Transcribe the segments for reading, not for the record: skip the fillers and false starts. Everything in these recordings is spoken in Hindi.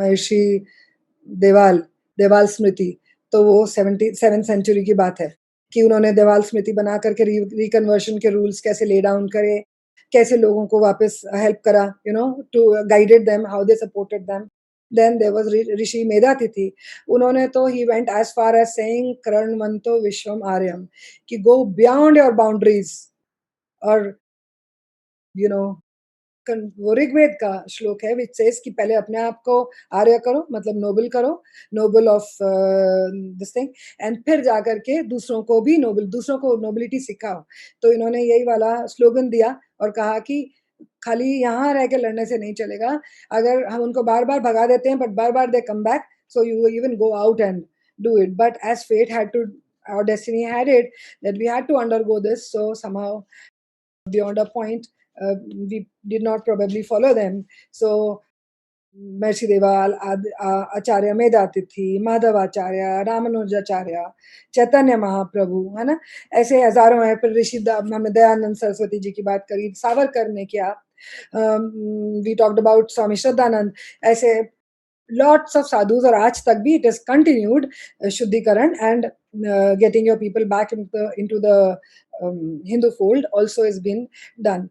महर्षि देवाल, देवाल स्मृति, तो वो 77th सेंचुरी की बात है कि उन्होंने देवाल स्मृति बना करके रिकन्वर्शन के रूल्स कैसे ले डाउन करे, कैसे लोगों को वापस हेल्प करा, to guided them, how they supported them. Then there was Rishi Medhatithi, उन्होंने तो ही went as far as saying कृण्वन्तो विश्वम आर्यम, कि गो बियॉन्ड योर बाउंड्रीज। और यू नो वो ऋग्वेद का श्लोक है विच सेज कि पहले अपने आप को आर्य करो, मतलब नोबल करो, noble of this thing, and फिर जाकर के दूसरों को भी नोबल, दूसरों को नोबिलिटी सिखाओ। तो इन्होंने यही वाला स्लोगन दिया और कहा कि खाली यहाँ रह के लड़ने से नहीं चलेगा, अगर हम उनको बार बार भगा देते हैं बट बार बार they come back, so you even go out and do it, but as fate had to, our destiny had it that we had to undergo this, so somehow beyond a point, we did not probably follow them. So महर्षि देवाल, आचार्य मेधातिथि, माधवाचार्य, रामानुजाचार्य, चैतन्य महाप्रभु, है ना, ऐसे हजारों हैं। फिर ऋषि हमने दयानंद सरस्वती जी की बात करी, सावरकर ने किया, we talked about Swami Shraddhanand, ऐसे लॉट्स ऑफ साधुज, और आज तक भी इट इज कंटिन्यूड, शुद्धिकरण and getting your people back into the Hindu fold also has been done.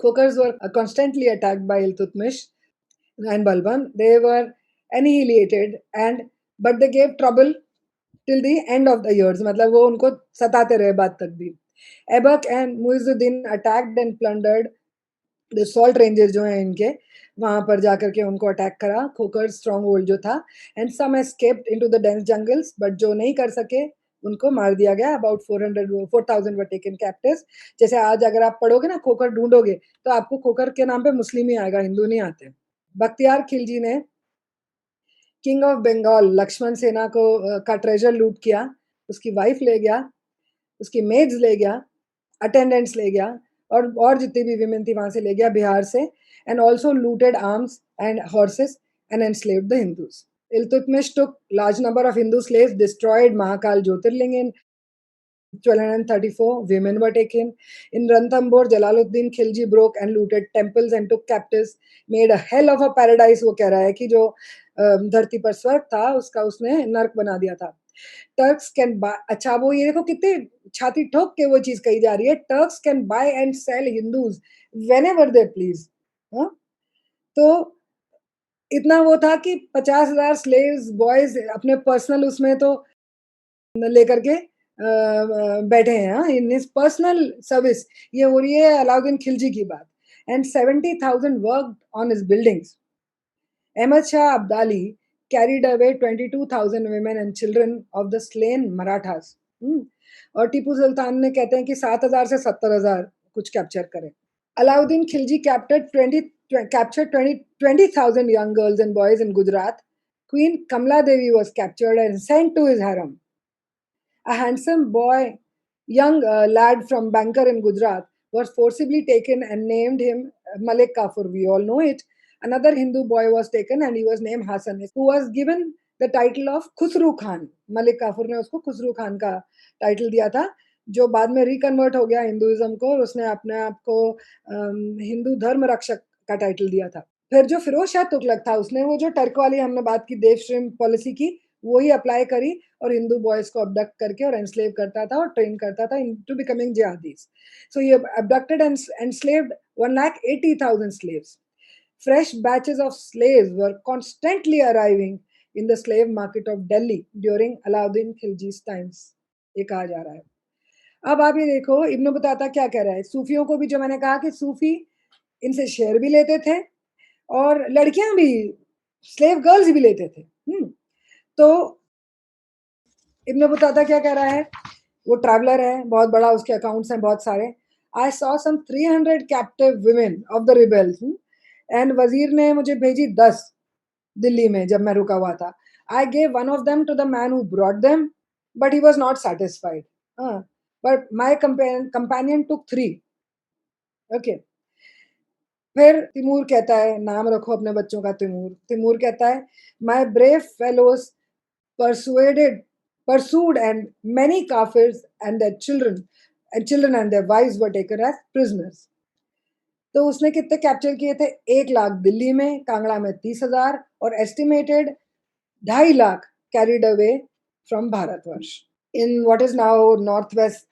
Khokars were constantly attacked by Iltutmish and Balban. They were annihilated, but they gave trouble till the end of the years. मतलब वो उनको सताते रहे बाद तक भी. Aibak and Muizuddin attacked and plundered the salt ranges जो हैं इनके, वहाँ पर जाकर के उनको अटैक करा, खोकर स्ट्रॉन्ग होल्ड जो था, and some escaped into the dense jungles, but जो नहीं कर सके उनको मार दिया गया। About 4,000 were taken captives. जैसे आज अगर आप पढ़ोगे ना, खोकर ढूंढोगे, तो आपको खोकर के नाम पे मुस्लिम ही आएगा, हिंदू नहीं आते। बख्तियार खिलजी ने किंग ऑफ बंगाल लक्ष्मण सेना को का ट्रेजर लूट किया, उसकी वाइफ ले गया, उसकी मेड्स ले गया, अटेंडेंट्स ले गया, और जितनी भी विमेन थी वहां से ले गया बिहार से, and also looted arms and horses and enslaved the Hindus. Iltutmish took large number of Hindu slaves, destroyed Mahakal Jyotirling in 1234. Women were taken. In Ranthambore, Jalaluddin Khilji broke and looted temples and took captives, made a hell of a paradise. वो कह रहा है कि जो धरती पर स्वर्ग था उसका उसने नर्क बना दिया था। टर्क्स कैन बाय, अच्छा वो ये देखो कितने छाती ठोक के वो चीज कही जा रही है, Turks can buy and sell Hindus whenever they please. तो इतना वो था कि 50,000 स्लेव्स बॉयज अपने पर्सनल उसमें तो लेकर के बैठे हैं इन हिज पर्सनल सर्विस। ये हो रही है अलाउद्दीन खिलजी की बात। And 70,000 worked on his buildings. Ahmad Shah Abdali carried away 22,000 women and children of the slain Marathas. और टीपू सुल्तान ने कहते हैं कि 7,000 से 70,000 कुछ कैप्चर करे। Alauddin Khilji captured 20,000 young girls and boys in Gujarat. Queen Kamla Devi was captured and sent to his harem. A handsome boy, young lad from Bankar in Gujarat, was forcibly taken and named him Malik Kafur. We all know it. Another Hindu boy was taken and he was named Hassan, who was given the title of Khusru Khan. Malik Kafur ने उसको खुसरू खान का टाइटल दिया था, जो बाद में रिकन्वर्ट हो गया हिंदुइज्म को, और उसने अपने आप को हिंदू धर्म रक्षक का टाइटल दिया था। फिर जो फिरोज शाह तुगलक था, उसने वो जो टर्क वाली हमने बात की देवश्रेम पॉलिसी की, वो ही अप्लाई करी और हिंदू बॉयज को अबडक्ट करके और एनस्लेव करता था और ट्रेन करता था इनटू बिकमिंग जिहादीज। सो ये abducted and enslaved 1,80,000 slaves. Fresh batches of slaves were constantly arriving in the slave market of Delhi during Alauddin Khilji's times. ये कहा जा रहा है। अब आप ये देखो, इब्न बतूता क्या कह रहा है, सूफियों को भी, जो मैंने कहा कि सूफी इनसे शेयर भी लेते थे और लड़कियां भी, स्लेव गर्ल्स भी लेते थे। तो इब्न बतूता क्या कह रहा है, वो ट्रैवलर है, बहुत बड़ा उसके अकाउंट्स हैं बहुत सारे। I saw some 300 captive women of the rebels, and वजीर ने मुझे भेजी 10 दिल्ली में जब मैं रुका हुआ था। I gave one of them to the man who brought them, but he was not satisfied, but my companion took 3। Okay. फिर तिमूर कहता है, नाम रखो अपने बच्चों का तिमूर। तिमूर कहता है, my brave fellows pursued and many Kafirs and their children and their wives were taken as prisoners. तो उसने कितने कैप्चर किए थे? 1 लाख दिल्ली में, कांगड़ा में 30,000 और estimated 2.5 lakh carried away from Bharatvarsh in what is now North West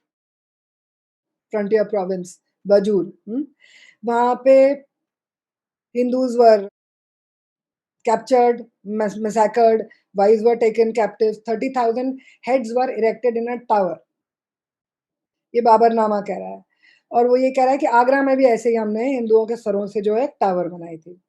Frontier Province Bajaur. वहां पे Hindus were captured, massacred, wives were taken captive, 30,000 heads were erected in a tower। ये बाबरनामा कह रहा है। और वो ये कह रहा है कि आगरा में भी ऐसे ही हमने हिंदुओं के सरों से जो है टावर बनाई थी।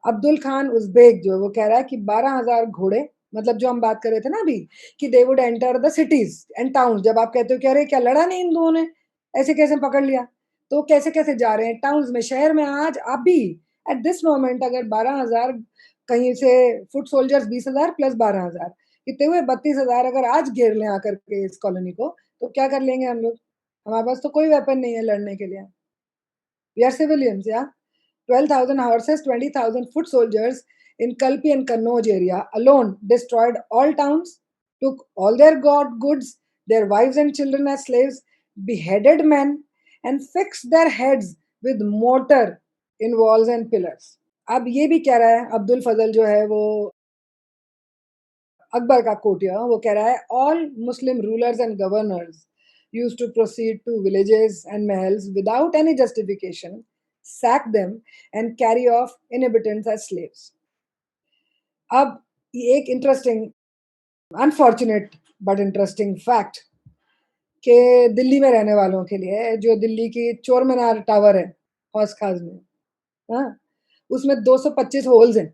अब्दुल खान उज़्बेक जो है वो कह रहा है कि 12,000 घोड़े, मतलब जो हम बात कर रहे थे ना अभी कि they would enter the cities and town, जब आप कहते हो कि अरे क्या लड़ा नहीं हिंदुओं ने, ऐसे कैसे पकड़ लिया, तो कैसे कैसे जा रहे हैं टाउन्स में, शहर में आज अभी एट दिस मोमेंट अगर 12,000 कहीं से फुट सोल्जर्स 20,000 प्लस 12,000 कितने हुए 32,000 अगर आज घेर लें आकर के इस कॉलोनी को, तो क्या कर लेंगे हम लोग? हमारे पास तो कोई वेपन नहीं है लड़ने के लिए। वी आर सिविलियंस या 12,000 horses, 20,000 foot soldiers in Kalpi and Kannauj area alone destroyed all towns, took all their goods, their wives and children as slaves, beheaded men, and fixed their heads with mortar in walls and pillars। अब ये भी कह रहा है अब्दुल फजल जो है वो अकबर का कोटिया, वो कह रहा है all Muslim rulers and governors used to proceed to villages and mahals without any justification, sack them, and carry off inhabitants as slaves। अब ये एक interesting unfortunate but interesting fact कि दिल्ली में रहने वालों के लिए जो दिल्ली की चोर मीनार टावर है हौस खास में, हाँ, उसमें 225 होल्स हैं।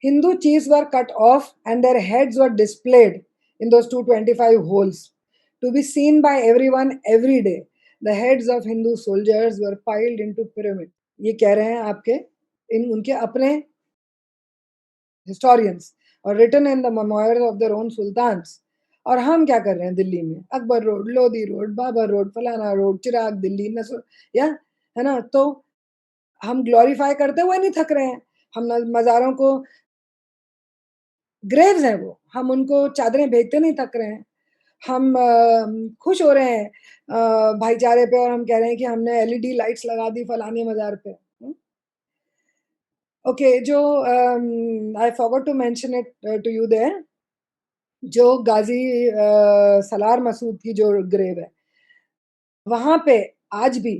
Hindu chiefs were cut off and their heads were displayed in those 225 holes to be seen by everyone every day। The heads of Hindu soldiers were piled into pyramid। ये कह रहे हैं आपके इन उनके अपने हिस्टोरियंस और written in the memoirs of their own sultans. और हम क्या कर रहे हैं दिल्ली में? Akbar road, Lodhi road, Babar road, फलाना रोड, चिराग दिल्ली, नसर, या है ना? तो हम ग्लोरीफाई करते हुए नहीं थक रहे हैं। हम मज़ारों को ग्रेव्स हैं वो, हम उनको चादरें भेजते नहीं थक रहे हैं। हम खुश हो रहे हैं भाईचारे पे और हम कह रहे हैं कि हमने एलईडी लाइट्स लगा दी फलाने मज़ार पे। ओके जो I forgot to mention it to you there, जो गाज़ी सलार मसूद की जो ग्रेव है, वहाँ पे आज भी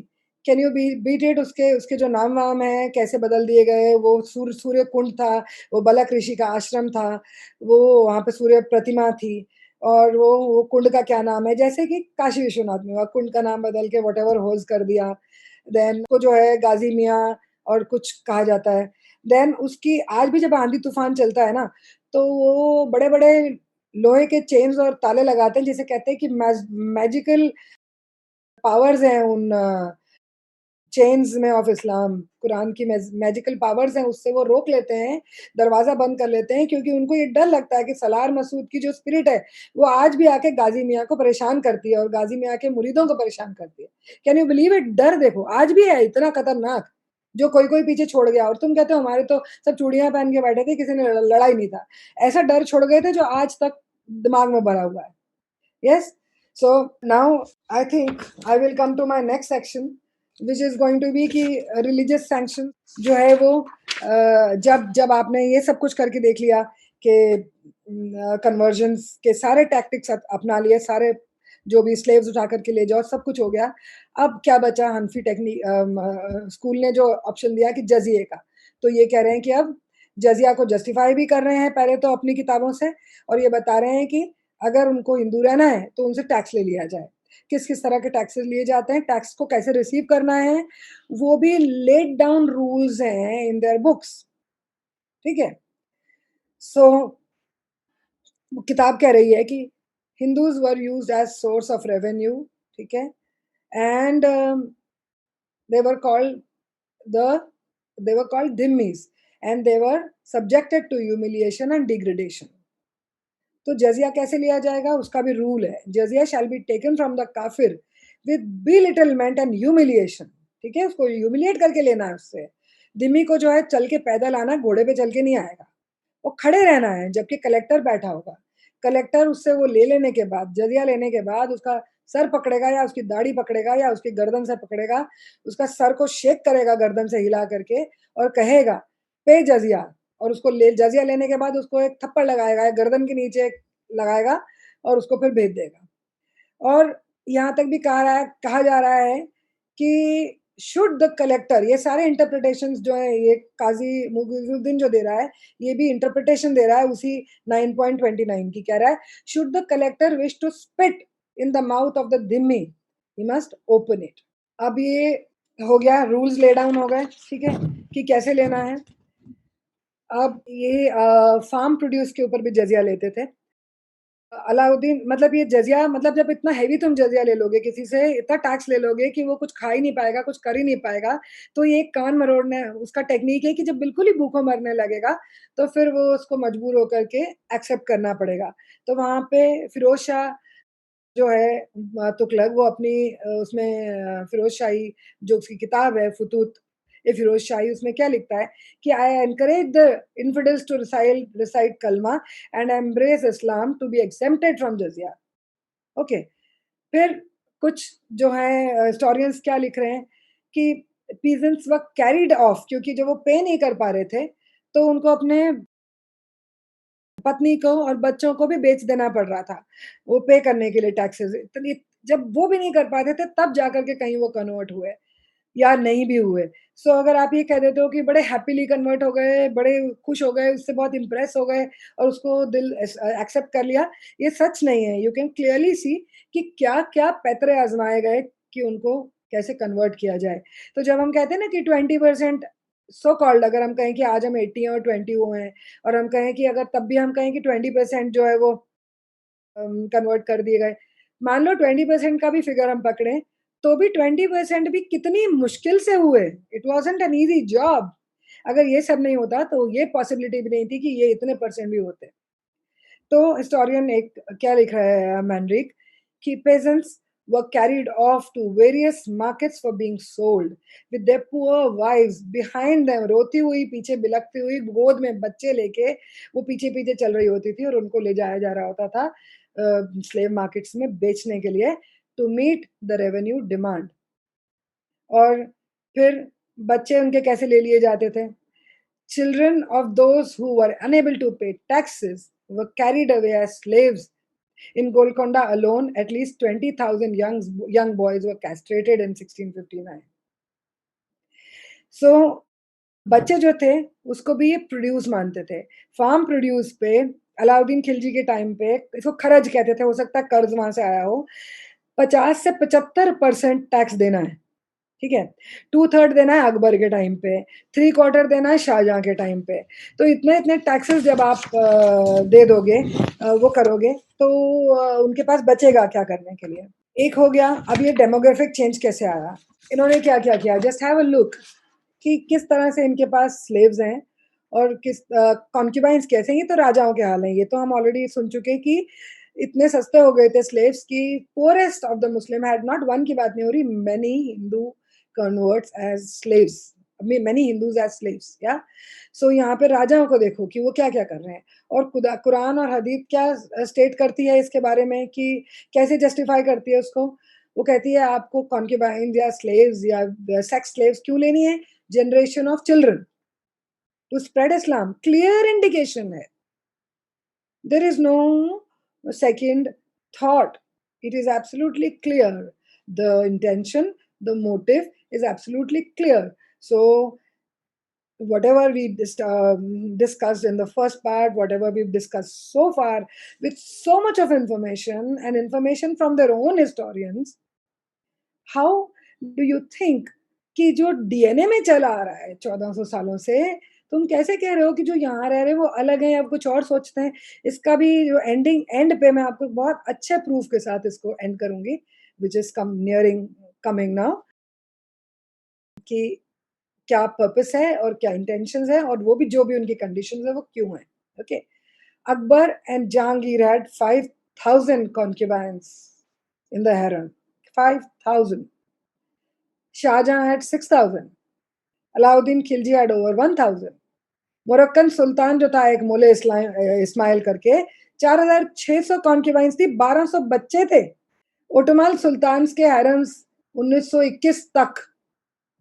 कैन यू बीट इट, उसके उसके जो नाम-वाम हैं कैसे बदल दिए गए, वो सूर्य कुंड था, वो बलक ऋषि का आश्रम था, वो वहाँ पे सूर्य प्रतिमा थी और वो कुंड का क्या नाम है, जैसे कि काशी विश्वनाथ में हुआ, कुंड का नाम बदल के व्हाटएवर होज़ कर दिया। देन को जो है गाज़ी मियाँ और कुछ कहा जाता है। देन उसकी आज भी जब आंधी-तूफ़ान चलता है ना, तो वो बड़े-बड़े लोहे के चेन्स और ताले लगाते हैं, जिसे कहते हैं कि मैजिकल पावर्स हैं उन चेन्स में ऑफ इस्लाम, कुरान की मैजिकल पावर्स हैं, उससे वो रोक लेते हैं, दरवाज़ा बंद कर लेते हैं क्योंकि उनको ये डर लगता है कि सलार मसूद की जो स्पिरिट है, वो आज भी आके गाज़ी मियाँ को परेशान करती है और गाज़ी मियाँ के मुरीदों को परेशान करती है। Can you believe it? डर देखो, आज भी है इतना खतरनाक, जो कोई-कोई पीछे छोड़ गया और तुम कहते हो हमारे तो सब चूड़ियाँ पहन के बैठे थे, किसी ने लड़ा ही नहीं था। ऐसा डर छोड़ गए थे जो आज तक दिमाग में भरा हुआ है। Yes. So now I think I will come to my next section, which is going to be कि religious sanction जो है वो जब जब आपने ये सब कुछ करके देख लिया कि कन्वर्जन्स के सारे टैक्टिक्स अपना लिए, सारे जो भी स्लेव्स उठा करके ले जाओ, सब कुछ हो गया। अब क्या बचा? हनफी स्कूल ने जो ऑप्शन दिया कि जजिए का, तो ये कह रहे हैं कि अब जजिया को जस्टिफाई भी कर रहे हैं पहले तो अपनी किताबों से, और ये बता रहे हैं कि अगर उनको हिंदू रहना है तो उनसे टैक्स ले लिया जाए। किस-किस तरह के टैक्सेस लिए जाते हैं, टैक्स को कैसे रिसीव करना है, वो भी लेड डाउन रूल्स हैं इन देयर बुक्स, ठीक है? सो वो किताब कह रही है कि Hindus were used as source of revenue, ठीक है? And they were called the they were called dhimmis and they were subjected to humiliation and degradation। तो जजिया कैसे लिया जाएगा? उसका भी रूल है। जजिया shall be taken from the काफिर विद बेलिटलमेंट एंड ह्यूमिलिएशन, ठीक है? उसको ह्यूमिलिएट करके लेना है उससे। दिम्मी को जो है चल के पैदल आना, घोड़े पे चल के नहीं आएगा। वो खड़े रहना है जबकि कलेक्टर बैठा होगा। कलेक्टर उससे वो ले लेने के बाद, जजिया लेने के बाद उसका सर पकड़ेगा या उसकी दाढ़ी पकड़ेगा या उसकी गर्दन से पकड़ेगा, उसका सर को शेक करेगा गर्दन से हिला करके और कहेगा, "पे जज़िया" और उसको ले जज़िया लेने के बाद उसको एक थप्पड़ लगाएगा, गर्दन के नीचे लगाएगा और उसको फिर भेज देगा। और यहाँ तक भी कहा जा रहा है कि शुड द कलेक्टर, ये सारे इंटरप्रिटेशंस जो हैं, ये काज़ी मुगीज़ुद्दीन जो दे रहा है, ये भी इंटरप्रिटेशन दे रहा है उसी 9.29 की, कह रहा है, should the collector wish to spit in the mouth of the धिम्मी, ही मस्ट ओपन इट। अब ये हो गया, रूल्स ले डाउन हो गए, ठीक है, कि कैसे लेना है। अब ये फार्म प्रोड्यूस के ऊपर भी जज़िया लेते थे। अलाउद्दीन, मतलब ये जज़िया, मतलब जब इतना हेवी तुम जज़िया ले लोगे किसी से, इतना टैक्स ले लोगे कि वो कुछ खा ही नहीं पाएगा, कुछ कर ही नहीं पाएगा, तो ये एक कान मरोड़ने उसका टेक्नीक है कि जब बिल्कुल ही भूखों मरने लगेगा, तो फिर वो उसको मजबूर होकर के एक्सेप्ट करना पड़ेगा। तो वहाँ पे फिरोज़ शाह जो है तुगलक, वो अपनी फिरोज़ शाही जो उसकी किताब है फुतूत ए फिरोज़ शाही, उसमें क्या लिखता है कि I encourage the infidels to recite कलमा and embrace Islam to be exempted from जज़िया। ओके, फिर कुछ जो है हिस्टोरियंस क्या लिख रहे हैं कि पीजेंट्स वर कैरिड ऑफ, क्योंकि जो वो पे नहीं कर पा रहे थे, तो उनको अपने पत्नी को और बच्चों को भी बेच देना पड़ रहा था, वो पे करने के लिए टैक्सेस। तो ये जब वो भी नहीं कर पाते थे, तब जाकर के कहीं वो कन्वर्ट हुए या नहीं भी हुए। सो अगर आप ये कह देते हो कि बड़े हैपीली कन्वर्ट हो गए, बड़े खुश हो गए, उससे बहुत इम्प्रेस हो गए और उसको दिल एक्सेप्ट कर लिया, ये सच नहीं है। यू कैन क्लियरली सी कि क्या-क्या पैतरे आज़माए गए कि उनको कैसे कन्वर्ट किया जाए। तो जब हम कहते हैं ना कि 20% सो कॉल्ड, अगर हम कहें कि आज हम 80 हैं और 20 वो हैं, और हम कहें कि अगर तब भी हम कहें कि 20% जो है वो कन्वर्ट कर दिए गए। मान लो 20% का भी फिगर हम पकड़ें, तो भी 20% भी कितनी मुश्किल से हुए। It wasn't an easy job. अगर ये सब नहीं होता, तो ये पॉसिबिलिटी भी नहीं थी कि ये इतने परसेंट भी होते। तो हिस्टोरियन एक क्या लिख रहा है मैनरिक कि peasants were carried off to various markets for being sold with their poor wives behind them, रोती हुई, पीछे बिलखती हुई, गोद में बच्चे लेके वो पीछे-पीछे चल रही होती थी और उनको ले जाया जा रहा होता था स्लेव मार्केट्स में बेचने के लिए, to meet the revenue demand. और फिर बच्चे उनके कैसे ले लिए जाते थे? Children of those who were unable to pay taxes were carried away as slaves. In Golconda alone, at least 20,000 young boys were castrated in 1659. So, बच्चे जो थे उसको भी ये प्रोड्यूस मानते थे। फार्म प्रोड्यूस पे अलाउद्दीन खिलजी के टाइम पे इसको खरज कहते थे, हो सकता है कर्ज वहाँ से आया हो। 50 से 75% टैक्स देना है। ठीक है? 2/3 देना है अकबर के टाइम पे, 3/4 देना है शाहजहाँ के टाइम पे। तो इतने-इतने टैक्सेस जब आप दे दोगे, वो करोगे, तो उनके पास बचेगा क्या करने के लिए? एक हो गया, अब ये डेमोग्राफिक चेंज कैसे आया? इन्होंने क्या-क्या किया? जस्ट हैव अ लुक कि किस तरह से इनके पास स्लेव्स हैं और कॉन्क्यूबाइन्स कैसे हैं, ये तो राजाओं के हाल हैं। ये तो हम ऑलरेडी सुन चुके कि इतने सस्ते हो गए थे स्लेव्स कि poorest of the Muslim had not one की बात नहीं हो रही, many Hindu converts as slaves, many Hindus as slaves, या? सो यहाँ पे राजाओं को देखो कि वो क्या-क्या कर रहे हैं और कुरान और हदीस क्या स्टेट करती है इसके बारे में कि कैसे जस्टिफाई करती है उसको? वो कहती है आपको कॉन्क्यूबाइन्स या स्लेव्स या सेक्स स्लेव्स क्यों लेनी है? Generation of children to spread Islam, clear indication है। There is no second thought. It is absolutely clear. The intention, the motive is absolutely clear. So, whatever we discussed in the first part, whatever we've discussed so far, with so much of information and information from their own historians, how do you think कि जो डीएनए में चला आ रहा है 1400 सालों से, तुम कैसे कह रहे हो कि जो यहाँ रह रहे हैं वो अलग हैं, अब कुछ और सोचते हैं? इसका भी जो एंड पे मैं आपको बहुत अच्छे प्रूफ के साथ इसको एंड करूँगी, व्हिच इज़ कमिंग नाउ, कि क्या पर्पस है और क्या इंटेंशंस है और वो भी जो भी उनकी कंडीशंस है वो क्यों है। Okay, Akbar and Jahangir had 5000 concubines in the harem, 5000. Shahjahan had 6,000. Alauddin Khilji had over 1,000. Moroccan सुल्तान जो था एक मोले इस्माइल करके, 4,600 कॉन्क्यूबाइंस थी, 1,200 बच्चे थे। ओटोमल सुल्तान्स के हैरम्स 1921 तक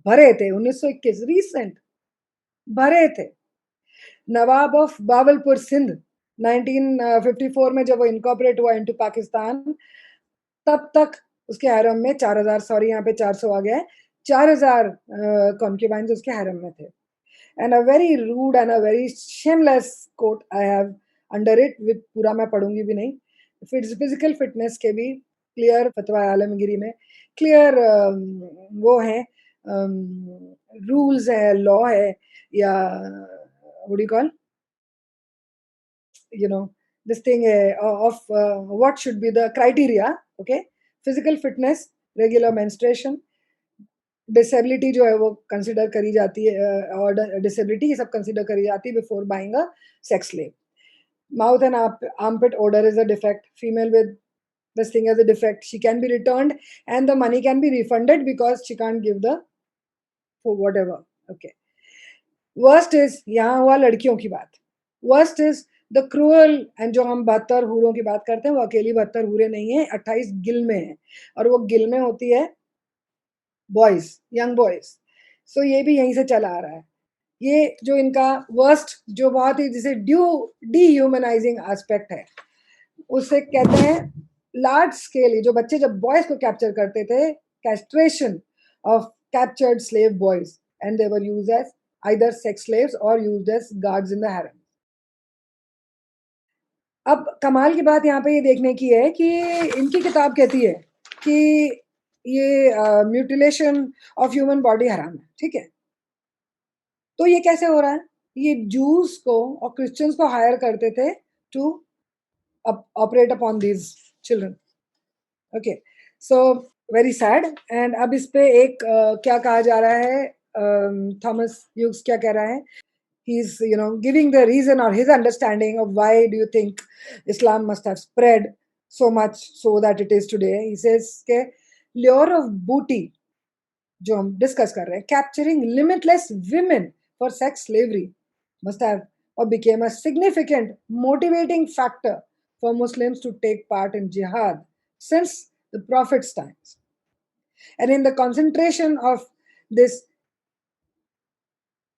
भरे थे, 1921 रीसेंट भरे थे। नवाब ऑफ बावलपुर सिंध 1954 में जब वो इनकॉर्पोरेट हुआ इनटू पाकिस्तान, तब तक उसके हैरम में 4000, सॉरी यहाँ पे 400 आ गया है, 4000 कॉन्क्यूबाइंस उसके हैरम में थे। And a very rude and a very shameless quote I have under it, with पूरा मैं पढ़ूंगी भी नहीं। फिजिकल फिटनेस के भी क्लियर फतवा आलमगीरी में क्लियर वो है, रूल्स है, लॉ है, या what do you call, you know, this thing of what should be the criteria. Okay, physical fitness, regular menstruation, disability जो है वो कंसिडर करी जाती है, और डिसेबिलिटी ये सब कंसिडर करी जाती है before buying a sex slave. Mouth and armpit odor is a defect. Female with this thing as a defect, she can be returned and the money can be refunded because she can't give the for whatever. Okay, worst is, यहाँ हुआ लड़कियों की बात, worst is the cruel, and जो हम 72 हूरों की बात करते हैं वो अकेली 72 हूरें नहीं है, 28 गिल में है, और वो गिल में होती है बॉयज, यंग बॉयज। सो ये भी यहीं से चला आ रहा है। ये जो इनका वर्स्ट, जो बहुत ही जिसे डीह्यूमनाइजिंग एस्पेक्ट है, उसे कहते हैं लार्ज स्केल, जो बच्चे जब बॉयज को कैप्चर करते थे, castration of captured slave boys, and they were used as either sex slaves or used as guards in the harem. अब कमाल की बात यहाँ पे ये देखने की है कि इनकी किताब कहती है कि ये म्यूटिलेशन ऑफ ह्यूमन बॉडी हराम है, ठीक है। तो ये कैसे हो रहा है? ये जूस को और क्रिश्चियंस को हायर करते थे to operate upon these children. Okay, so very sad. And अब इस पे एक क्या कहा जा रहा है, थॉमस ह्यूग्स क्या कह रहा है, he's giving the reason or his understanding of why do you think Islam must have spread so much so that it is today. He says के lure of booty जो हम डिस्कस कर रहे हैं, capturing limitless women for sex slavery must have or became a significant motivating factor for Muslims to take part in jihad since the Prophet's times. And in the concentration of this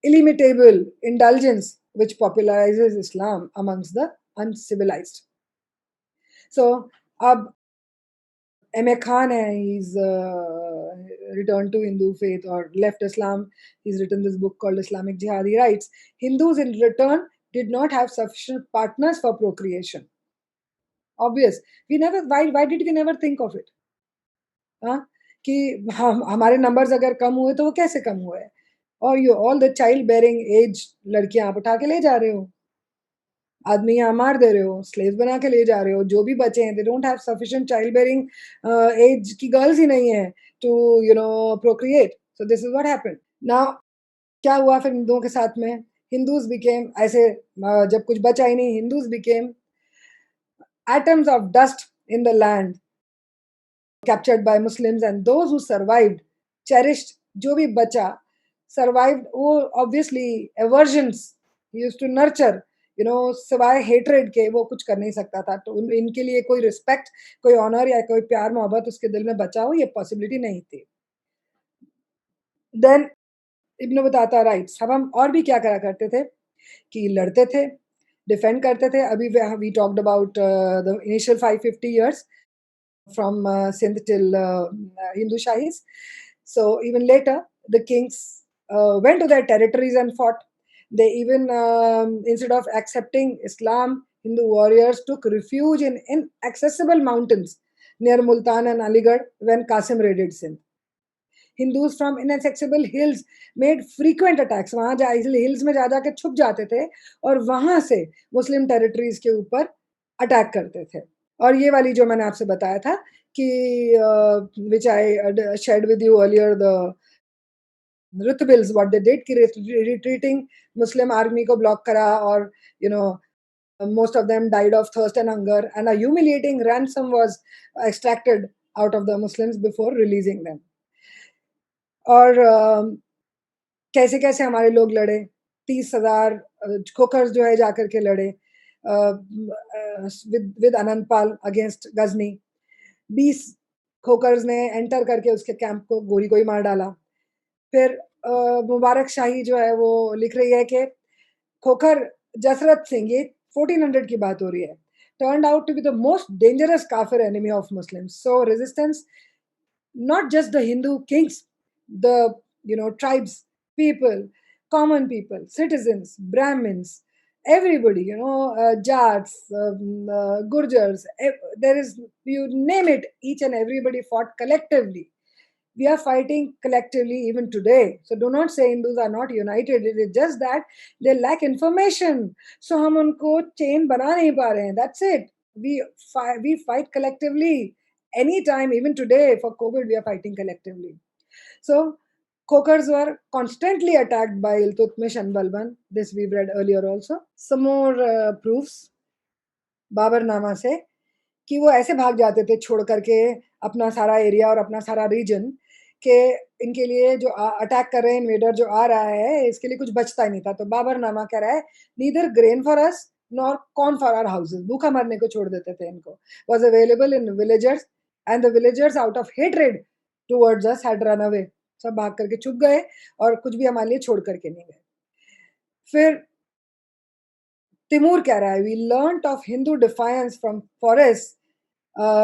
illimitable indulgence which popularizes Islam amongst the uncivilized. So, ab M.A. Khan hai, he's returned to Hindu faith or left Islam. He's written this book called Islamic Jihad. He writes, Hindus in return did not have sufficient partners for procreation. Obvious. We never, why did we never think of it? हाँ, कि हम हमारे नंबर्स अगर कम हुए तो वो कैसे कम हुए? और you all the child bearing age लड़कियां आप उठा के ले जा रहे हो, आदमी यहाँ मार दे रहे हो, स्लेव बना के ले जा रहे हो, जो भी बचे हैं they don't have sufficient child bearing age की गर्ल्स ही नहीं है to procreate. So this is what happened now. क्या हुआ फिर हिंदुओं के साथ में? हिंदूज बिकेम ऐसे, जब कुछ बचा ही नहीं, Hindus became atoms of dust in the land captured by Muslims, and those who survived cherished जो भी बचा survived, वो obviously aversions he used to nurture, सिवाय hatred के वो कुछ कर नहीं सकता था। तो इनके लिए कोई रिस्पेक्ट, कोई ऑनर या कोई प्यार मोहब्बत उसके दिल में बचा हो, ये पॉसिबिलिटी नहीं थी। देन इब्न बताता राइट्स, अब हम और भी क्या करा करते थे कि लड़ते थे, डिफेंड करते थे। अभी we talked about the initial 550 years from Sindh till Hindu Shahis. So even later, the kings went to their territories and fought. They even, instead of accepting Islam, Hindu warriors took refuge in inaccessible mountains near Multan and Aligarh when Qasim raided Sindh. Hindus from inaccessible hills made frequent attacks. वहाँ जा hills में जा जाके छुप जाते थे और वहाँ से मुस्लिम टेरिटरीज के ऊपर अटैक करते थे। और ये वाली जो मैंने आपसे बताया था कि which I shared with you earlier, the Rutbils what they did कि रिट्रीटिंग मुस्लिम आर्मी को ब्लॉक करा, और most of them died of thirst and hunger, and a humiliating ransom was extracted out of the Muslims before releasing them. और कैसे कैसे हमारे लोग लड़े, 30,000 खोखर्स जो है जाकर के लड़े विद अनंतपाल अगेंस्ट गजनी। 20 खोखर्स ने एंटर करके उसके कैंप को गोरी को ही मार डाला। फिर मुबारक शाही जो है वो लिख रही है कि खोखर जसरत सिंह, ये 1400 की बात हो रही है, turned out to be the most dangerous kafir enemy of Muslims. So resistance, not just the Hindu kings, the tribes, people, common people, citizens, Brahmins, everybody, Jats, Gurjars, there is, you name it, each and everybody fought collectively. We are fighting collectively even today. So do not say Hindus are not united. It is just that they lack information. So हम उनको chain बना नहीं पा रहे हैं. That's it. We fight collectively. Anytime, even today for COVID, we are fighting collectively. So Khokars were constantly attacked by Iltutmish and Balban. This we've read earlier also. Some more proofs. Baburnama से कि वो ऐसे भाग जाते थे छोड़ करके अपना सारा एरिया और अपना सारा रीजन, कि इनके लिए जो अटैक कर रहे हैं इन्वेडर जो आ रहा है, इसके लिए कुछ बचता ही नहीं था। तो बाबरनामा कह रहा है, neither grain for us nor corn for our houses, भूखा मरने को छोड़ देते थे इनको। Was available in villagers and the villagers out of hatred towards us had run away. सब भाग करके छुप गए और कुछ भी हमारे लिए छोड़ करके नहीं गए। फिर तिमूर कह रहा है, we learned of Hindu defiance from forest,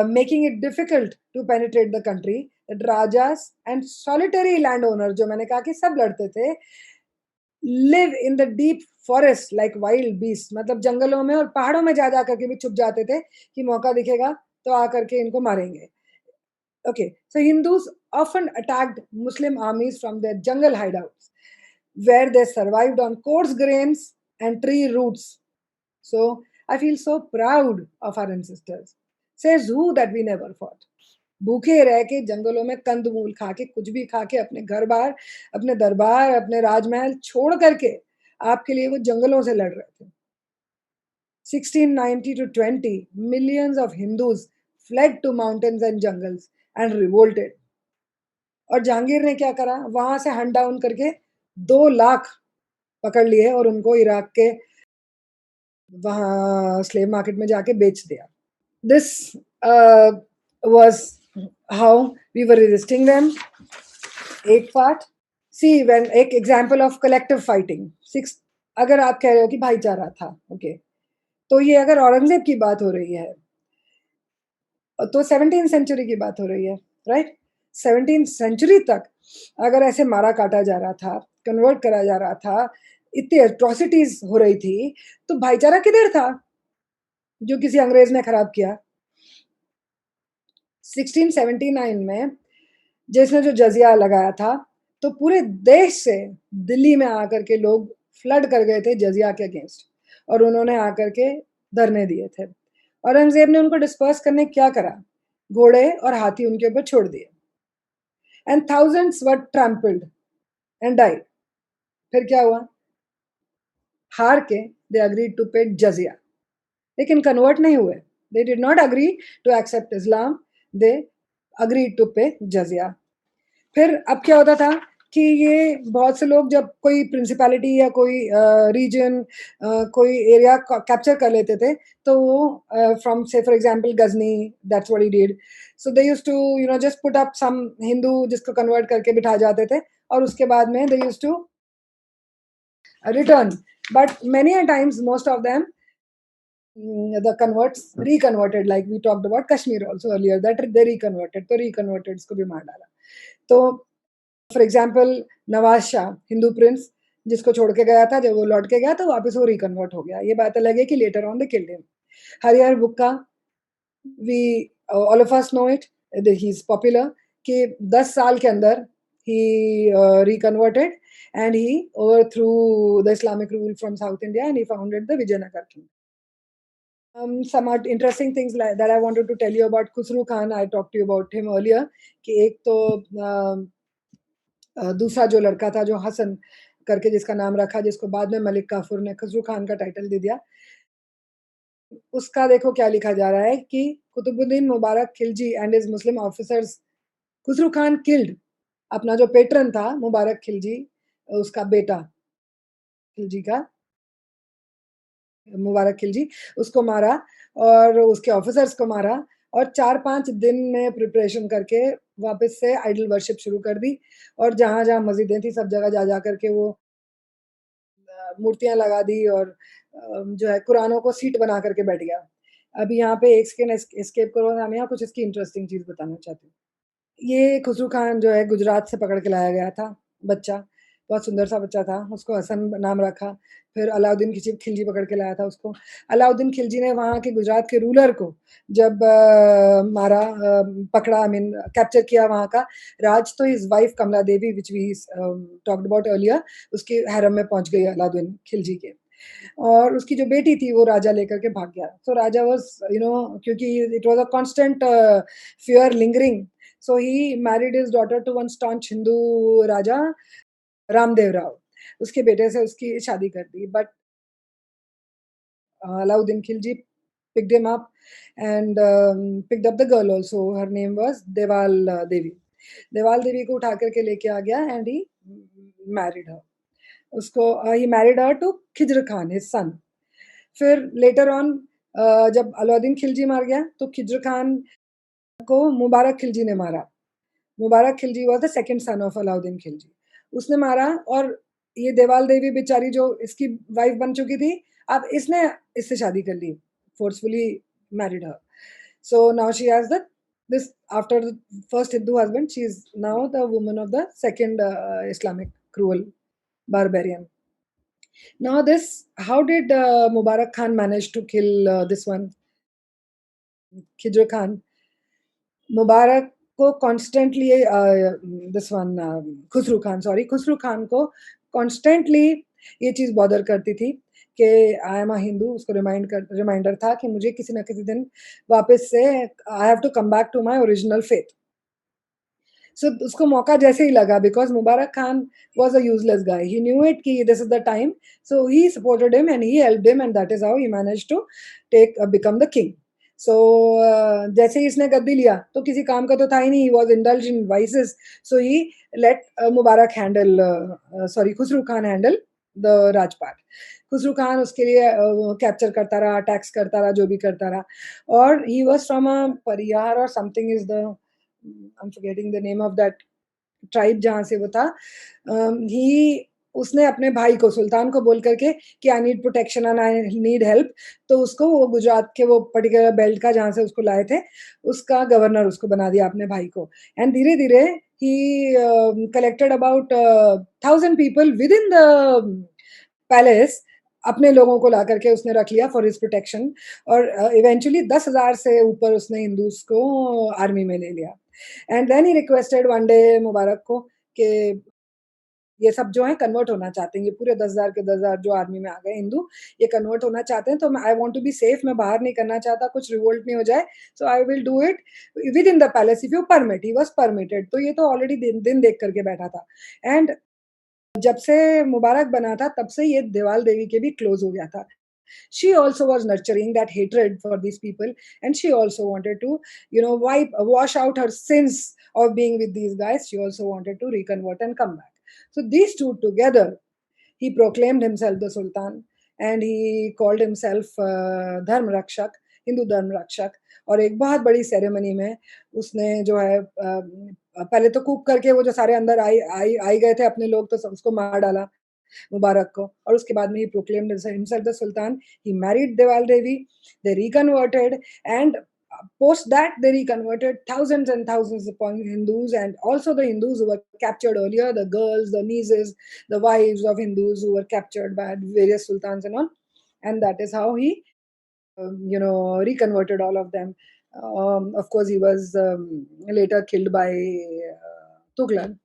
making it difficult to penetrate the country. That rajas and solitary landowner, जो मैंने कहा कि सब लड़ते थे, live in the deep forest like wild beasts, मतलब जंगलों में और पहाड़ों में जा करके भी छुप जाते थे कि मौका दिखेगा तो आकर के इनको मारेंगे। Okay, so Hindus often attacked Muslim armies from their jungle hideouts, where they survived on coarse grains and tree roots. So I feel so proud of our ancestors. Says who that we never fought. भूखे रह के जंगलों में कंदमूल खा के कुछ भी खा के अपने घर बार, अपने दरबार, अपने राजमहल छोड़ करके आपके लिए वो जंगलों से लड़ रहे थे। 1690 to 20, millions of Hindus fled to mountains and jungles and revolted. और जहांगीर ने क्या करा, वहां से हंट डाउन करके 2 लाख पकड़ लिए और उनको इराक के वहां स्लेव मार्केट में जाके बेच दिया। This was how we were resisting them. एक part. See, when एक example of collective fighting. 6, अगर आप कह रहे हो कि भाईचारा था, ओके, तो ये अगर औरंगजेब की बात हो रही है तो 17th सेंचुरी की बात हो रही है, राइट? 17th सेंचुरी तक अगर ऐसे मारा काटा जा रहा था, कन्वर्ट करा जा रहा था, इतनी एट्रोसिटीज हो रही थी, तो भाईचारा किधर था जो किसी अंग्रेज ने खराब किया? 1679 में जिसने जो जजिया लगाया था, तो पूरे देश से दिल्ली में आकर के लोग फ्लड कर गए थे जजिया के अगेंस्ट और उन्होंने आकर के धरने दिए थे। औरंगजेब ने उनको डिस्पर्स करने क्या करा? घोड़े और हाथी उनके ऊपर छोड़ दिए and thousands were trampled and died. फिर क्या हुआ? हार के दे अग्रीड टू पे जजिया, लेकिन कन्वर्ट नहीं हुए। They did not agree to accept Islam, they agreed to pay jizya. फिर अब क्या होता था कि ये बहुत से लोग जब कोई प्रिंसिपैलिटी या कोई रीजन, कोई एरिया कैप्चर कर लेते थे, तो वो फ्रॉम से for example Ghazni, that's what he did. So they used to just put up some Hindu जिसको कन्वर्ट करके बिठा जाते थे और उसके बाद में they used to return, but many a times most of them the converts reconverted, like we talked about Kashmir also earlier, that they reconverted, तो reconverted को भी मार डाला। तो for example Nawaz Shah, Hindu Prince, जिसको छोड़ के गया था, जब वो लौट के गया तो वापस वो रिकन्वर्ट हो गया। ये बात अलग है कि later on they killed him. Harihara Bukka, we all of us know it, he is popular, कि 10 साल के अंदर ही रिकन्वर्टेड and he overthrew the Islamic rule from South India and he founded the Vijayanagar kingdom. Some interesting things that I wanted to tell you about Khusru Khan. I talked to you about him earlier, कि एक तो दूसरा जो लड़का था जो हसन करके जिसका नाम रखा, जिसको बाद में मलिक काफूर ने खसरू खान का टाइटल दे दिया, उसका देखो क्या लिखा जा रहा है कि Qutbuddin Mubarak Khilji and his Muslim officers, Khusro Khan killed अपना जो पेट्रन था मुबारक खिलजी, उसका बेटा खिलजी का, मुबारक खिलजी, उसको मारा और उसके ऑफिसर्स को मारा और 4-5 दिन में प्रिपरेशन करके वापस से आइडल वर्शिप शुरू कर दी और जहाँ-जहाँ मस्जिदें थी सब जगह जा-जा कर के वो मूर्तियाँ लगा दी और जो है कुरानों को सीट बना कर के बैठ गया। अभी यहाँ पे एक सेकंड एस्केप करो, मैं यहाँ कुछ इसकी इंटरेस्टिंग चीज़ बताना चाहती हूँ। ये खुसरू खान जो है गुजरात से पकड़ के लाया गया था बच्चा, बहुत सुंदर-सा बच्चा था, उसको हसन नाम रखा। फिर अलाउद्दीन खिलजी पकड़ के लाया था उसको। अलाउद्दीन खिलजी ने वहाँ के गुजरात के रूलर को जब पकड़ा, आई मीन कैप्चर किया वहाँ का राज, तो his wife Kamala Devi which we talked about earlier, उसके हैरम में पहुँच गई अलाउद्दीन खिलजी के। और उसकी जो बेटी थी वो राजा लेकर के भाग गया। सो राजा वाज़ क्योंकि it was a constant fear lingering, so he married his daughter to one staunch Hindu raja Ramdev Rao. उसके बेटे से उसकी शादी कर दी। But Alauddin Khilji picked him up and picked up the girl also. Her name was Deval Devi. देवाल देवी को उठा करके लेके आ गया एंड ही मैरिड हर। उसको ही married her to Khizr Khan, his son. फिर लेटर ऑन जब अलाउद्दीन खिलजी मार गया तो खिज्र खान को मुबारक खिलजी ने मारा। Mubarak Khilji was the second son of Alauddin Khilji. उसने मारा और ये देवाल देवी बेचारी जो इसकी वाइफ बन चुकी थी, अब इसने इससे शादी कर ली, forcefully married her. So now she has this after the first Hindu husband, she is now the woman of the second Islamic cruel barbarian. Now this, how did Mubarak Khan manage to kill this one, Khidr Khan? मुबारक को constantly this one Khusru Khan, sorry, Khusro Khan को कॉन्स्टेंटली ये चीज़ बॉदर करती थी कि आई एम अ हिंदू। उसको रिमाइंडर था कि मुझे किसी ना किसी दिन वापस से I have to come back to my original faith. So उसको मौका जैसे ही लगा, because Mubarak Khan was a useless guy, he knew it कि this is the time, so he supported him and he helped him and that is how he manage to take become the king. So जैसे ही इसने गद्दी लिया तो किसी काम का तो था ही नहीं, he was indulge in vices, so he let Mubarak handle, sorry, Khusro Khan handle the राजपाट। खुसरू खान उसके लिए कैप्चर करता रहा, अटैक्स करता रहा, जो भी करता रहा। और he was from a Pariyar और something is the, I am forgetting the name of that tribe जहाँ से वो था। ही उसने अपने भाई को, सुल्तान को बोल करके कि I need protection and I need help, तो उसको वो गुजरात के वो पर्टिकुलर बेल्ट का जहाँ से उसको लाए थे उसका गवर्नर उसको बना दिया अपने भाई को। एंड धीरे धीरे ही collected about 1000 people with in the palace, अपने लोगों को ला करके उसने रख लिया फॉर हिज प्रोटेक्शन। और इवेंचुअली 10,000 से ऊपर उसने हिंदूज को आर्मी में ले लिया। And then he requested one day Mubarak को कि ये सब जो है कन्वर्ट होना चाहते हैं, ये पूरे 10,000 के 10,000 जो आर्मी में आ गए हिंदू, ये कन्वर्ट होना चाहते हैं, तो I want to be safe, मैं बाहर नहीं करना चाहता, कुछ रिवोल्ट नहीं हो जाए, so I will do it within the palace if you permit. He was permitted, तो ये तो ऑलरेडी दिन दिन देख करके बैठा था। एंड जब से मुबारक बना था तब से ये देवाल देवी के भी क्लोज हो गया था। She also was nurturing that hatred for these people, and she also wanted to, wash out her sins of being with these guys. She also wanted to reconvert and come back. So these two together, he proclaimed himself the Sultan, and he called himself Dharm Rakshak, Hindu Dharm Rakshak। और एक बहुत बड़ी सेरेमनी में उसने जो है पहले तो कूप करके वो जो सारे अंदर आई गए थे अपने लोग, तो उसको मार डाला मुबारक को। और उसके बाद में ही proclaimed himself the Sultan. He married Deval Devi. They reconverted, and post that they reconverted thousands and thousands upon Hindus, and also the Hindus who were captured earlier, the girls, the nieces, the wives of Hindus who were captured by various sultans and all. And that is how he, reconverted all of them. Of course, he was later killed by Tughlaq.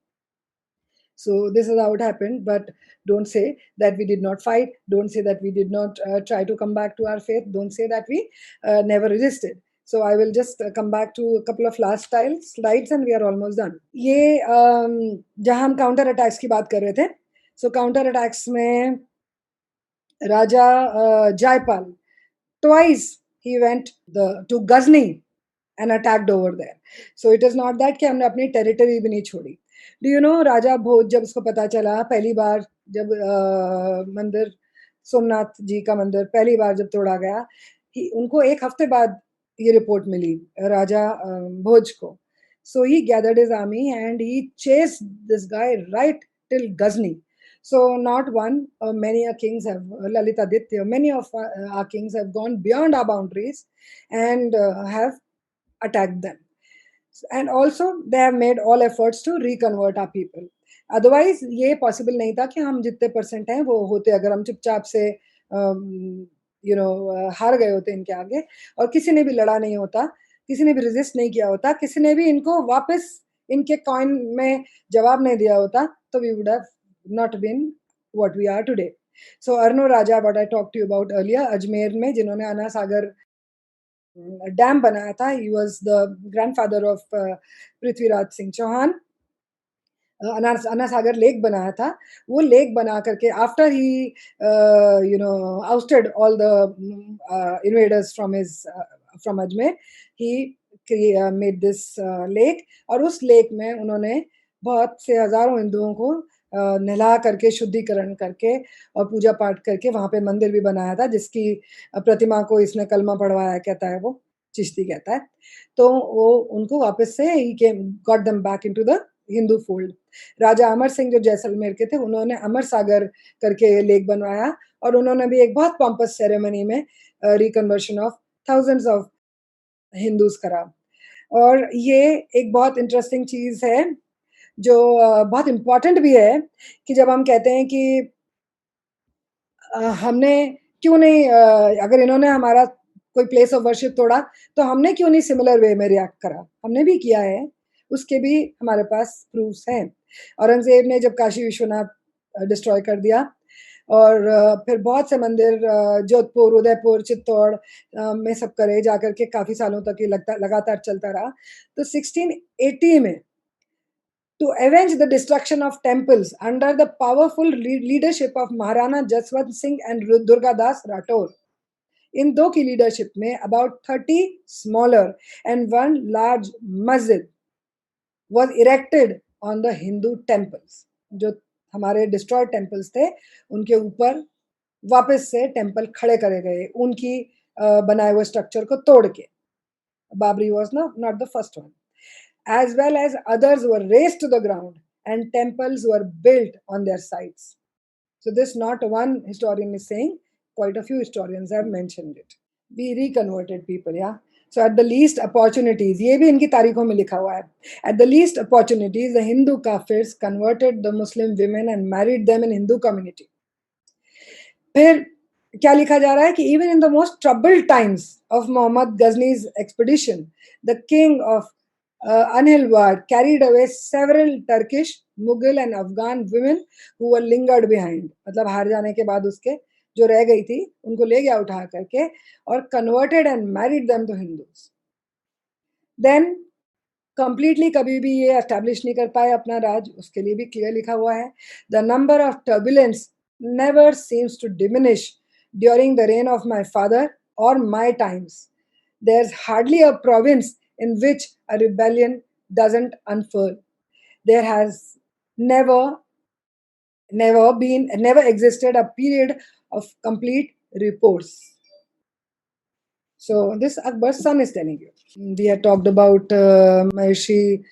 So this is how it happened. But don't say that we did not fight. Don't say that we did not try to come back to our faith. Don't say that we never resisted. So I will just come back to a couple of last slides and we are almost done. ये जहाँ हम काउंटर अटैक्स की बात कर रहे थे, so काउंटर अटैक्स में राजा जायपाल twice he went to Ghazni and attacked over there. So it is not that कि हमने अपनी टेरिटरी भी नहीं छोड़ी। डू यू नो, राजा भोज जब उसको पता चला पहली बार, जब मंदिर सोमनाथ जी का मंदिर पहली बार जब तोड़ा गया, उनको एक हफ्ते बाद ये रिपोर्ट मिली राजा भोज को. So he gathered his army and he chased this guy right till Ghazni. So not one, many a kings have Lalitaditya, many of our kings have gone beyond our boundaries and have attacked them. And also they have made all efforts to reconvert our people. Otherwise ये possible नहीं था कि हम जितने परसेंट हैं वो होते अगर हम चुपचाप से हार गए होते इनके आगे और किसी ने भी लड़ा नहीं होता, किसी ने भी रेजिस्ट नहीं किया होता, किसी ने भी इनको वापस इनके कॉइन में जवाब नहीं दिया होता, तो we would have not been what we are today. So Arnoraja, what I talked to you about earlier, Ajmer में जिन्होंने अना सागर डैम बनाया था, he was the grandfather of Prithviraj Singh Chauhan. Ana Sagar lake बनाया था. वो लेक बना करके after he ousted all the invaders from Ajmer, he made this lake. और उस लेक में उन्होंने बहुत से हजारों हिंदुओं को नहला करके शुद्धिकरण करके और पूजा पाठ करके वहाँ पे मंदिर भी बनाया था, जिसकी प्रतिमा को इसने कलमा पढ़वाया कहता है, वो चिश्ती कहता है. तो वो उनको वापस से ही got them back into the Hindu fold. Raja Amar Singh जो जैसलमेर के थे, उन्होंने अमर सागर करके लेक बनवाया और उन्होंने भी एक बहुत पॉम्पस सेरेमनी में रिकन्वर्शन ऑफ थाउजेंड्स ऑफ हिंदूज करा. और ये एक बहुत इंटरेस्टिंग चीज है जो बहुत इम्पोर्टेंट भी है कि जब हम कहते हैं कि हमने क्यों नहीं अगर इन्होंने हमारा कोई प्लेस ऑफ वर्शिप तोड़ा तो हमने क्यों नहीं सिमिलर वे में रिएक्ट करा. हमने भी किया है, उसके भी हमारे पास प्रूफ्स हैं. औरंगजेब ने जब काशी विश्वनाथ डिस्ट्रॉय कर दिया और फिर बहुत से मंदिर जोधपुर, उदयपुर, चित्तौड़ में सब करे जाकर के काफ़ी सालों तक ये लगातार चलता रहा. तो 1680 में to avenge the destruction of temples under the powerful leadership of Maharana Jaswant Singh and Durgadas Rathore. इन दो की लीडरशिप में about 30 smaller and one large masjid was erected on the Hindu temples. जो हमारे destroyed temples थे, उनके ऊपर वापस से टेम्पल खड़े करे गए, उनकी बनाए हुए स्ट्रक्चर को तोड़ के. Babri was not the first one. As well as others were razed to the ground and temples were built on their sites. So this not one historian is saying, quite a few historians have mentioned it. We reconverted people, yeah. So at the least opportunities, ये भी इनकी तारीखों में लिखा हुआ है. At the least opportunities, the Hindu Kafirs converted the Muslim women and married them in Hindu community. फिर क्या लिखा जा रहा है कि even in the most troubled times of Muhammad Ghazni's expedition, the king of Anhilwad carried away several Turkish, Mughal and Afghan women who were lingered behind. मतलब हार जाने के बाद उसके जो रह गई थी उनको ले गया उठा करके और converted and married them to Hindus. Then completely कभी भी ये establish नहीं कर पाए अपना राज, उसके लिए भी clear लिखा हुआ है. The number of turbulence never seems to diminish during the reign of my father or my times. There's hardly a province in which a rebellion doesn't unfurl. There has never existed a period of complete repose. So this Akbar's son is telling you. We had talked about Maharishi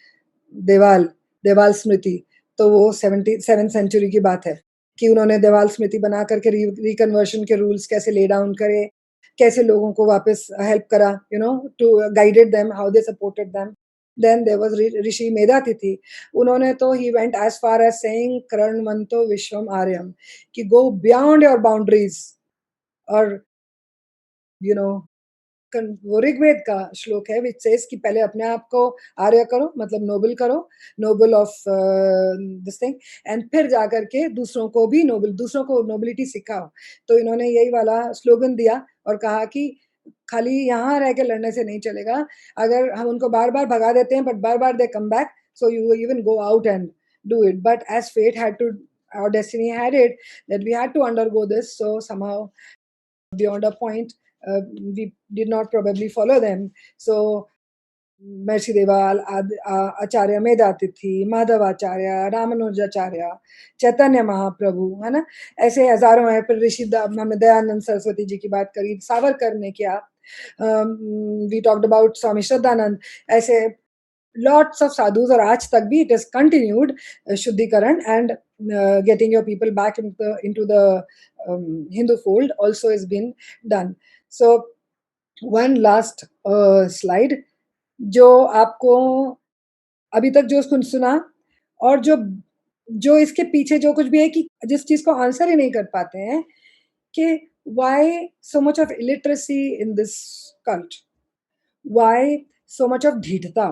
देवाल स्मृति. तो वो 7th सेंचुरी की बात है कि उन्होंने देवाल स्मृति बना करके रिकन्वर्शन के रूल्स कैसे ले डाउन करे, कैसे लोगों को वापस हेल्प करा, to guided them, how they supported them. Then there was Rishi Medhatithi. उन्होंने तो he went as far as saying Karanmanto Vishwam Aryam कि go beyond your boundaries. और वो ऋग्वेद का श्लोक है विच सेज कि पहले अपने आप को आर्य करो, मतलब नोबल करो, noble of this thing, and फिर जाकर के दूसरों को भी दूसरों को नोबिलिटी सिखाओ. तो इन्होंने यही वाला स्लोगन दिया और कहा कि खाली यहाँ रह के लड़ने से नहीं चलेगा, अगर हम उनको बार बार भगा देते हैं बट बार बार they come back, so you even go out and do it. But as fate had to, our destiny had it that we had to undergo this, so somehow beyond a point we did not probably follow them. So महर्षि देवाल, आचार्य मेधातिथि, माधवाचार्य, रामानुजाचार्य, चैतन्य महाप्रभु, है ना, ऐसे हजारों हैं. फिर ऋषि हमने दयानंद सरस्वती जी की बात करी, सावरकर ने किया, we talked about Swami Shraddhanand, ऐसे लॉट्स ऑफ साधुज, और आज तक भी इट इज कंटिन्यूड शुद्धिकरण and getting your people back into the Hindu fold also has been done. So one last slide, जो आपको अभी तक जो सुना, और जो जो इसके पीछे जो कुछ भी है, कि जिस चीज को आंसर ही नहीं कर पाते हैं कि why so much of illiteracy in this cult, why so much of dhitata,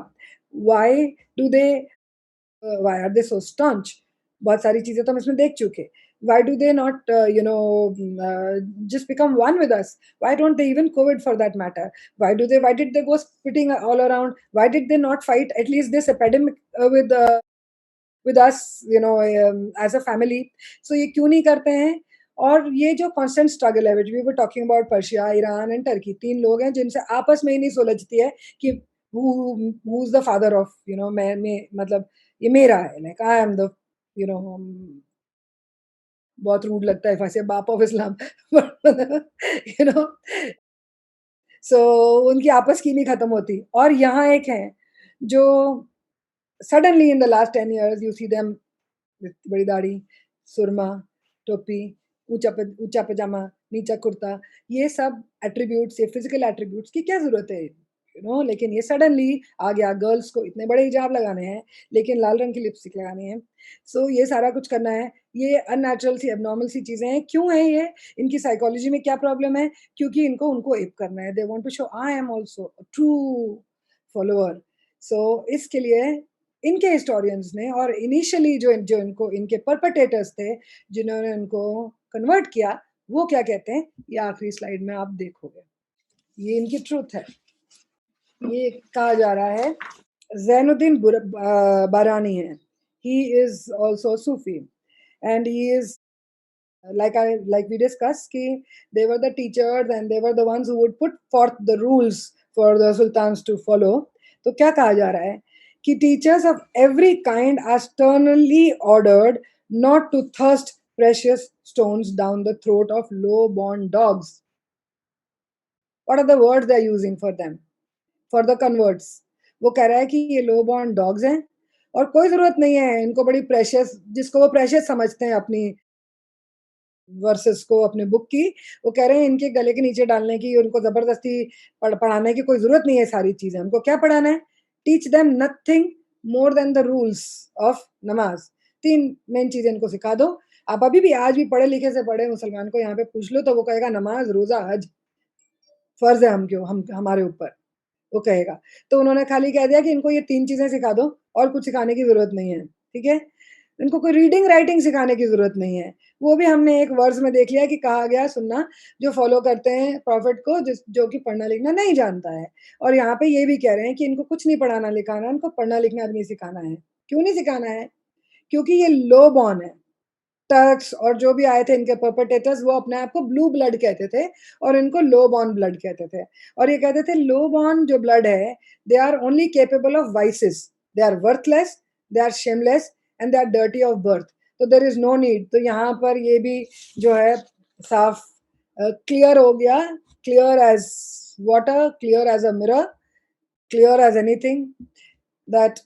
why do they why are they so staunch, बहुत सारी चीजें तो हम इसमें देख चुके. Why do they not just become one with us? Why don't they even COVID for that matter? Why did they go spitting all around? Why did they not fight at least this epidemic with us, as a family? So ये क्यों नहीं करते हैं? और ये जो कांस्टेंट स्ट्रगल है, which we were talking about, Persia, Iran and Turkey, 3 लोग हैं जिनसे आपस में ही नहीं सुलझती है कि who is the father of, मैं मतलब ये मेरा है, like I am the, you know बहुत रूड लगता है वैसे, बाप ऑफ इस्लाम, यू नो सो उनकी आपस की नहीं खत्म होती. और यहाँ एक है जो suddenly in the last 10 years you see them, बड़ी दाढ़ी, सुरमा, टोपी, ऊंचा पजामा, नीचा कुर्ता, ये सब एट्रीब्यूट्स, ये फिजिकल एट्रीब्यूट्स की क्या जरूरत है, लेकिन ये सडनली आ गया. गर्ल्स को इतने बड़े हिजाब लगाने हैं, लेकिन लाल रंग की लिपस्टिक लगानी है. सो ये सारा कुछ करना है. ये अननेचुरल सी, एबनॉर्मल सी चीजें हैं. क्यों है ये? इनकी साइकोलॉजी में क्या प्रॉब्लम है? क्योंकि इनको उनको एप करना है. They want to show I am also true follower. So इसके लिए इनके हिस्टोरियंस ने, और इनिशियली जो जो इनको, इनके परपेटेटर्स थे जिन्होंने इनको कन्वर्ट किया, वो क्या कहते हैं, ये आखिरी स्लाइड में आप देखोगे. ये इनकी ट्रूथ है. ये कहा जा रहा है, जैनुद्दीन बारानी है. He is also Sufi, and he is like we discussed ki they were the teachers and they were the ones who would put forth the rules for the sultans to follow. तो क्या कहा जा रहा है कि teachers of every kind are sternly ordered not to thrust precious stones down the throat of low born dogs. What are the words they are using for them, for the converts? वो कह रहा है कि ये लो बॉर्न डॉग्स हैं, और कोई जरूरत नहीं है इनको बड़ी प्रेशियस, जिसको वो प्रेशियस समझते हैं अपनी वर्सेस को, अपने बुक की, वो कह रहे हैं इनके गले के नीचे डालने की, उनको जबरदस्ती पढ़ाने की कोई जरूरत नहीं है. सारी चीजें उनको क्या पढ़ाना है? Teach them nothing more than the rules of नमाज. 3 मेन चीजें इनको सिखा दो. आप अभी भी, आज भी पढ़े लिखे से पढ़े मुसलमान को यहाँ पे पूछ लो तो वो कहेगा नमाज, रोजा, हज फर्ज है हम हमारे ऊपर, वो कहेगा. तो उन्होंने खाली कह दिया कि इनको ये 3 चीजें सिखा दो, और कुछ सिखाने की जरूरत नहीं है. ठीक है, इनको कोई रीडिंग राइटिंग सिखाने की जरूरत नहीं है. वो भी हमने एक वर्स में देख लिया कि कहा गया सुनना जो फॉलो करते हैं प्रॉफिट को, जो कि पढ़ना लिखना नहीं जानता है. और यहाँ पे ये भी कह रहे हैं कि इनको कुछ नहीं पढ़ाना लिखाना, इनको पढ़ना लिखना भी नहीं सिखाना है. क्यों नहीं सिखाना है? क्योंकि ये लो बॉर्न है. टर्क्स और जो भी आए थे इनके परपेटेटर्स, वो अपने आप को ब्लू ब्लड कहते थे, और इनको लो बॉर्न ब्लड कहते थे. और ये कहते थे लो बॉर्न जो ब्लड है, they are only capable of vices, they are worthless, they are shameless, and they are dirty of birth. तो देर इज नो नीड. तो यहाँ पर ये भी जो है साफ क्लियर हो गया, clear as water, clear as a mirror, clear as anything, that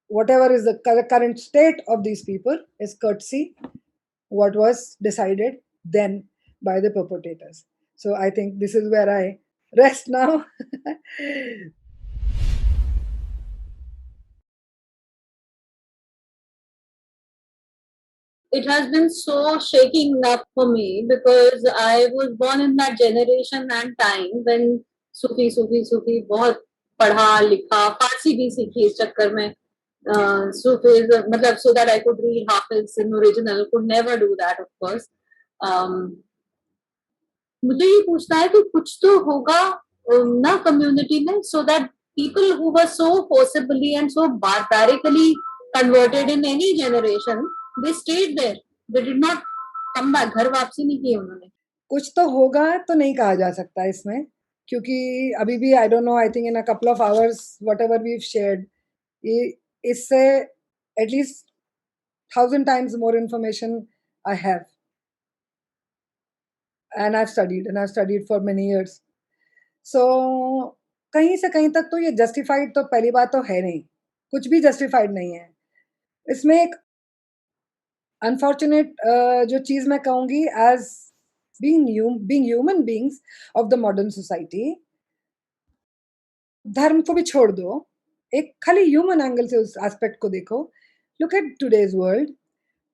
whatever is the current state of these people is courtesy what was decided then by the perpetrators. So I think this is where I rest now. It has been so shaking up for me because I was born in that generation and time when सूफी बहुत पढ़ा लिखा, फारसी भी सीखी इस चक्कर में. Sufis, मतलब so that I could read Hafiz in original, could never do that of course. मुझे ये पूछना है कि कुछ तो होगा ना कम्युनिटी में, so that people who were so forcibly and so barbarically converted in any generation, they stayed there, they did not come back. घर वापसी नहीं की उन्होंने. कुछ तो होगा तो नहीं कहा जा सकता इसमें, क्योंकि अभी भी I don't know, I think in a couple of hours whatever we shared, इससे at least 1000 times more information I have, and I've studied for many years. सो कहीं से कहीं तक तो ये जस्टिफाइड तो पहली बात तो है नहीं, कुछ भी जस्टिफाइड नहीं है। इसमें एक अनफॉर्चुनेट जो चीज़ मैं कहूँगी as being human beings of the modern society, धर्म को भी छोड़ दो, एक खाली ह्यूमन एंगल से उस एस्पेक्ट को देखो। Look at today's world,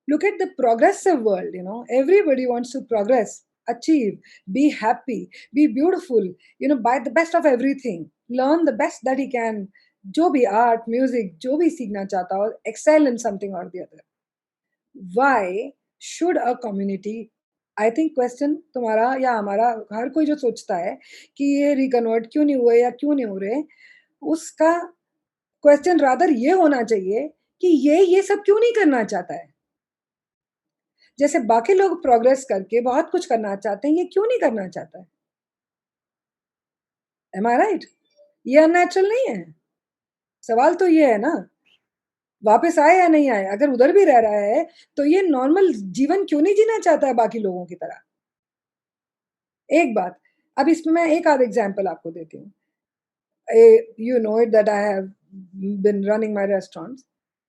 look at the progressive world, you know, everybody wants to progress, achieve, be happy, be beautiful, you know, buy the best of everything, learn the best that he can, जो भी art music जो भी सीखना चाहता हो, excel in something or the other. Why should a community, I think question तुम्हारा या हमारा, हर कोई जो सोचता है कि ये रिकन्वर्ट क्यों नहीं हुए या क्यों नहीं हो रहे, उसका क्वेश्चन रादर ये होना चाहिए कि ये सब क्यों नहीं करना चाहता है। जैसे बाकी लोग प्रोग्रेस करके बहुत कुछ करना चाहते हैं, ये क्यों नहीं करना चाहता है? एम आई राइट? ये अननेचुरल नहीं है? सवाल तो ये है ना, वापस आए या नहीं आए? अगर उधर भी रह रहा है, तो ये नॉर्मल जीवन क्यों नहीं जीना चाहता है बाकी लोगों की तरह? एक बात, अब इसमें मैं एक आध एग्जांपल आपको देती हूँ। You know it that I have been running my restaurants.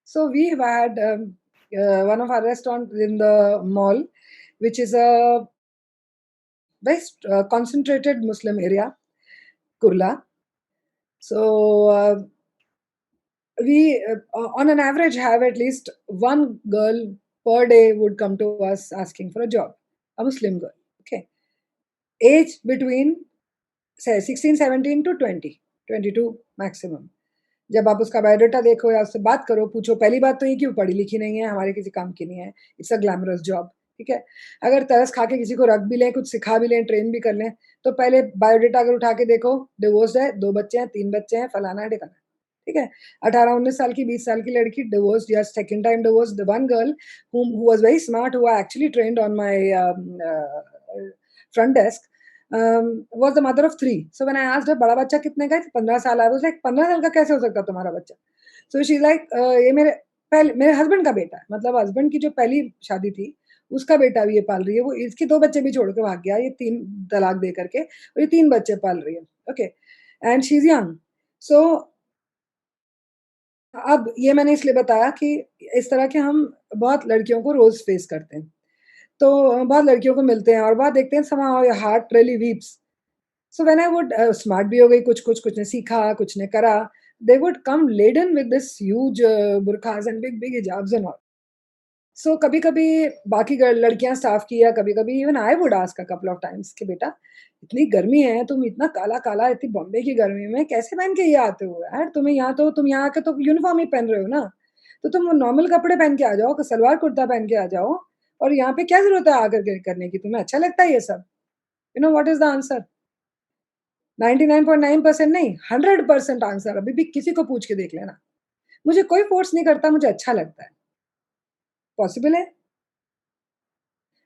So we've had one of our restaurants in the mall, which is a very concentrated Muslim area, Kurla. So we, on an average, have at least one girl per day would come to us asking for a job, a Muslim girl. Okay, age between say 16, 17 to 20, 22 maximum. जब आप उसका बायोडाटा देखो या उससे बात करो, पूछो, पहली बात तो ये कि वो पढ़ी लिखी नहीं है, हमारे किसी काम की नहीं है, इट्स अ ग्लैमरस जॉब, ठीक है। अगर तरस खा के किसी को रख भी लें, कुछ सिखा भी लें, ट्रेन भी कर लें, तो पहले बायोडाटा अगर उठा के देखो, डिवोर्स्ड है, 2 बच्चे हैं, 3 बच्चे हैं, फलाना है, ढिकाना है, ठीक है। 18-19 साल की, 20 साल की लड़की, डिवोर्स्ड या second time divorced. The one girl who was very smart, who I actually trained on my front desk, was the mother of 3. So when I asked her, बड़ा बच्चा कितने का है? 15 साल। I was like, 15 साल का कैसे हो सकता है तुम्हारा बच्चा? So she's like, ये मेरे हस्बैंड का बेटा है, मतलब हस्बैंड की जो पहली शादी थी, उसका बेटा भी ये पाल रही है। वो इसके 2 बच्चे भी छोड़ के भाग गया, ये 3 तलाक दे करके, और ये 3 बच्चे पाल रही है। Okay, and she is young. So अब ये मैंने इसलिए बताया कि इस तरह के हम बहुत लड़कियों को रोज़ फेस करते हैं। तो बहुत लड़कियों को मिलते हैं और बहुत देखते हैं, somehow your heart really weeps. So when I would smart भी हो गई, कुछ ने सीखा, कुछ ने करा, they would come laden with this huge burqas and big hijabs and all. So कभी-कभी बाकी लड़कियां स्टाफ की, या कभी-कभी even I would ask a couple of times कि बेटा, इतनी गर्मी है, तुम इतना काला-काला इतनी बॉम्बे की गर्मी में कैसे पहन के ये आते हो यार? तुम्हें यहाँ तो तुम यहाँ आके तो यूनिफॉर्म ही पहन रहे हो ना, तो तुम नॉर्मल कपड़े पहन के आ जाओ, सलवार कुर्ता पहन के आ जाओ, और यहाँ पे क्या ज़रूरत है आकर के करने की? तुम्हें अच्छा लगता है ये सब? You know what is the answer? 99.9% नहीं, 100% आंसर अभी भी किसी को पूछ के देख लेना। मुझे कोई फ़ोर्स नहीं करता, मुझे अच्छा लगता है। पॉसिबल है?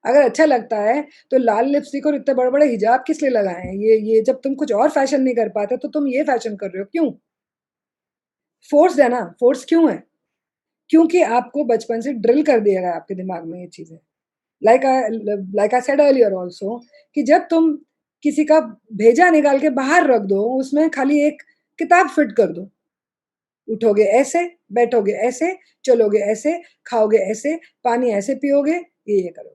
अगर अच्छा लगता है, तो लाल लिपस्टिक और इतने बड़े-बड़े हिजाब किस लिए लगाए हैं? ये जब तुम कुछ और फ़ैशन नहीं कर पाते, तो तुम ये फ़ैशन कर रहे हो, क्यों? फ़ोर्स्ड है ना, फ़ोर्स क्यों है? क्योंकि आपको बचपन से ड्रिल कर दिया गया है आपके दिमाग में ये चीज़ें। Like I said earlier also, कि जब तुम किसी का भेजा निकाल के बाहर रख दो, उसमें खाली एक किताब फिट कर दो। उठोगे ऐसे, बैठोगे ऐसे, चलोगे ऐसे, खाओगे ऐसे, पानी ऐसे पियोगे, ये करोगे।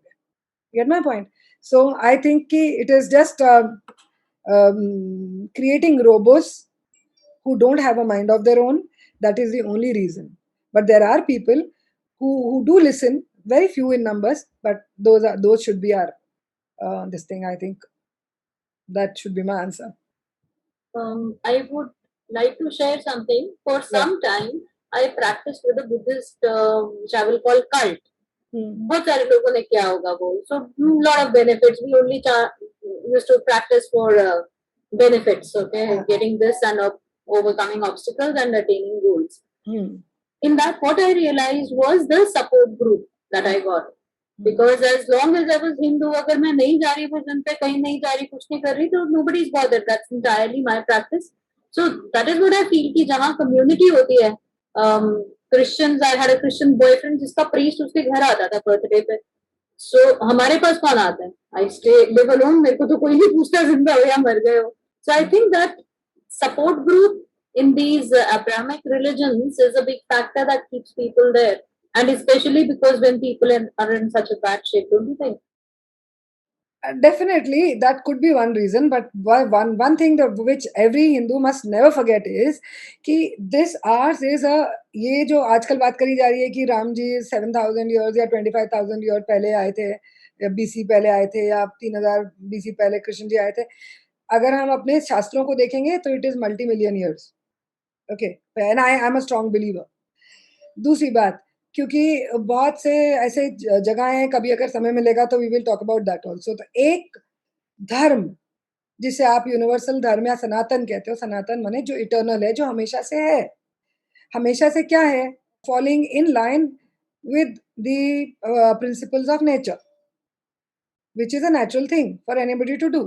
Get my point? So I think कि it is just creating robots who don't have a mind of their own. That is the only reason. But there are people who do listen, very few in numbers, but those should be our this thing. I think that should be my answer. I would like to share something. For Yeah. some time, I practiced with a Buddhist, which I will call cult. बहुत सारे लोगों ने किया होगा वो. So lot of benefits. We only used to practice for benefits. Okay, Yeah. getting this and overcoming obstacles and attaining goals. Hmm. In that, what I realized was the support group that I got. Because as long as I was Hindu, अगर मैं नहीं जा रही भजन पे, कहीं नहीं जा रही, कुछ नहीं कर रही, तो nobody is bothered. That's entirely my practice. So that is what I feel कि जहाँ community होती है, Christians, I had a Christian boyfriend जिसका priest उसके घर आता था birthday पे. So हमारे पास कौन आता है? I stay live alone. मेरे को तो कोई नहीं पूछता जिंदा हो या मर गए हो. So I think that support group in these Abrahamic religions is a big factor that keeps people there, and especially because when people are in such a bad shape, don't you think? Definitely, that could be one reason, but one thing that which every Hindu must never forget is कि this ours is a ये जो आजकल बात करी जा रही है कि राम जी 7,000 ईयर्स या 25,000 ईयर पहले आए थे, या बीसी पहले आए थे, या 3000 बीसी पहले कृष्ण जी आए थे। अगर हम अपने शास्त्रों को देखेंगे तो it is multi million years. Okay, and I am a strong believer. दूसरी बात, क्योंकि बहुत से ऐसे जगह हैं, कभी अगर समय मिलेगा तो we will talk about that also. तो एक धर्म जिसे आप यूनिवर्सल धर्म या सनातन कहते हो, सनातन माने जो इटर्नल है, जो हमेशा से है। हमेशा से क्या है? Falling in line with the principles of nature, which is a natural thing for anybody to do.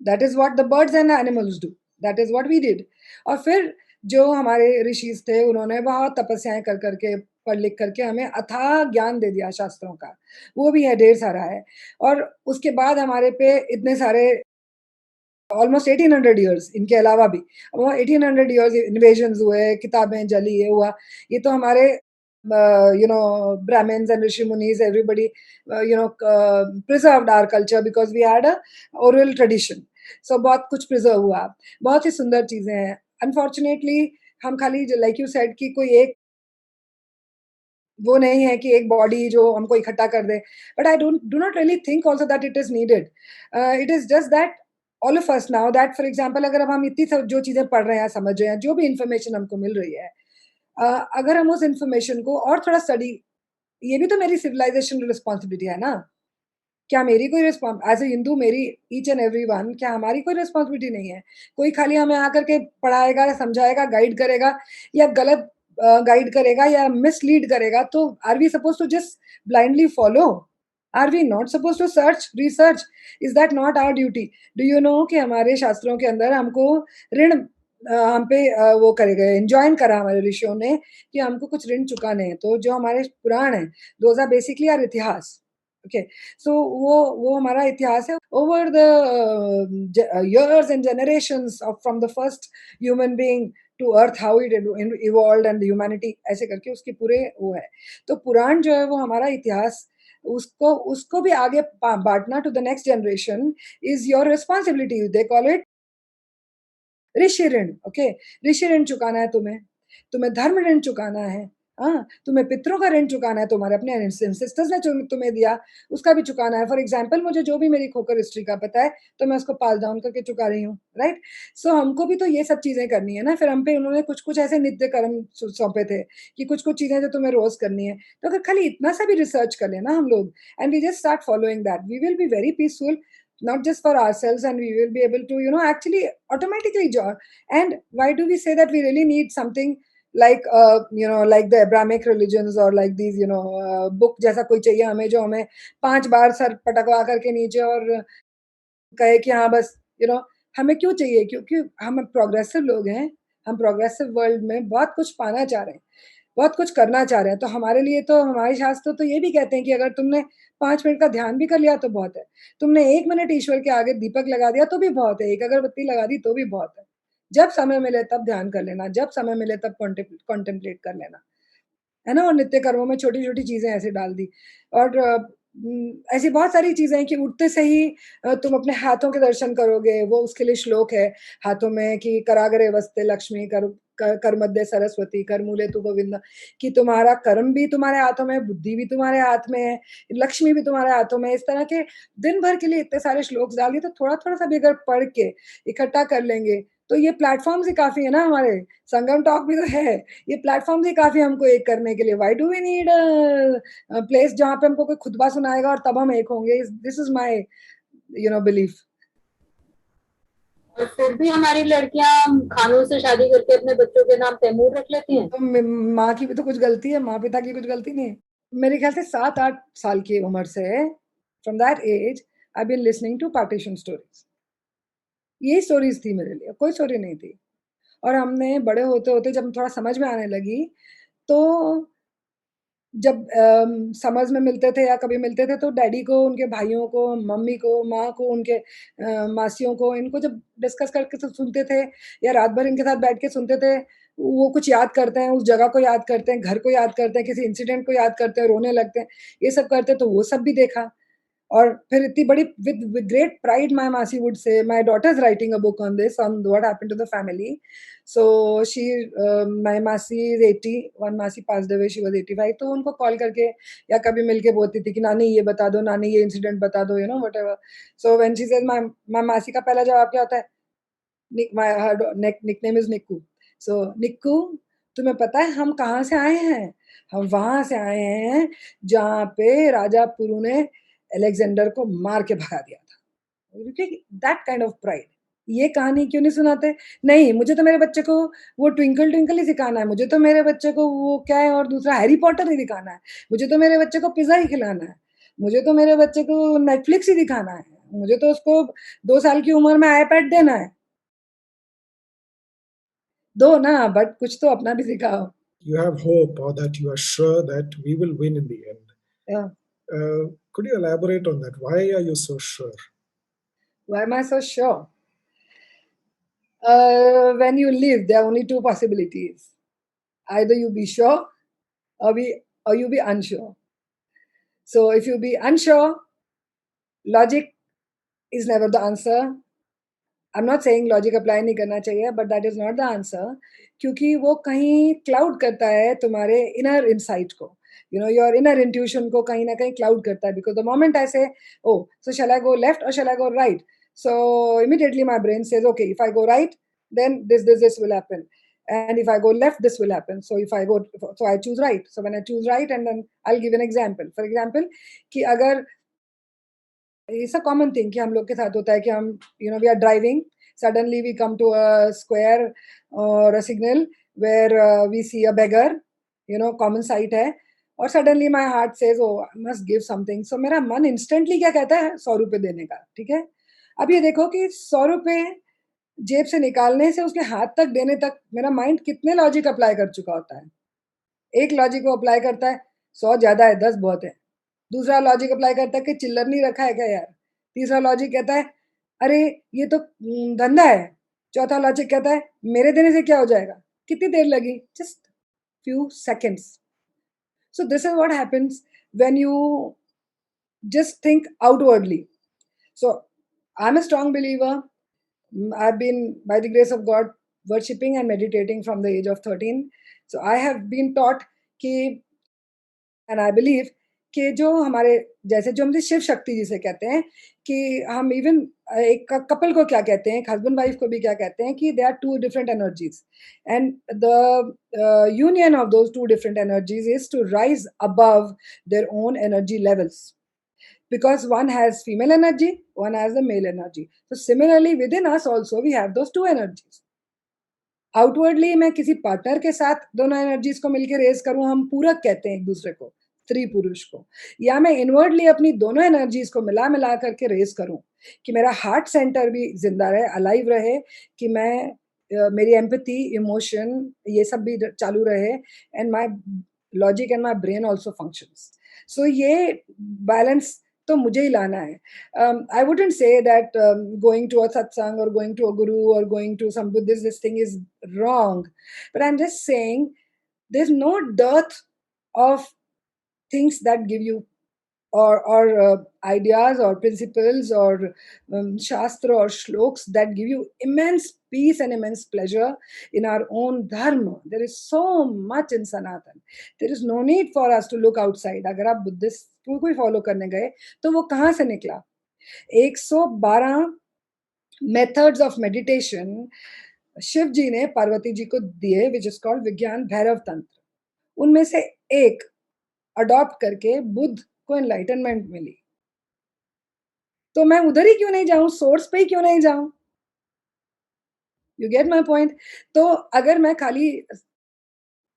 That is what the birds and animals do. That is what we did. और फिर जो हमारे ऋषिज थे, उन्होंने बहुत तपस्याएं कर करके, पढ़ लिख करके हमें अथाह ज्ञान दे दिया शास्त्रों का। वो भी है, ढेर सारा है। और उसके बाद हमारे पे इतने सारे ऑलमोस्ट 1800 ईयर्स इनके अलावा भी, वो 1800 ईयर्स इन्वेजन्स हुए, किताबें जली, ये हुआ। ये तो हमारे Brahmins and rishi munis, everybody preserved our culture because we had a oral tradition. So बहुत कुछ प्रिजर्व हुआ, बहुत ही सुंदर चीजें हैं। अनफॉर्चुनेटली हम खाली लाइक यू सेड कि कोई एक वो नहीं है कि एक बॉडी जो हमको इकट्ठा कर दे, but I don't do not really think also that it is needed. It is just that all of us now that for example, अगर अब हम इतनी जो चीजें पढ़ रहे हैं, समझ रहे हैं, जो भी इंफॉर्मेशन हमको मिल रही है, अगर हम उस इंफॉर्मेशन को और थोड़ा स्टडी, ये भी तो मेरी सिविलाइजेशन रिस्पॉन्सिबिलिटी है ना। क्या मेरी कोई रिस्पॉन्स एज ए हिंदू, मेरी ईच एंड एवरी वन, क्या हमारी कोई रिस्पॉन्सिबिलिटी नहीं है? कोई खाली हमें आकर के पढ़ाएगा, समझाएगा, गाइड करेगा, या गलत गाइड करेगा या मिसलीड करेगा, तो are we suppose to just blindly follow? Are we not suppose to search research? Is that not our duty? Do you know कि हमारे शास्त्रों के अंदर हमको ऋण हम पे वो करे गए, इंजॉइन करा हमारे ऋषियों ने कि हमको कुछ ऋण चुकाने हैं। तो जो हमारे पुराण हैं, दोज आर बेसिकली आर इतिहास। ओके, सो वो हमारा इतिहास है। Over the years and generations of from the first human being to earth, how it evolved and the humanity, ऐसे करके उसके पूरे वो है। तो पुराण जो है वो हमारा इतिहास, उसको उसको भी आगे बांटना to the next generation is your responsibility. They call it rishi rin. Okay, ऋषि ऋण चुकाना है तुम्हें, तुम्हें धर्म ऋण चुकाना है। हाँ, तुम्हें पितरों का ऋण चुकाना है, तुम्हारे अपने एंसेस्टर्स ने जो तुम्हें दिया उसका भी चुकाना है। फॉर एग्जाम्पल, मुझे जो भी मेरी खोकर हिस्ट्री का पता है तो मैं उसको पास डाउन करके चुका रही हूँ, राइट। सो हमको भी तो ये सब चीजें करनी है ना। फिर हम पे उन्होंने कुछ कुछ ऐसे नित्य कर्म सौंपे थे कि कुछ कुछ चीजें जो तुम्हें रोज करनी है। तो अगर खाली इतना सा भी रिसर्च कर लेना हम लोग, and we just start following that, we will be very peaceful, not just for ourselves, and we will be able to actually automatically join. And why do we say that we really need something like like the Abrahamic religions, or like these book जैसा कोई चाहिए हमें, जो हमें 5 बार सर पटकवा करके नीचे और कहे कि हाँ बस हमें क्यों चाहिए? क्योंकि हम प्रोग्रेसिव लोग हैं, हम प्रोग्रेसिव वर्ल्ड में बहुत कुछ पाना चाह रहे हैं, बहुत कुछ करना चाह रहे हैं। तो हमारे लिए तो हमारे शास्त्र तो ये भी कहते हैं कि अगर तुमने 5 मिनट का ध्यान भी कर लिया तो बहुत है, तुमने 1 मिनट ईश्वर के आगे दीपक लगा दिया तो भी बहुत है, एक अगरबत्ती लगा दी तो भी बहुत है। जब समय मिले तब ध्यान कर लेना, जब समय मिले तब कॉन्टेम्पलेट कर लेना, है ना। और नित्य कर्मों में छोटी-छोटी चीज़ें ऐसे डाल दी। और ऐसी बहुत सारी चीज़ें हैं कि उठते से ही तुम अपने हाथों के दर्शन करोगे, वो उसके लिए श्लोक है हाथों में कि कराग्रे वस्ते लक्ष्मी, कर मध्य सरस्वती, कर मूले तु गोविंद, कि तुम्हारा कर्म भी तुम्हारे हाथों में है, बुद्धि भी तुम्हारे हाथ में है, लक्ष्मी भी तुम्हारे हाथों में है। इस तरह के दिन भर के लिए इतने सारे श्लोक डाल दिए, तो थोड़ा-थोड़ा सा भी अगर पढ़ के इकट्ठा कर लेंगे, तो ये प्लेटफ़ॉर्म्स ही काफ़ी है ना हमारे। संगम टॉक भी तो है। ये प्लेटफ़ॉर्म्स ही काफ़ी हमको एक करने के लिए। Why do we need place जहाँ पे हमको कोई खुतबा सुनाएगा और तब हम एक होंगे? This is my belief. और फिर भी हमारी लड़कियां खानों से शादी करके अपने बच्चों के नाम तैमूर रख लेती हैं। तो माँ की भी तो कुछ गलती है, माँ-पिता की कुछ गलती नहीं है। मेरे ख्याल से 7-8 साल की उम्र से, from that age I have been listening to partition stories. यही स्टोरीज़ थी मेरे लिए, कोई स्टोरी नहीं थी। और हमने बड़े होते-होते जब थोड़ा समझ में आने लगी, तो जब समर्स में मिलते थे या कभी मिलते थे तो डैडी को, उनके भाइयों को, मम्मी को, माँ को, उनके मासियों को, इनको जब डिस्कस करके सुनते थे या रात भर इनके साथ बैठ के सुनते थे, वो कुछ याद करते हैं, उस जगह को याद करते हैं, घर को याद करते हैं, किसी इंसिडेंट को याद करते हैं, रोने लगते हैं, ये सब करते हैं, तो वो सब भी देखा। और फिर इतनी बड़ी with great pride my masi would say, my daughter is writing a book on this, on what happened to the family. So she, my masi is 80, one masi passed away, she was 85. तो उनको कॉल करके या कभी मिलके बोलती थी कि नानी ये बता दो, नानी ये इंसिडेंट बता दो, whatever. So when she says my मासी का पहला जवाब क्या होता है? my her nickname is Nikku. So Nikku, तुम्हें पता है हम कहाँ से आए हैं? हम वहाँ से आए हैं जहाँ पे राजा पुरु ने अलेक्जेंडर को मार के भगा दिया था। That kind of pride. ये कहानी क्यों नहीं सुनाते? नहीं, मुझे तो मेरे बच्चे को वो ट्विंकल ट्विंकल ही सिखाना है, मुझे तो मेरे बच्चे को वो क्या है और दूसरा हैरी पॉटर ही दिखाना है, मुझे तो मेरे बच्चे को पिज़्ज़ा ही खिलाना है, मुझे तो मेरे बच्चे को नेटफ्लिक्स ही दिखाना है, मुझे तो उसको 2 साल की उम्र में आईपैड देना है। दो ना, बट कुछ तो अपना भी सिखाओ। You have hope or that you are sure that we will win in the end. Yeah. Could you elaborate on that? Why are you so sure? Why am I so sure? When you live, there are only two possibilities. Either you be sure or you be unsure. So if you be unsure, logic is never the answer. I'm not saying logic apply नहीं करना चाहिए, but that is not the answer. क्योंकि वो कहीं cloud करता है तुम्हारे inner insight को. Your inner intuition को कहीं ना कहीं cloud करता है. Because the moment I say, oh, so shall I go left or shall I go right? So immediately my brain says, okay, if I go right, then this will happen. And if I go left, this will happen. So so I choose right. So when I choose right, and then I'll give an example. For example, कि अगर it's a common thing कि हम लोग के साथ होता है कि हम we are driving, suddenly we come to a square or a signal where we see a beggar, common sight है, और suddenly my heart says, oh, I must give something. So मेरा मन instantly क्या कहता है? 100 रुपए देने का, ठीक है? अब ये देखो कि 100 रुपए जेब से निकालने से उसके हाथ तक देने तक मेरा माइंड कितने लॉजिक अप्लाई कर चुका होता है। एक लॉजिक वो अप्लाई करता है, 100 ज़्यादा है, 10 बहुत है। दूसरा लॉजिक अप्लाई करता है कि चिल्लर नहीं रखा है क्या यार? तीसरा लॉजिक कहता है, अरे ये तो धंधा है। चौथा लॉजिक कहता है, मेरे देने से क्या हो जाएगा? कितनी देर लगी? Just few seconds. So this is what happens when you just think outwardly. So I'm a strong believer. I've been, by the grace of God, worshipping and meditating from the age of 13. So I have been taught कि, and I believe कि जो हमारे जैसे जो हम शिव शक्ति जिसे कहते हैं कि हम इवन एक कपल को क्या कहते हैं, एक हस्बैंड वाइफ को भी क्या कहते हैं कि they are two different energies and the union of those two different energies is to rise above their own energy levels because one has female energy, one has the male energy. So similarly within us also we have those two energies. Outwardly मैं किसी पार्टनर के साथ दोनों एनर्जीज को मिलकर रेज करूं, हम पूरक कहते हैं एक दूसरे को, स्त्री पुरुष को, या मैं इनवर्डली अपनी दोनों एनर्जीज को मिला मिला करके रेज करूं कि मेरा हार्ट सेंटर भी जिंदा रहे, अलाइव रहे, कि मैं मेरी एम्पैथी, इमोशन ये सब भी चालू रहे, and my logic and my brain also functions. So ये बैलेंस तो मुझे ही लाना है. I wouldn't say that going to a satsang or going to a guru or going to some Buddhist, this thing is wrong. But I'm just saying there's no dearth of things that give you or ideas or principles or shastra or shloks that give you immense peace and immense pleasure in our own dharma. There is so much in Sanatan. There is no need for us to look outside. अगर आप बुद्धिस्ट को कोई फॉलो करने गए तो वो कहाँ से निकला? 112 मेथड्स ऑफ मेडिटेशन शिव जी ने पार्वती जी को दिए, विच इज कॉल्ड विज्ञान भैरव तंत्र. उनमें से एक अडॉप्ट करके बुद्ध को एनलाइटनमेंट मिली. तो मैं उधर ही क्यों नहीं जाऊं, सोर्स पे ही क्यों नहीं जाऊं? You get my point? तो अगर मैं खाली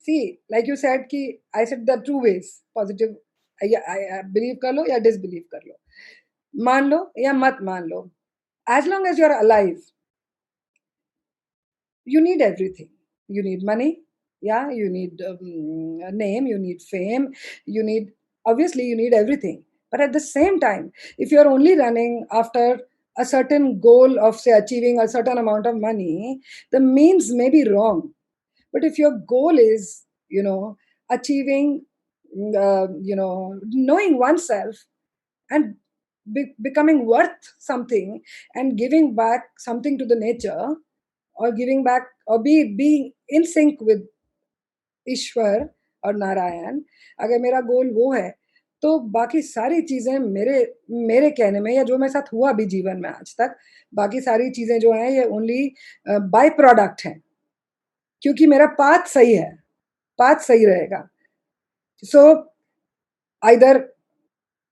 सी लाइक यू सेड कि I said the two ways, positive believe कर लो या डिसबिलीव कर लो, मान लो या मत मान लो, as long as you're alive, you need everything. You need money, Yeah, you need a name, you need fame, you need, obviously, you need everything. But at the same time, if you're only running after a certain goal of, say, achieving a certain amount of money, the means may be wrong. But if your goal is, achieving, knowing oneself and becoming worth something and giving back something to the nature, or giving back, or being in sync with ईश्वर और नारायण, अगर मेरा गोल वो है, तो बाकी सारी चीज़ें मेरे मेरे कहने में, या जो मेरे साथ हुआ भी जीवन में आज तक, बाकी सारी चीज़ें जो हैं ये ओनली बाय प्रोडक्ट हैं, क्योंकि मेरा पाथ सही है, पाथ सही रहेगा। सो आइदर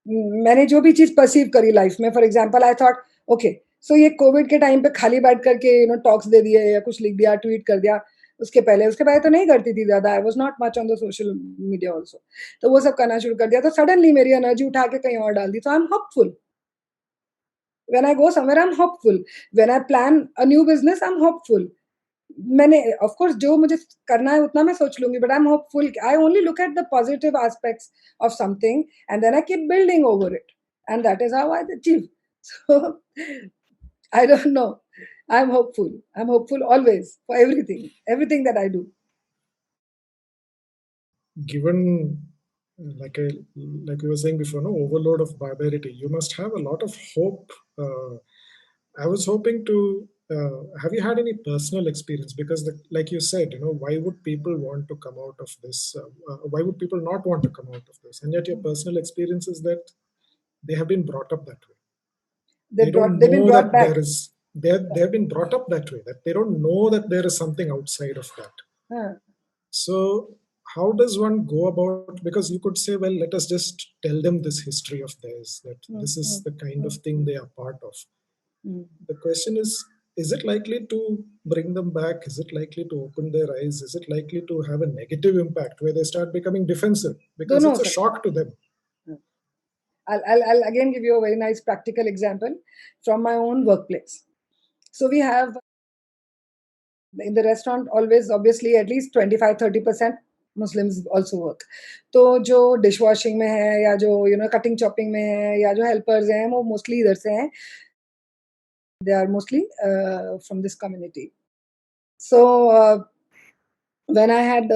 मैंने जो भी चीज़ परसीव करी लाइफ में, for example I thought okay, so ये कोविड के टाइम पे खाली बैठ करके टॉक्स दे दिए या कुछ लिख दिया, ट्वीट कर दिया, उसके पहले तो नहीं करती थी ज़्यादा, I was not much on the social media also, तो वो सब करना शुरू कर दिया, तो सडनली मेरी एनर्जी उठा के कहीं और डाल दी, तो I am hopeful. When I go somewhere I am hopeful, when I plan a new business I am hopeful. मैंने ऑफ कोर्स जो मुझे करना है उतना मैं सोच लूंगी, but I am hopeful, I only look at the positive aspects of something and then I keep building over it, and that is how I achieve. So I don't know, I am hopeful always for everything that I do. Given like a like we were saying before, no overload of barbarity, you must have a lot of hope. I was hoping to have you had any personal experience, because like you said, why would people want to come out of this, why would people not want to come out of this, and yet your personal experience is that they have been brought up that way. They don't They've been know brought that back. they have been brought up that way, that they don't know that there is something outside of that. So how does one go about, because you could say, well, let us just tell them this history of theirs, that this is the kind of thing they are part of. The question is it likely to bring them back? Is it likely to open their eyes? Is it likely to have a negative impact where they start becoming defensive because दोनों it's हो a सकता shock to them? है। I'll again give you a very nice practical example from my own workplace. So we have in the restaurant always, obviously, at least 25-30% Muslims also work. तो जो डिश वॉशिंग में है, या जो कटिंग चॉपिंग में है, या जो हेल्पर्स हैं, वो मोस्टली इधर से हैं, they are mostly from this community. So when I had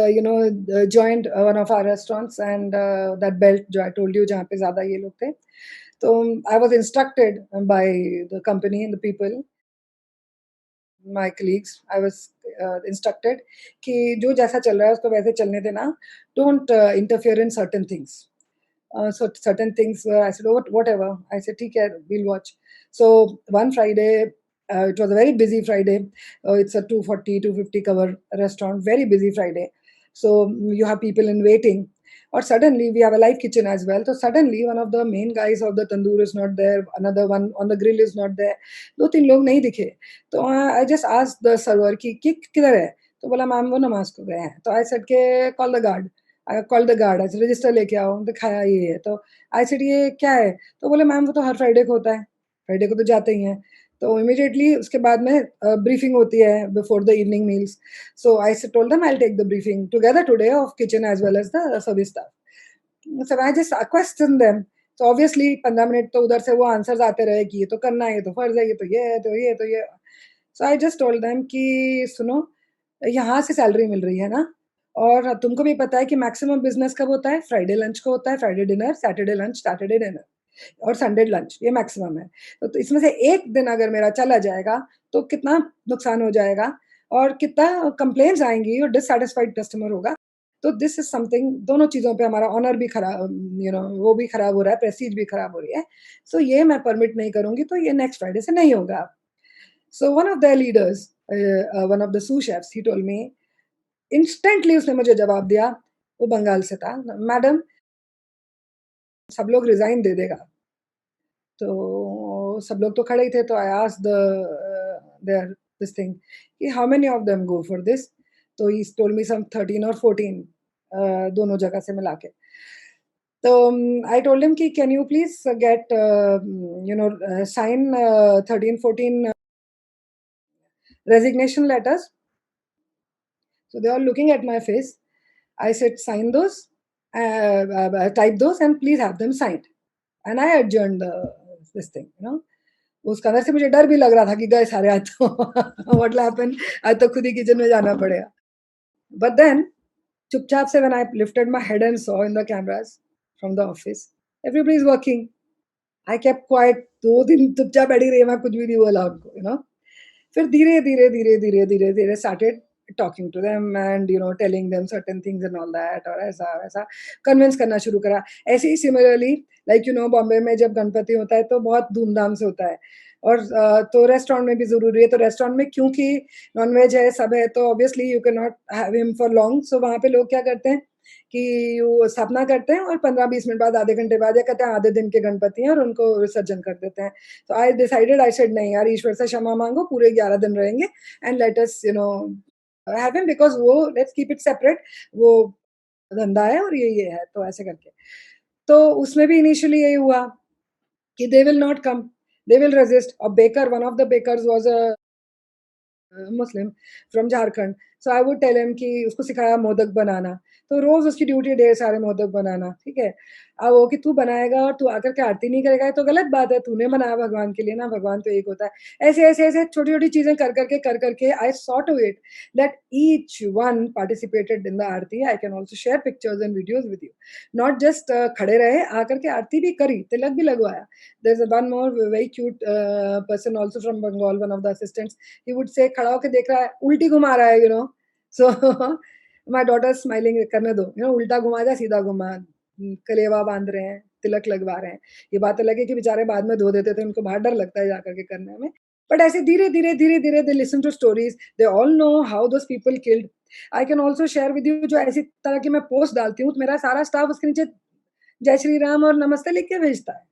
joined one of our restaurants, and that belt जो I told you जहाँ पे ज़्यादा ये लोग थे, तो I was instructed by the company and the people, my colleagues, I was instructed कि जो जैसा चल रहा है उसको वैसे चलने देना, don't interfere in certain things. So certain things, I said, oh, whatever. I said, ठीक है, we'll watch. So one Friday, it was a very busy Friday. It's a 240-250 cover restaurant, very busy Friday. So you have people in waiting. Or suddenly, we have a live kitchen as well. So suddenly, one of the main guys of the tandoor is not there. Another one on the grill is not there. 2-3 लोग नहीं दिखे. तो I just asked the server कि किधर है? तो बोला मैम वो नमाज को गए हैं. तो I said के call the guard. I called the guard. I said register लेके आओ. दिखाया ये है. तो I said ये क्या है? तो बोले मैम वो तो हर फ्राइडे को होता है. फ्राइडे को तो जाते ही हैं. तो इमीडिएटली उसके बाद में ब्रीफिंग होती है before the evening meals. So I told them I will take the briefing together today of kitchen as well as the service staff. So I just question them. तो ऑब्वियसली 15 मिनट तो उधर से वो आंसर्स आते रहे कि ये तो करना है, ये तो फर्ज है, ये तो ये है, तो ये तो ये. सो आई जस्ट टोल्ड देम कि सुनो, यहाँ से सैलरी मिल रही है ना, और तुमको भी पता है कि मैक्सिमम बिजनेस कब होता है? फ्राइडे लंच को होता है, Friday dinner, Saturday lunch, Saturday dinner और संडे लंच, ये मैक्सिमम है. तो इसमें से एक दिन अगर मेरा चला जाएगा तो कितना नुकसान हो जाएगा, और कितना कंप्लेंट्स आएंगी, और डिससैटिस्फाइड कस्टमर होगा. तो दिस इज समथिंग, दोनों चीज़ों पे हमारा ऑनर भी खराब, वो भी खराब हो रहा है, प्रेस्टीज भी खराब हो रही है. सो ये मैं परमिट नहीं करूंगी, तो ये नेक्स्ट फ्राइडे से नहीं होगा. So one of the leaders, one of the sous chefs, he told me instantly, उसने मुझे जवाब दिया, वो बंगाल से था, मैडम सब लोग रिजाइन दे देगा. तो सब लोग तो खड़े ही थे. तो I asked there this thing कि how many of them go for this. तो ही टोल्ड मी सम 13 और 14, दोनों जगह से मिला के. तो आई टोल्ड हिम कि can you please get sign 13-14 resignation letters. So they are looking at my face. I said, sign those, type those, and please have them signed. And I adjourned this thing, you know. उस कदर से मुझे डर भी लग रहा था कि गए सारे आज तो व्हाट विल हैपन, आज तो खुद ही किचन में जाना पड़ेगा. But then चुपचाप से when I lifted my head and saw in the cameras from the office, everybody is working. I kept quiet. 2 दिन चुपचाप बैठी रही, मैं कुछ भी नहीं बोला उनको, you know. फिर धीरे धीरे धीरे धीरे धीरे धीरे started talking to them and you know telling them certain things and all that, और ऐसा वैसा कन्विंस करना शुरू करा. ऐसे ही similarly like you know Bombay में जब गणपति होता है तो बहुत धूमधाम से होता है, और तो रेस्टोरेंट में भी जरूरी है. तो रेस्टोरेंट में क्योंकि नॉनवेज है, सब है, तो obviously you can not have him for long. So वहाँ पे लोग क्या करते हैं कि वो स्थापना करते हैं और 15-20 मिनट बाद, आधे घंटे बाद, या कहते हैं आधे दिन के गणपति हैं और उनको विसर्जन कर देते हैं. तो आई डिसाइडेड, आई सेड नहीं यार, ईश्वर से क्षमा मांगो, पूरे 11 दिन रहेंगे and let us you know have him, because वो लेट्स कीप इट सेपरेट, वो धंधा है और ये है. तो ऐसे करके तो उसमें भी इनिशियली यही हुआ कि they will not come, they will resist. और baker, one of the bakers was a Muslim from Jharkhand. So I would tell him कि उसको सिखाया मोदक बनाना, तो रोज उसकी ड्यूटी ढेर सारे मोदक बनाना, ठीक है. अब वो कि तू बनाएगा और तू आकर के आरती नहीं करेगा, ये तो गलत बात है. तूने बनाया भगवान के लिए ना, भगवान तो एक होता है. ऐसे ऐसे ऐसे छोटी छोटी चीजें कर करके I saw to it that each one participated in the aarti. I can also share pictures and videos with you. Not just खड़े रहे, आकर के आरती भी करी, तिलक भी लगवाया. There is one more very cute person also from Bengal, one of the assistants. He would say, खड़ा होकर देख रहा है, उल्टी घुमा रहा है, you know. So my daughter smiling, करने दो, यू नो, उल्टा घुमा जा, सीधा घुमा, कलेवा बांध रहे हैं, तिलक लगवा रहे हैं. ये बात अलग है कि बेचारे बाद में धो देते थे, उनको बाहर डर लगता है जाकर के करने में. बट ऐसे धीरे धीरे धीरे धीरे they listen to stories, they all know how those people killed. I can also share with you, जो ऐसी तरह की मैं पोस्ट डालती हूँ, तो मेरा सारा स्टाफ उसके नीचे जय श्री राम और नमस्ते लिख के भेजता है.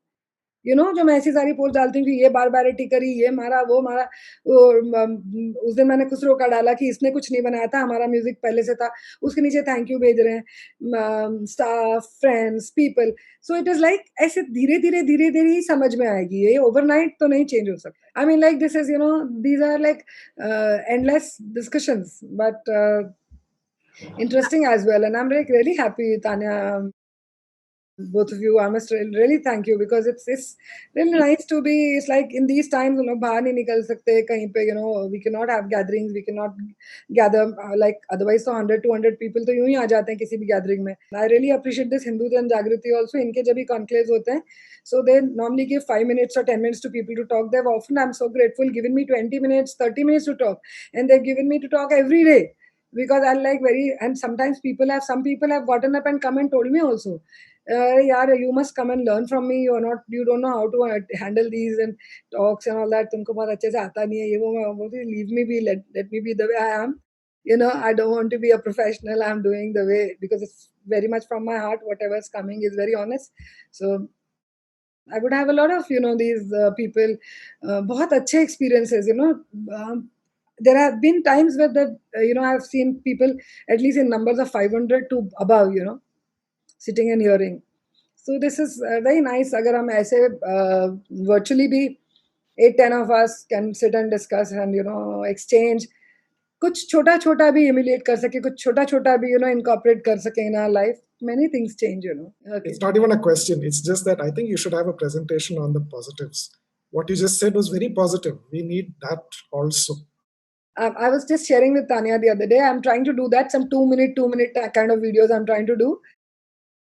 यू नो, जो मैं ऐसी सारी पोस्ट डालती हूँ कि ये बारबैरिटी करी, ये मारा, वो मारा. उस दिन मैंने खुसरो का डाला कि इसने कुछ नहीं बनाया था, हमारा म्यूजिक पहले से था. उसके नीचे थैंक यू भेज रहे हैं staff, friends, people. So it is like ऐसे धीरे धीरे धीरे धीरे ही समझ में आएगी. ये ओवरनाइट तो नहीं चेंज हो सकता. I mean like this is, you know, these are like endless discussions, but interesting as well. And I'm like really happy, Tanya, both of you. I must really thank you, because it's really nice to be. It's like in these times, you know, बाहर नहीं निकल सकते कहीं पे, you know, we cannot have gatherings, we cannot gather like otherwise. तो 100-200 people तो यूं ही आ जाते हैं किसी भी gathering में. I really appreciate this Hindu Jan Jagriti also. इनके जब भी conclaves होते हैं, so they normally give 5 minutes or 10 minutes to people to talk. They've often, I'm so grateful, given me 20 minutes, 30 minutes to talk, and they've given me to talk every day. Because I like very, and sometimes some people have gotten up and come and told me also, यार, you must come and learn from me. You don't know how to handle these and talks and all that. तुमको बहुत अच्छे से आता नहीं है ये वो. मैं बोलती, leave me be, let me be the way I am. You know, I don't want to be a professional. I'm doing the way, because it's very much from my heart. Whatever's coming is very honest. So I would have a lot of, you know, these people, बहुत अच्छे experiences, you know. There have been times where you know, I've seen people at least in numbers of 500 to above, you know, sitting and hearing. So this is very nice. अगर हम ऐसे virtually भी 8-10 of us can sit and discuss and, you know, exchange. कुछ छोटा छोटा भी emulate कर सके, कुछ छोटा छोटा भी, you know, incorporate कर सके in our life. Many things change, you know. Okay. It's not even a question. It's just that I think you should have a presentation on the positives. What you just said was very positive. We need that also. I was just sharing with Tanya the other day. I'm trying to do that. Some 2-minute kind of videos I'm trying to do.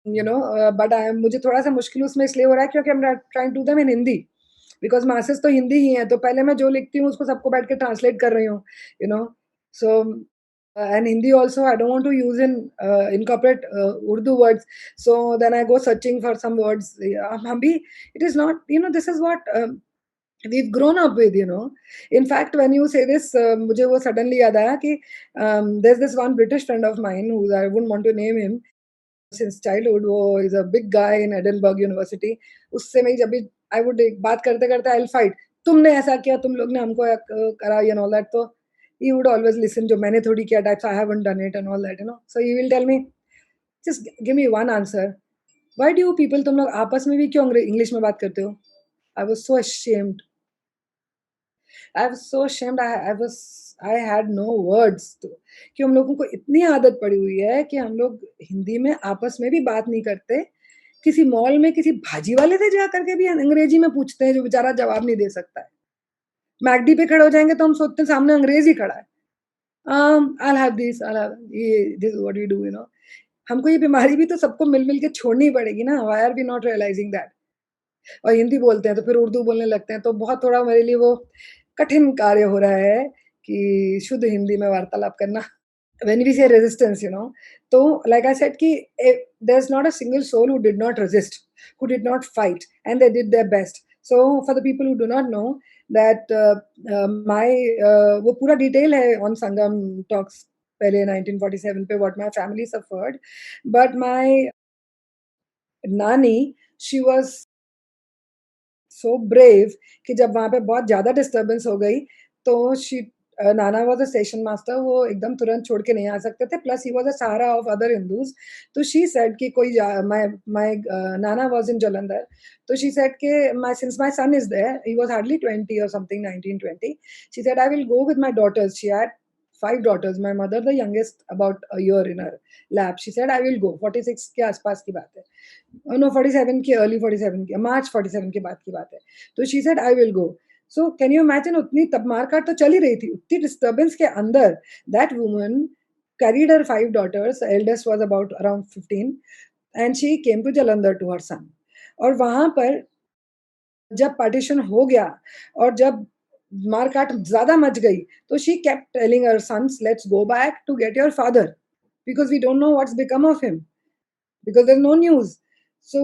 You know, but मुझे थोड़ा सा मुश्किल उसमें इसलिए हो रहा है क्योंकि I'm trying to do them in Hindi. Because masses तो हिंदी ही हैं, तो पहले मैं जो लिखती हूँ उसको सबको बैठ के ट्रांसलेट कर रही हूँ, you know. So and Hindi also I don't want to use incorporate Urdu words. So then I go searching for some words. हम भी, it is not, you know, this is what we've grown up with, you know. In fact, when you say this, मुझे वो suddenly याद आया कि there's this one British friend of mine who I wouldn't want to name him. Since childhood, वो is a big guy in Edinburgh University. उससे मैं जब भी I would बात करते करते I'll fight. तुमने ऐसा किया, तुम लोग ने हमको करा, and all that. तो he would always listen, जो मैंने थोड़ी किया types, I haven't done it and all that, you know. So he will tell me, just give me one answer. Why do you people, तुम लोग आपस में भी क्यों इंग्लिश में बात करते हो? I was so ashamed. I was so ashamed. I was I had no words कि हम लोगों को इतनी आदत पड़ी हुई है कि हम लोग हिंदी में आपस में भी बात नहीं करते, किसी मॉल में किसी भाजी वाले से जा करके भी अंग्रेजी में पूछते हैं जो बेचारा जवाब नहीं दे सकता है। मैकडी पे खड़े हो जाएंगे तो हम सोचते हैं सामने अंग्रेज ही खड़ा है। I'll have this, this is what we do, हमको ये बीमारी भी तो सबको मिल-मिल के छोड़नी पड़ेगी ना, why are we not realizing that? और हिंदी बोलते हैं तो फिर उर्दू बोलने लगते हैं, तो बहुत थोड़ा मेरे लिए वो कठिन कार्य हो रहा है कि शुद्ध हिंदी में वार्तालाप करना। When we say resistance, तो like I said कि there's not a single soul who did not resist, who did not fight, and they did their best. So for the people who do not know that my वो पूरा डिटेल है on Sangam Talks पहले 1947 पे what my family suffered, but my नानी she was so brave कि जब वहाँ पे बहुत ज़्यादा डिस्टर्बेंस हो गई तो नाना वाज अ स्टेशन मास्टर, वो एकदम तुरंत छोड़ के नहीं आ सकते थे, प्लस ही वाज अ सहारा ऑफ अदर हिंदूज। तो शी सेड कि कोई my nana was in Jalandhar, तो शी सेड कि my since my son is there, he was hardly 20 और something, 19-20, she said I will go with my daughters, she had 5 daughters, my mother the youngest about a year in her lap, she said I will go, 46 के आसपास की बात है, नो 47 की, अर्ली 47 की, मार्च 47 के बाद की बात है। तो she said I will go. So can you imagine, उतनी तब मारकाट तो चल ही रही थी, उतनी डिस्टर्बेंस के अंदर that woman carried her 5 daughters, eldest was about around 15, and she came to Jalandhar to her son. और वहां पर जब पार्टीशन हो गया और जब मारकाट ज्यादा मच गई तो she kept telling her sons, let's go back to get your father because we don't know what's become of him, because there's no news. So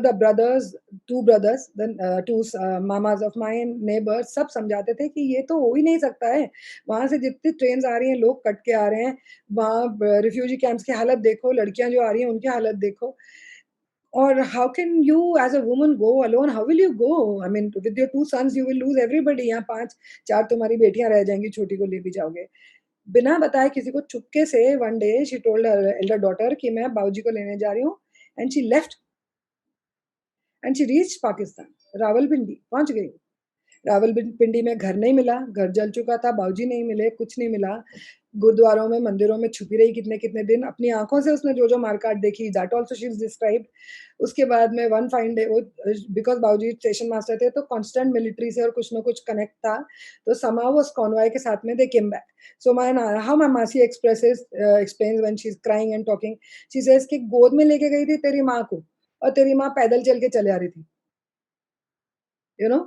the brothers, two brothers, then two mamas of my neighbors, सब समझाते थे कि ये तो हो ही नहीं सकता है, वहां से जितनी ट्रेन आ रही हैं, लोग कट के आ रहे हैं, वहाँ रिफ्यूजी कैंप्स की हालत देखो, लड़कियां जो आ रही हैं उनकी हालत देखो, और how can you as a woman go alone, how will you go, I mean with your two sons you will lose everybody, यहाँ 5-4 तुम्हारी बेटियां रह जाएंगी, छोटी को ले भी जाओगे। बिना बताए किसी को चुपके से one day she told her Elder daughter कि मैं बाबूजी को लेने जा रही हूँ, and she left and she reach Pakistan, Rawalpindi पहुंच गई। रावलपिंडी में घर नहीं मिला, घर जल चुका था, बाबूजी नहीं मिले, कुछ नहीं मिला, गुरुद्वारों में मंदिरों में छुपी रही कितने कितने दिन, अपनी आंखों से उसने जो जो मारकाट देखी, that also she is described. उसके बाद में वन फाइन डे, वो बिकॉज बाबूजी स्टेशन मास्टर थे तो कांस्टेंट मिलिट्री से और कुछ ना कुछ कनेक्ट था, तो समाउ वो कॉन्वॉय के साथ में they came back. So my how my मासी explains when she is crying and talking, she says कि गोद में लेके गई थी तेरी माँ को और तेरी माँ पैदल चल के चले आ रही थी, you know,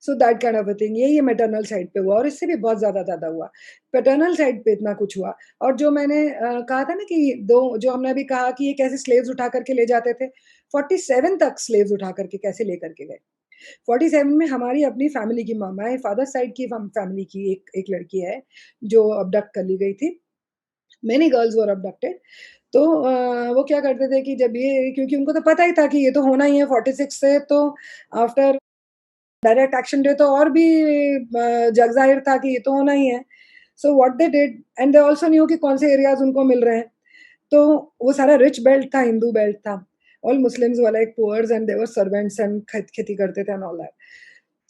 so that kind of a thing. ये मैटरनल साइड पे हुआ और इससे भी बहुत ज्यादा हुआ, पैटर्नल साइड पे इतना कुछ हुआ। और जो मैंने कहा था ना कि दो, जो हमने अभी कहा कि ये कैसे स्लेव्स उठा करके ले जाते थे, 47 तक स्लेव्स उठा करके कैसे लेकर के गए। 47 में हमारी अपनी फैमिली की, मामा फादर साइड की फैमिली की एक लड़की है जो अबडक्ट कर ली गई थी, मेनी गर्ल्स वर अबडक्टेड। तो वो क्या करते थे कि जब ये, क्योंकि उनको तो पता ही था कि ये तो होना ही है 46 से, तो आफ्टर डायरेक्ट एक्शन डे तो और भी जग जाहिर था कि ये तो होना ही है। So what they did, and they also new कि कौन से एरियाज उनको मिल रहे हैं, तो वो सारा रिच बेल्ट था, हिंदू बेल्ट था, ऑल मुस्लिम्स वाला एक poors and they were servants and खेती करते थे एंड ऑल दैट।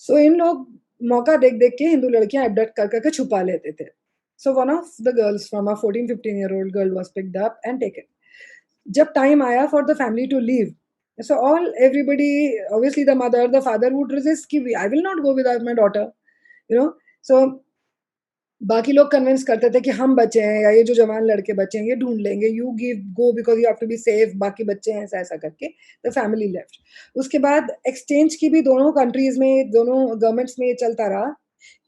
सो इन लोग मौका देख देख के हिंदू लड़कियां अबडक्ट कर करके छुपा लेते थे। So one of the girls from a 14-15 year old girl was picked up and taken. जब टाइम आया for the family to leave, so all everybody, obviously the mother, the father would resist कि I will not go without my daughter, you know, so बाकी लोग कन्विंस करते थे कि हम बचे हैं या ये जो जवान लड़के बचे हैं ये ढूंढ लेंगे, you give go because you have to be safe, बाकी बच्चे हैं, ऐसा ऐसा करके द फैमिली लेफ्ट। उसके बाद एक्सचेंज की भी दोनों कंट्रीज में, दोनों गवर्नमेंट्स में ये चलता रहा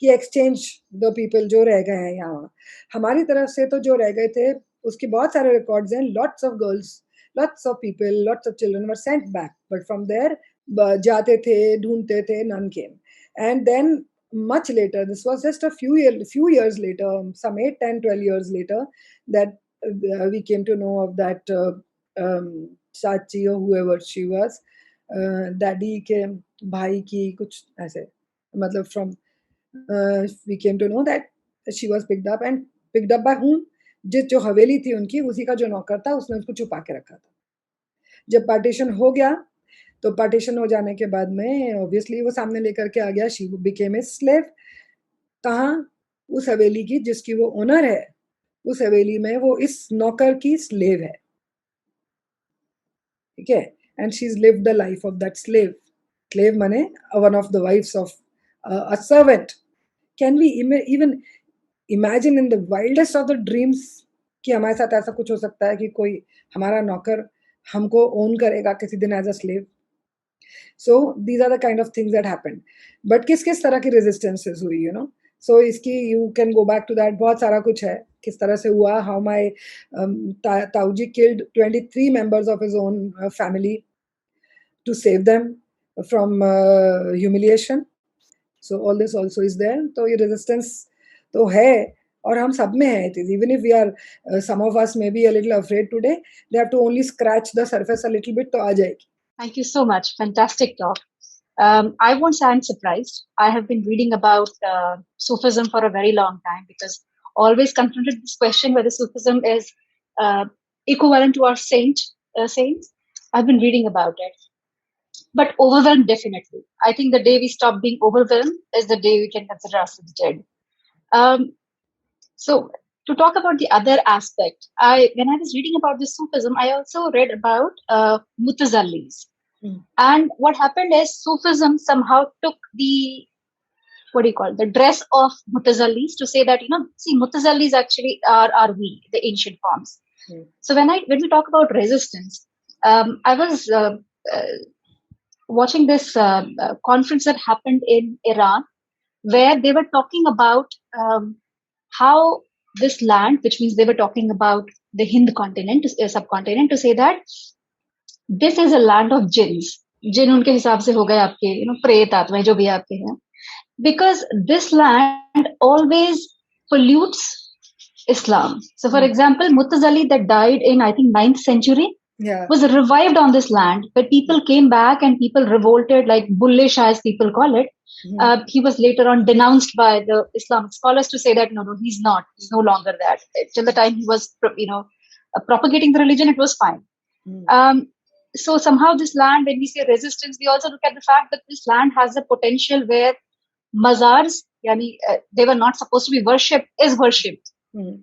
कि एक्सचेंज द पीपल जो रह गए हैं यहाँ। हमारी तरफ से तो जो रह गए थे उसके बहुत सारे रिकॉर्ड्स हैं, lots of girls, lots of people, lots of children were sent back, but from there जाते थे, ढूंढते थे, none came. And then much later, this was just a few years later, some 8, 10, 12 years later, that we came to know of that Chachi or whoever she was, daddy के भाई की कुछ ऐसे, मतलब from we came to know that she was picked up by whom, जो हवेली थी उनकी, उसी का जो नौकर था उसने उसको छुपा के रखा था। जब पार्टीशन हो गया तो पार्टीशन हो जाने के बाद में ऑब्वियसली वो सामने लेकर के आ गया, शी बिकेम ए स्लेव। कहाँ? उस हवेली की जिसकी वो ओनर है, उस हवेली में वो इस नौकर की स्लेव है, ठीक है, and she is lived the life of that slave. Slave माने one of the wives of a servant. Can we even imagine in the wildest of the dreams कि हमारे साथ ऐसा कुछ हो सकता है कि कोई हमारा नौकर हमको ओन करेगा किसी दिन as a slave? So these are the kind of things that happened. But किस किस तरह की रेजिस्टेंसेस हुई, यू नो. सो इसकी you can go back to that. बहुत सारा कुछ है किस तरह से हुआ. हाउ माई ताऊजी killed 23 members of his own family to save them from humiliation. So all this also is there. तो ये resistance तो है और हम सब में है. It is even if we are some of us may be a little afraid today, they have to only scratch the surface a little bit तो आ जाएगी. Thank you so much. Fantastic talk. I won't say I'm surprised. I have been reading about Sufism for a very long time because always confronted this question whether Sufism is equivalent to our saints. I've been reading about it. But overwhelmed, definitely. I think the day we stop being overwhelmed is the day we can consider ourselves dead. So to talk about the other aspect, when I was reading about this Sufism, I also read about Mutazallis. And what happened is Sufism somehow took the the dress of Mutazallis to say that, see, Mutazallis actually are we, the ancient forms. So when we talk about resistance, I was watching this conference that happened in Iran, where they were talking about how this land, which means they were talking about the Hind continent, subcontinent, to say that this is a land of jinns. जिन उनके हिसाब से हो गए आपके प्रेत आत्माएं जो भी आपके हैं, because this land always pollutes Islam. So for example, Mutazali that died in I think 9th century was revived on this land, but people came back and people revolted, like bullish as people call it. He was later on denounced by the Islamic scholars to say that no, he's not. He's no longer that. Till the time he was, propagating the religion, it was fine. So somehow this land, when we say resistance, we also look at the fact that this land has the potential where mazars, they were not supposed to be worshipped, is worshipped.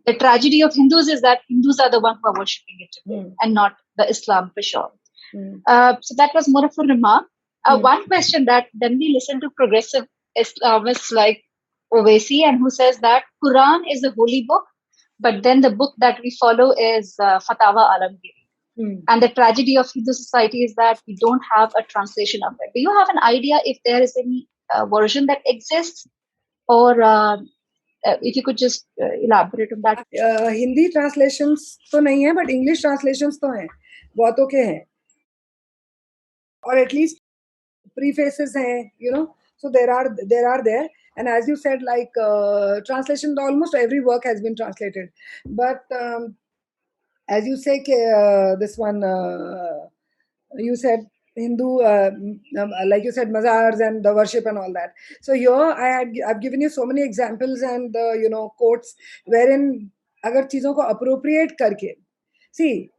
The tragedy of Hindus is that Hindus are the ones who are worshipping it today, and not the Islam for sure. So that was more of a remark. One question that then we listen to progressive Islamists like Owaisi, and who says that Quran is a holy book, but then the book that we follow is Fatawa Alamgiri. And the tragedy of Hindu society is that we don't have a translation of it. Do you have an idea if there is any version that exists, or if you could just elaborate on that? Hindi translations तो नहीं है, but English translations तो हैं, बहुतों के हैं, or at least prefaces हैं, so there are there. And as you said, like translation, almost every work has been translated, but as you say, this one, you said Hindu, like you said, mazars and the worship and all that. So here I've given you so many examples and quotes wherein agar चीजों को appropriate करके, see,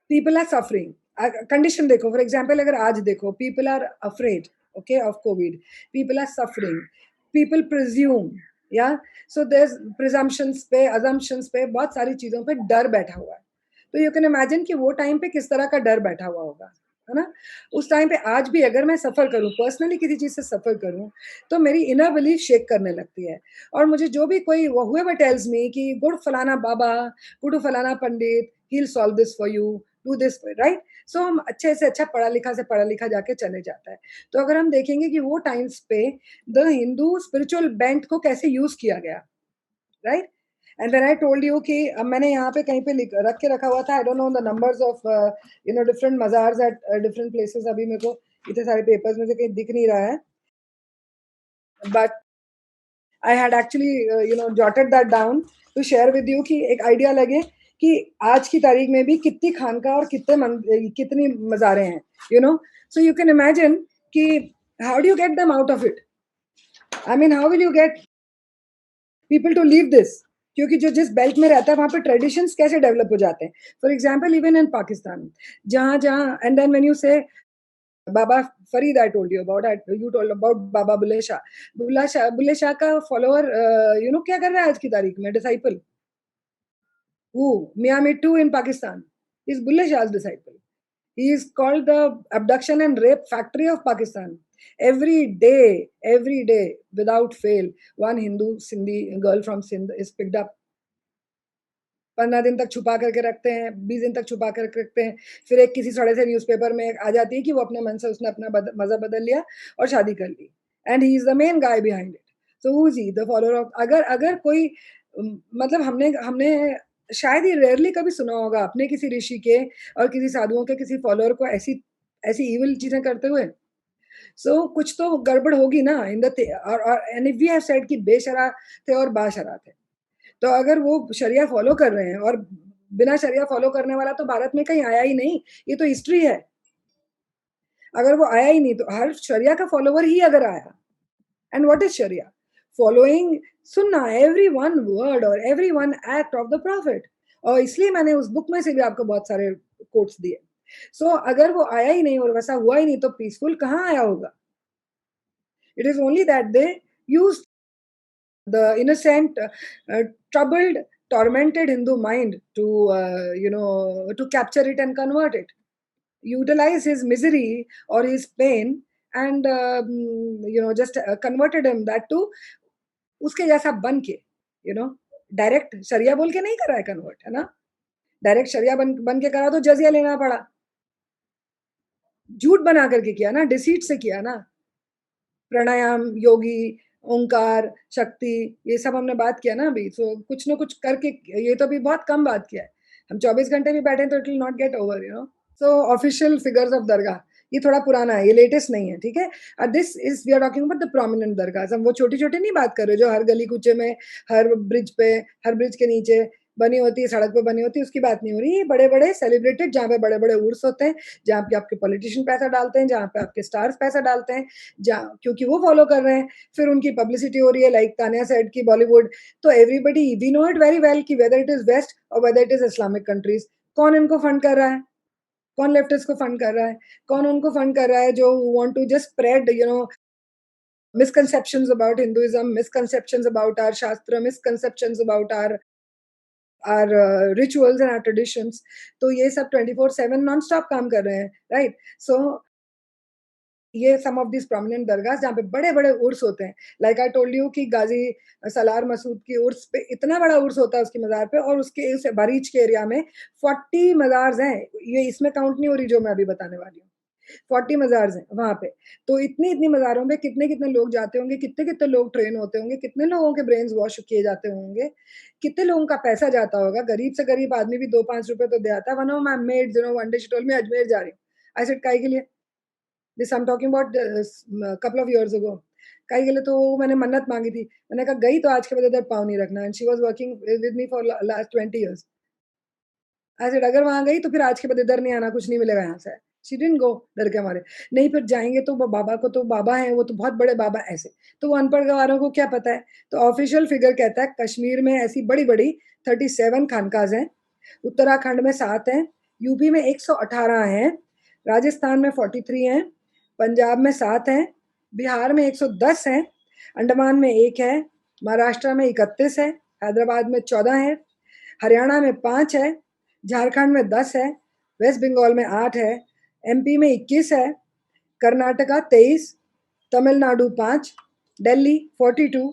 people are suffering. Condition देखो, for example, अगर आज देखो, people are afraid, okay, of COVID. People are suffering. People presume, so there's presumptions पे, assumptions पे, बहुत सारी चीजों पे डर बैठा हुआ है. तो यू कैन इमेजिन कि वो टाइम पे किस तरह का डर बैठा हुआ होगा, है ना. उस टाइम पे आज भी अगर मैं सफ़र करूं, पर्सनली किसी चीज़ से सफ़र करूं, तो मेरी इनर बिलीफ शेक करने लगती है. और मुझे जो भी कोई whoever tells me कि गुड फलाना बाबा, गुड फलाना पंडित, he'll solve this for you, do this, right? So हम अच्छे से अच्छा पढ़ा लिखा जाके चले जाता है. तो अगर हम देखेंगे कि वो टाइम्स पे द हिंदू स्पिरिचुअल बेंट को कैसे यूज किया गया, right. And when I told you कि अब मैंने यहाँ पे कहीं पे रख के रखा हुआ था, I don't know the numbers of different mazars at different places. अभी मेरे को इतने सारे papers में से कहीं दिख नहीं रहा है. But I had actually jotted that down to share with you कि एक idea लगे कि आज की तारीख में भी कितनी खानका और कितनी मज़ारें हैं, So you can imagine कि how do you get them out of it? I mean, how will you get people to leave this? क्योंकि जो जिस बेल्ट में रहता है वहाँ पे ट्रेडिशंस कैसे डेवलप हो जाते हैं. For example even in Pakistan, जहाँ एंड देन व्हेन यू से Baba Farid, I told you about. You told about Baba Bulle Shah. Bulle Shah का follower, क्या कर रहा है आज की तारीख में? Disciple. Who? Mia Mittu in Pakistan. He's Bulle Shah's disciple. He is called the abduction and rape factory of Pakistan. Every day, without fail, one Hindu Sindhi girl from Sindh is picked up. 15 दिन तक छुपा करके रखते हैं, 20 दिन तक छुपा करके रखते हैं, फिर एक किसी सड़े से न्यूज़पेपर में आ जाती है कि वो अपने मन से उसने अपना मजहब बदल लिया और शादी कर ली, and he is the main guy behind it. So who is he the follower of? अगर कोई मतलब हमने शायद ही रेयरली कभी सुना होगा अपने किसी ऋषि के और किसी साधुओं के किसी फॉलोअर को ऐसी इविल चीजें करते हुए. सो कुछ तो गड़बड़ होगी ना इन द, और and if we have said कि बेशरा थे और बाशरा थे, तो अगर वो शरिया फॉलो कर रहे हैं, और बिना शरिया फॉलो करने वाला तो भारत में कहीं आया ही नहीं, ये तो हिस्ट्री है. अगर वो आया ही नहीं तो हर शरिया का फॉलोवर ही अगर आया. And what is sharia? Following sunnah, every one word और every one act of the prophet. और इसलिए मैंने उस बुक में से भी आपको बहुत सारे कोट्स दिए. सो अगर वो आया ही नहीं और वैसा हुआ ही नहीं तो पीसफुल कहाँ आया होगा? It is only that they used the innocent, troubled, tormented Hindu mind to, to capture it and convert it, utilize his misery or his pain, and just converted him that to उसके जैसा बन के, डायरेक्ट शरिया बोल के नहीं करा है कन्वर्ट, है ना? डायरेक्ट शरिया बन के करा तो जजिया लेना पड़ा. झूठ बना करके किया ना, डिसीट से किया ना. प्राणायाम, योगी, ओंकार, शक्ति, ये सब हमने बात किया ना अभी. सो कुछ ना कुछ करके, ये तो अभी बहुत कम बात किया है. हम 24 घंटे भी बैठे तो it will not get over, so official figures of dargah, ये थोड़ा पुराना है, ये लेटेस्ट नहीं है, ठीक है. This is we are talking about the prominent dargah. हम वो छोटी छोटी नहीं बात कर रहे जो हर गली कूचे में, हर ब्रिज पे, हर ब्रिज के नीचे बनी होती है, सड़क पे बनी होती है, उसकी बात नहीं हो रही. ये बड़े बड़े सेलिब्रेटेड, जहाँ पे बड़े बड़े उर्स होते हैं, जहाँ पे आपके पॉलिटिशियन पैसा डालते हैं, जहाँ पे आपके स्टार्स पैसा डालते हैं, जहाँ क्योंकि वो फॉलो कर रहे हैं, फिर उनकी पब्लिसिटी हो रही है, लाइक तानिया सेड की बॉलीवुड. तो everybody, we know it very well कि वेदर इट इज वेस्ट और whether it is Islamic countries, कौन इनको फंड कर रहा है? कौन लेफ्टिस्ट को फंड कर रहा है? कौन उनको फंड कर रहा है जो want to just spread misconceptions about Hinduism, misconceptions about our Shastra, misconceptions about our rituals and our traditions. तो ये सब 24/7 non-stop काम कर रहे हैं, right? So ये some of these prominent दरगाह जहाँ पे बड़े बड़े उर्स होते हैं, like I told you कि गाजी सलार मसूद की उर्स पे इतना बड़ा उर्स होता है उसकी मज़ार पे, और उसके उस बरीच के एरिया में 40 मज़ार्स हैं. ये इसमें काउंट नहीं हो रही जो मैं अभी बताने वाली हूँ. 40 मज़ार्स हैं वहाँ पे. तो इतनी मज़ारों पे कितने कितने लोग जाते होंगे, कितने कितने लोग ट्रेन होते होंगे, कितने लोगों के ब्रेन्स वॉश किए जाते होंगे, कितने लोगों का पैसा जाता होगा. गरीब से गरीब आदमी भी 2-5 रुपए तो दे आता है. One of my maids, one day she told me Ajmer जा रही हूँ. आई सेड काहे के लिए? This I am talking about couple of years ago. काहे के लिए? तो मैंने मन्नत मांगी थी. मैंने कहा गई तो आज के बाद इधर पाँव नहीं रखना. And she was working with me for last 20 years. I said अगर वहाँ गई तो फिर आज के बाद इधर नहीं आना, कुछ नहीं मिलेगा यहाँ से. शी डिडंट गो, डर के हमारे. नहीं फिर जाएंगे तो बाबा को, तो बाबा हैं वो, तो बहुत बड़े बाबा ऐसे. तो वो अनपढ़ गवारों को क्या पता है? तो ऑफिशियल फिगर कहता है कश्मीर में ऐसी बड़ी बड़ी 37 खानकाज हैं, उत्तराखंड में 7 हैं, यूपी में 118 हैं, राजस्थान में 43 हैं, पंजाब में 7 हैं, बिहार में 110 हैं, अंडमान में 1 है, महाराष्ट्र में 31 है, हैदराबाद में 14 है, हरियाणा में 5 है, झारखंड में 10 है, वेस्ट बंगाल में 8 है, एमपी में 21 है, कर्नाटका 23, तमिलनाडु 5, दिल्ली 42,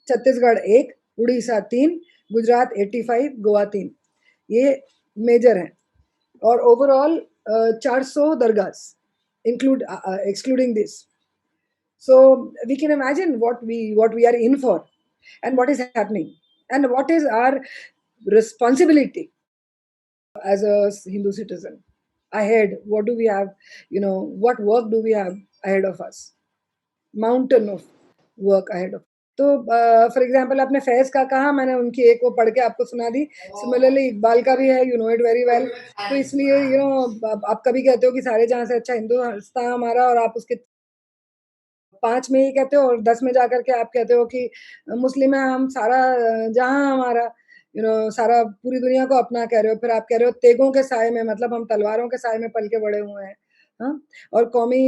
छत्तीसगढ़ 1, उड़ीसा 3, गुजरात 85, गोवा 3. ये मेजर हैं. और overall 400 Dargah excluding this. So we can imagine what we are in for and what is happening and what is our responsibility as a Hindu citizen ahead. What do we have, what work do we have ahead of us? Mountain of work ahead of. तो फॉर एग्जाम्पल आपने फैज का कहा, मैंने उनकी एक वो पढ़ के आपको सुना दी. सिमिलरली इकबाल का भी है, you know it very well. तो इसलिए आप कभी कहते हो कि सारे जहां से अच्छा हिंदुस्तान हमारा, और आप उसके 5 में ये कहते हो, और 10 में जाकर के आप कहते हो कि मुस्लिम है हम, सारा जहां हमारा, सारा पूरी दुनिया को अपना कह रहे हो. फिर आप कह रहे हो तेगों के साए में, मतलब हम तलवारों के साए में पल के बड़े हुए हैं, हाँ, और कौमी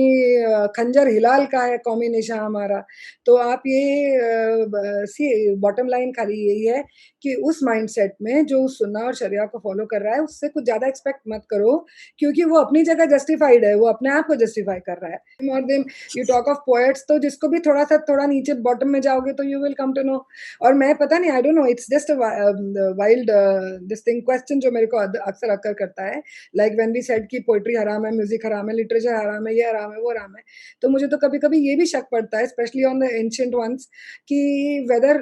खंजर हिलाल का है कौमी निशान हमारा। तो आप ये सी बॉटम लाइन खाली यही है कि उस माइंडसेट में जो सुन्ना और शरिया को फॉलो कर रहा है उससे कुछ ज़्यादा एक्सपेक्ट मत करो, क्योंकि वो अपनी जगह जस्टिफाइड है, वो अपने आप को जस्टिफाई कर रहा है। और then you talk of poets, तो जिसको भी थोड़ा नीचे बॉटम में जाओगे तो you will come to know. और मैं पता नहीं, I don't know, it's just wild this thing question जो मेरे को अक्सर अक्कर करता है, लाइक व्हेन वी सेड कि पोएट्री हराम है, म्यूजिक हराम है, लिटरेचर हराम है, ये हराम है, वो हराम है। तो मुझे तो कभी-कभी ये भी शक पड़ता है, specially on the ancient ones, कि वेदर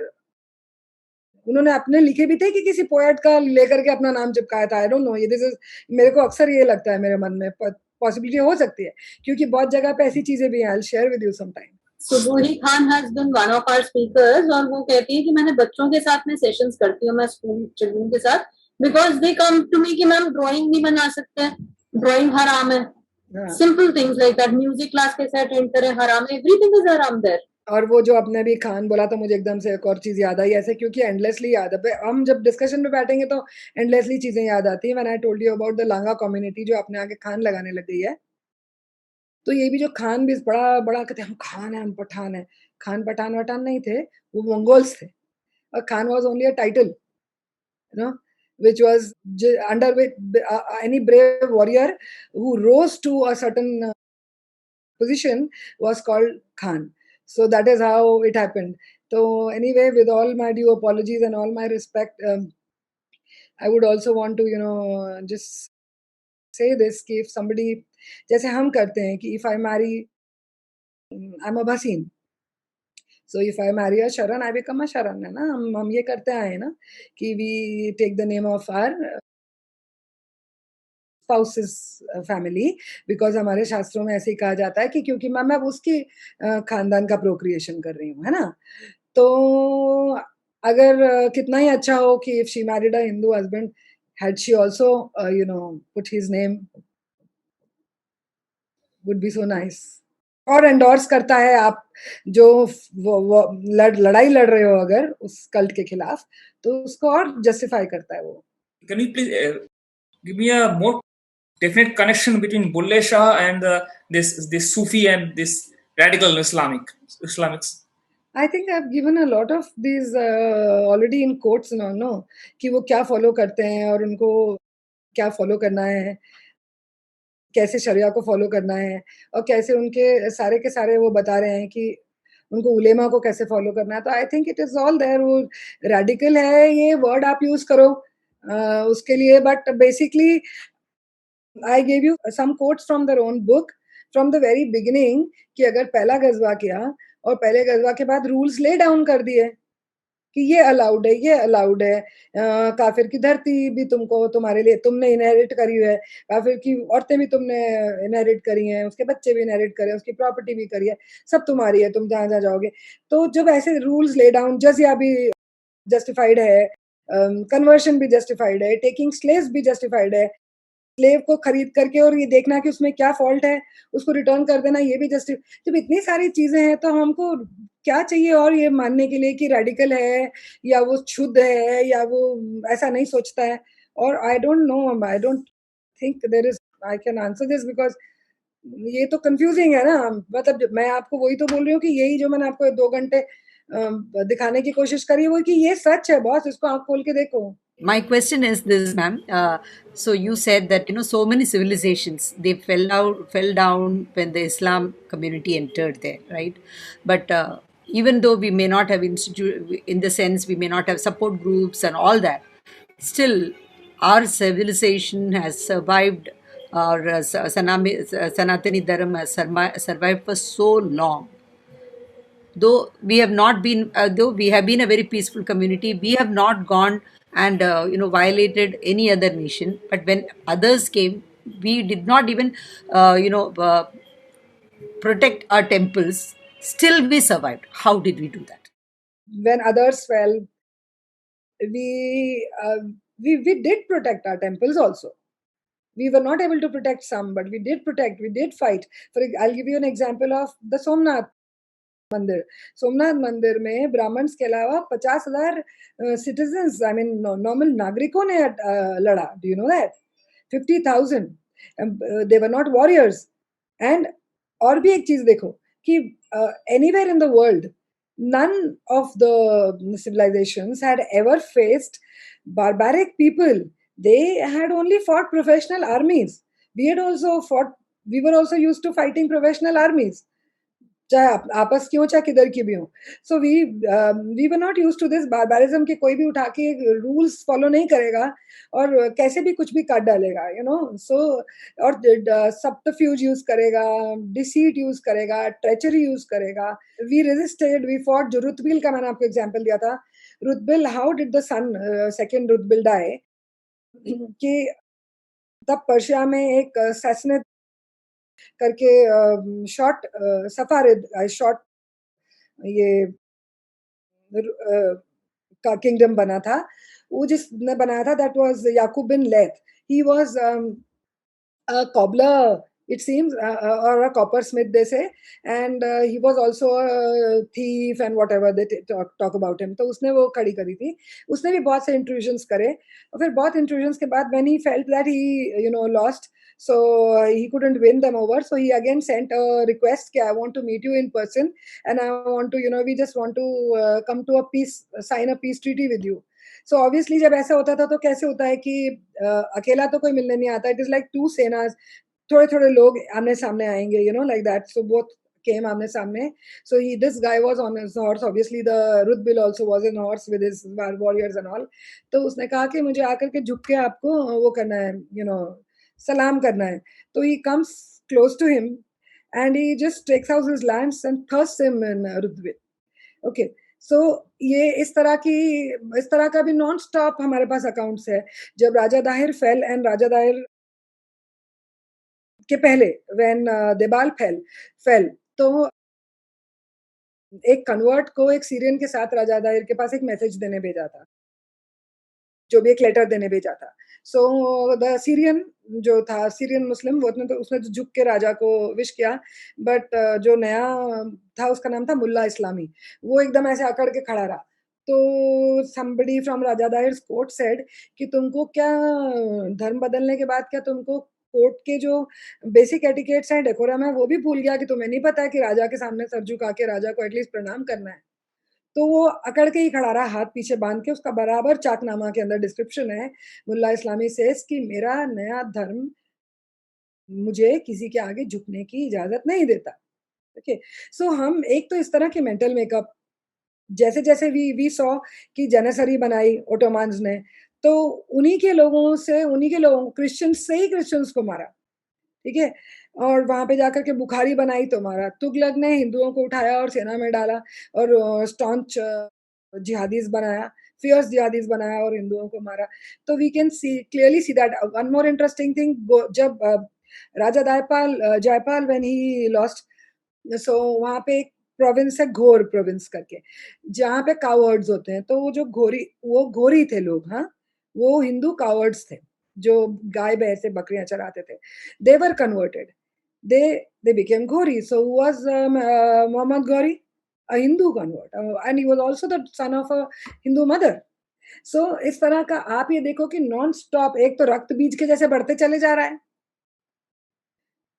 उन्होंने अपने लिखे भी थे कि किसी पोएट का लेकर के अपना नाम चिपकाया था। आई डोंट नो, ये दिस इज, मेरे को अक्सर ये लगता है मेरे मन में, पॉसिबिलिटी हो सकती है, क्योंकि बहुत जगह पे ऐसी चीजें भी हैं। I will share with you some time. Subohi Khan has been one of our speakers, और वो कहती है कि मैंने बच्चों के साथ में सेशंस करती हूँ, मैं स्कूल चिल्ड्रन के साथ, because they come to me कि मैम ड्राइंग नहीं बना सकते, ड्राइंग हराम है, simple things like that, music class कैसे अटेंड करें हराम है, एवरीथिंग इज हराम देयर। और वो जो आपने अभी खान बोला तो मुझे एकदम से एक और चीज याद आई ऐसे, क्योंकि एंडलेसली याद है, हम जब डिस्कशन में बैठेंगे तो एंडलेसली चीजें याद आती हैं। When I told you about the लांगा कम्युनिटी जो अपने आगे खान लगाने लग गई है, तो ये भी जो खान भी बड़ा बड़ा कहते हैं हम खान है, हम पठान है। खान पठान वठान नहीं थे, वो मंगोल्स थे, और Khan was only a title, you know, which was under which any brave warrior who rose to a certain position was called Khan. So that is how it happened. So anyway, with all my due apologies and all my respect, I would also want to, just say this कि if somebody, जैसे हम करते हैं कि if I marry, I'm a Bhasin. So if I marry a Sharan, I become a Sharan, है ना? हम ये करते आए हैं ना कि we take the name of our spouses family, because हमारे शास्त्रों में ऐसे ही कहा जाता है कि क्योंकि मैं अब उसकी खानदान का प्रोक्रिएशन कर रही हूँ, है ना? तो अगर कितना ही अच्छा हो कि if she married a Hindu husband, had she also put his name, would be so nice. और एंडोर्स करता है आप जो वो लड़ाई लड़ रहे हो अगर उस कल्ट के खिलाफ, तो उसको और जस्टिफाई करता है वो। Can you please give me a more definite connection between Bulle Shah and this Sufi and this radical Islamics? I think I've given a lot of these already in quotes now, no, कि वो क्या फॉलो करते हैं और उनको क्या फॉलो करना है, कैसे शरिया को फॉलो करना है, और कैसे उनके सारे के सारे वो बता रहे हैं कि उनको उलेमा को कैसे फॉलो करना है। तो I think it is all there. वो रेडिकल है ये वर्ड आप यूज करो उसके लिए, but basically I gave you some quotes from their own book from the very beginning, कि अगर पहला गजवा किया और पहले गजवा के बाद रूल्स ले डाउन कर दिए कि ये अलाउड है, ये अलाउड है, काफिर की धरती भी तुमको तुम्हारे लिए तुमने इनहेरिट करी है, काफिर की औरतें भी तुमने इनहेरिट करी हैं, उसके बच्चे भी इनहेरिट करे, उसकी प्रॉपर्टी भी करी है, सब तुम्हारी है, तुम जहाँ जहाँ जाओगे। तो जब ऐसे रूल्स ले डाउन, जजिया भी जस्टिफाइड है, कन्वर्शन भी जस्टिफाइड है, टेकिंग स्लेव्स भी जस्टिफाइड है, स्लेव को खरीद करके और ये देखना कि उसमें क्या फॉल्ट है, उसको रिटर्न कर देना, ये भी जब इतनी सारी चीजें हैं तो हमको क्या चाहिए और ये मानने के लिए कि रेडिकल है या वो शुद्ध है या वो ऐसा नहीं सोचता है। और I don't know, I don't think there is I can answer this, because ये तो कंफ्यूजिंग है ना। मतलब मैं आपको वही तो बोल रही हूँ कि यही जो मैंने आपको 2 घंटे दिखाने की कोशिश करी वो कि ये सच है बॉस, इसको आंख खोल के देखो। My question is this, ma'am. So you said that so many civilizations they fell down when the Islam community entered there, right? But even though we may not have in the sense we may not have support groups and all that, still our civilization has survived. Our Sanatani Dharma has survived for so long. Though we have not been, though we have been a very peaceful community, we have not gone and violated any other nation. But when others came, we did not even protect our temples. Still, we survived. How did we do that? When others fell, we did protect our temples also. We were not able to protect some, but we did protect. We did fight. I'll give you an example of the Somnath मंदिर। सोमनाथ मंदिर में ब्राह्मण्स के अलावा 50,000 सिटीजन्स, आई मीन नॉर्मल नागरिकों ने लड़ा। Do you know that? 50,000 they were not warriors, and और भी एक चीज देखो कि anywhere in the world none of the civilizations had ever faced barbaric people. They had only fought professional armies. We were also used to fighting professional armies, चाहे आपस की हो चाहे किधर की भी हो. So we were not use to this barbarism कि कोई भी उठा के रूल्स फॉलो नहीं करेगा और कैसे भी कुछ भी काट डालेगा, यू नो. सो और सब्टरफ्यूज यूज करेगा, डिसीट यूज करेगा, ट्रेचरी यूज करेगा. We resisted, we fought. जो रुतबिल का मैंने आपको एग्जांपल दिया था, Rutbil, how did the son second Rutbil die, कि तब पर्शिया में एक सैसनेट करके शॉर्ट सफारिद शॉर्ट ये का किंगडम बना था. वो जिसने बनाया था that was Yaqub bin Laith. He was a cobbler, it seems, or a coppersmith, they say, and he was also a thief and whatever they talk about him. तो उसने वो खड़ी करी थी. उसने भी बहुत से intrusions करे और फिर बहुत intrusions के बाद when he felt that he lost, so he couldn't win them over, so he again sent a request कि I want to meet you in person and I want to we just want to come to a peace, sign a peace treaty with you. So obviously जब ऐसा होता था तो कैसे होता है कि अकेला तो कोई मिलने नहीं आता. It is like to Senas, थोड़े थोड़े लोग आमने सामने आएंगे, like that. So both came आमने सामने. So this guy was on his horse. Obviously the Rutbil also was in horse with his warriors and all. तो उसने कहा कि मुझे आकर के झुक के आपको वो करना है, सलाम करना है. तो he comes close to him and he just takes out his lance and thrusts him in Rutbil. Okay. सो ये इस तरह का भी नॉन स्टॉप हमारे पास अकाउंट्स है. जब राजा दाहिर फेल एंड राजा दाहिर के पहले व्हेन देबाल फेल तो एक कन्वर्ट को एक सीरियन के साथ राजा दाहिर के पास एक मैसेज देने भेजा था, जो भी एक लेटर देने भेजा था. सो द सीरियन जो था, सीरियन मुस्लिम, वो उसने तो झुक के राजा को विश किया. बट जो नया था उसका नाम था मुल्ला इस्लामी. वो एकदम ऐसे अकड़ के खड़ा रहा. तो somebody from Raja Dahir court said कि तुमको क्या धर्म बदलने के बाद क्या तुमको कोर्ट के जो बेसिक एटिकेट्स हैं, डेकोरम है, वो भी भूल गया कि तुम्हें नहीं पता है कि राजा के सामने सर झुका के राजा को एटलीस्ट प्रणाम करना है. तो वो अकड़ के ही खड़ा रहा, हाथ पीछे बांध के. उसका बराबर चाकनामा के अंदर डिस्क्रिप्शन है, मुल्ला इस्लामी सेज कि मेरा नया धर्म मुझे किसी के आगे झुकने की इजाजत नहीं देता. ओके. सो हम एक तो इस तरह के मेंटल मेकअप, जैसे जैसे वी सॉ कि जनेसरी बनाई ओटोमान्स ने, तो उन्हीं के लोगों क्रिश्चियंस से ही क्रिश्चियंस को मारा. ठीक है. और वहां पे जाकर के बुखारी बनाई तो मारा. तुगलक ने हिंदुओं को उठाया और सेना में डाला और स्टॉन्च जिहादीज बनाया, फियर्स जिहादीज बनाया और हिंदुओं को मारा. तो we can clearly see that. One more interesting thing, जब Raja Jaipal when he lost, so वहां पे एक प्रोविंस है घोर प्रोविंस करके, जहाँ पे कावर्ड्स होते हैं. तो वो घोरी थे लोग. हाँ, वो हिंदू कावर्ड्स थे जो गाय भैंस से बकरियां चराते थे. दे वर converted, they became Ghori. So who was Muhammad Ghori? A Hindu convert, and he was also the son of a Hindu mother. So इस तरह का आप ये देखो कि नॉन स्टॉप एक तो रक्त बीज के जैसे बढ़ते चले जा रहा है,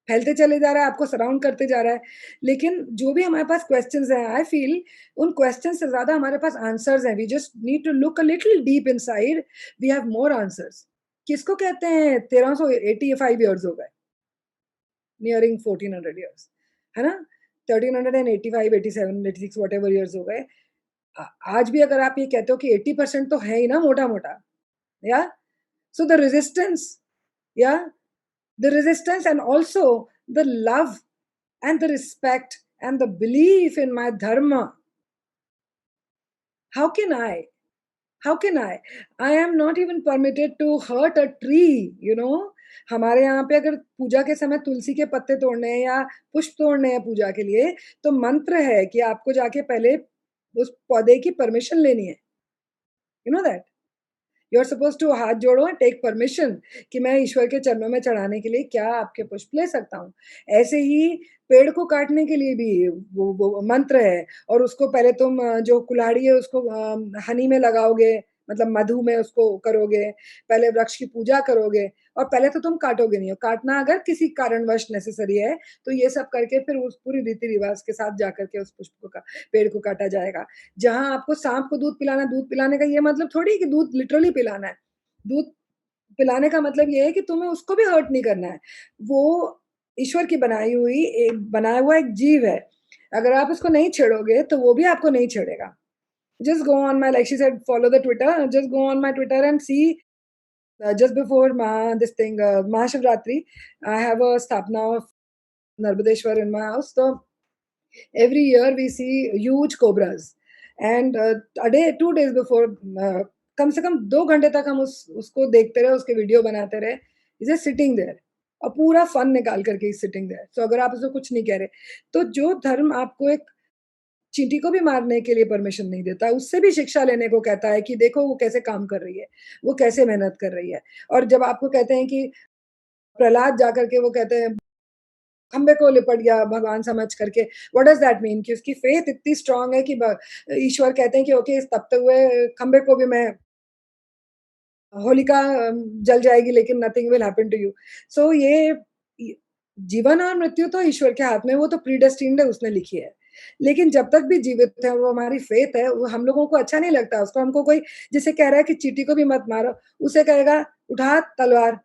फैलते चले जा रहा है, आपको सराउंड करते जा रहा है. लेकिन जो भी हमारे पास क्वेश्चंस हैं, आई फील उन क्वेश्चंस से ज्यादा हमारे पास आंसर्स हैं. We just need to look a little deep inside. We have more answers. किसको कहते हैं 1385 इयर्स हो गए, नियरिंग 1400 years, है ना. 1385, 87, 86 whatever years हो गए. आज भी अगर आप ये कहते हो कि 80% तो है ही ना मोटा मोटा, या. सो द रेजिस्टेंस, या, the resistance and also the love and the respect and the belief in my dharma. How can I am not even permitted to hurt a tree. हमारे यहाँ पे अगर पूजा के समय तुलसी के पत्ते तोड़ने हैं या पुष्प तोड़ने हैं पूजा के लिए, तो मंत्र है कि आपको जाके पहले उस पौधे की परमिशन लेनी है. You know that? You're supposed to हाथ जोड़ो, टेक परमिशन कि मैं ईश्वर के चरणों में चढ़ाने के लिए क्या आपके पुष्प ले सकता हूँ. ऐसे ही पेड़ को काटने के लिए भी वो मंत्र है, और उसको पहले तुम जो कुल्हाड़ी है उसको हनी में लगाओगे, मतलब मधु में उसको करोगे, पहले वृक्ष की पूजा करोगे और पहले तो तुम काटोगे नहीं हो। काटना अगर किसी कारणवश नेसेसरी है तो ये सब करके फिर उस पूरी रीति रिवाज के साथ जाकर के उस पुष्प का पेड़ को काटा जाएगा। जहां आपको सांप को दूध पिलाना, दूध पिलाने का ये मतलब थोड़ी कि दूध लिटरली पिलाना है। दूध पिलाने का मतलब ये है कि तुम्हें उसको भी हर्ट नहीं करना है। वो ईश्वर की बनाई हुई बनाया हुआ एक जीव है। अगर आप उसको नहीं छेड़ोगे तो वो भी आपको नहीं छेड़ेगा। Just go on my, like she said, follow the Twitter. Just go on my Twitter and see. Just before this thing, Mahashivratri, I have a sthapna of Narbadeshwar in my house. So every year we see huge cobras, and a day, 2 days before, कम से कम 2 घंटे तक हम उसको देखते रहे, उसके वीडियो बनाते रहे. He's just sitting there. और पूरा फन निकाल करके सिटिंग देयर. सो अगर आप उसको कुछ नहीं कह रहे, तो जो धर्म आपको एक चींटी को भी मारने के लिए परमिशन नहीं देता, उससे भी शिक्षा लेने को कहता है कि देखो वो कैसे काम कर रही है, वो कैसे मेहनत कर रही है. और जब आपको कहते हैं कि प्रहलाद जाकर के वो कहते हैं खंबे को लिपट गया भगवान समझ करके, व्हाट डज दैट मीन? कि उसकी फेथ इतनी स्ट्रांग है कि ईश्वर कहते हैं कि ओके, इस तपते हुए खंबे को भी मैं, होलिका जल जाएगी लेकिन nothing will happen to you. So ये जीवन और मृत्यु तो ईश्वर के हाथ में, वो तो प्रीडेस्टिन्ड है, उसने लिखी है. लेकिन जब तक भी जीवित है, वो हमारी फेथ है, वो हम लोगों को अच्छा नहीं लगता. उसको हमको कोई जिसे कह रहा है कि चींटी को भी मत मारो, उसे कहेगा उठा तलवार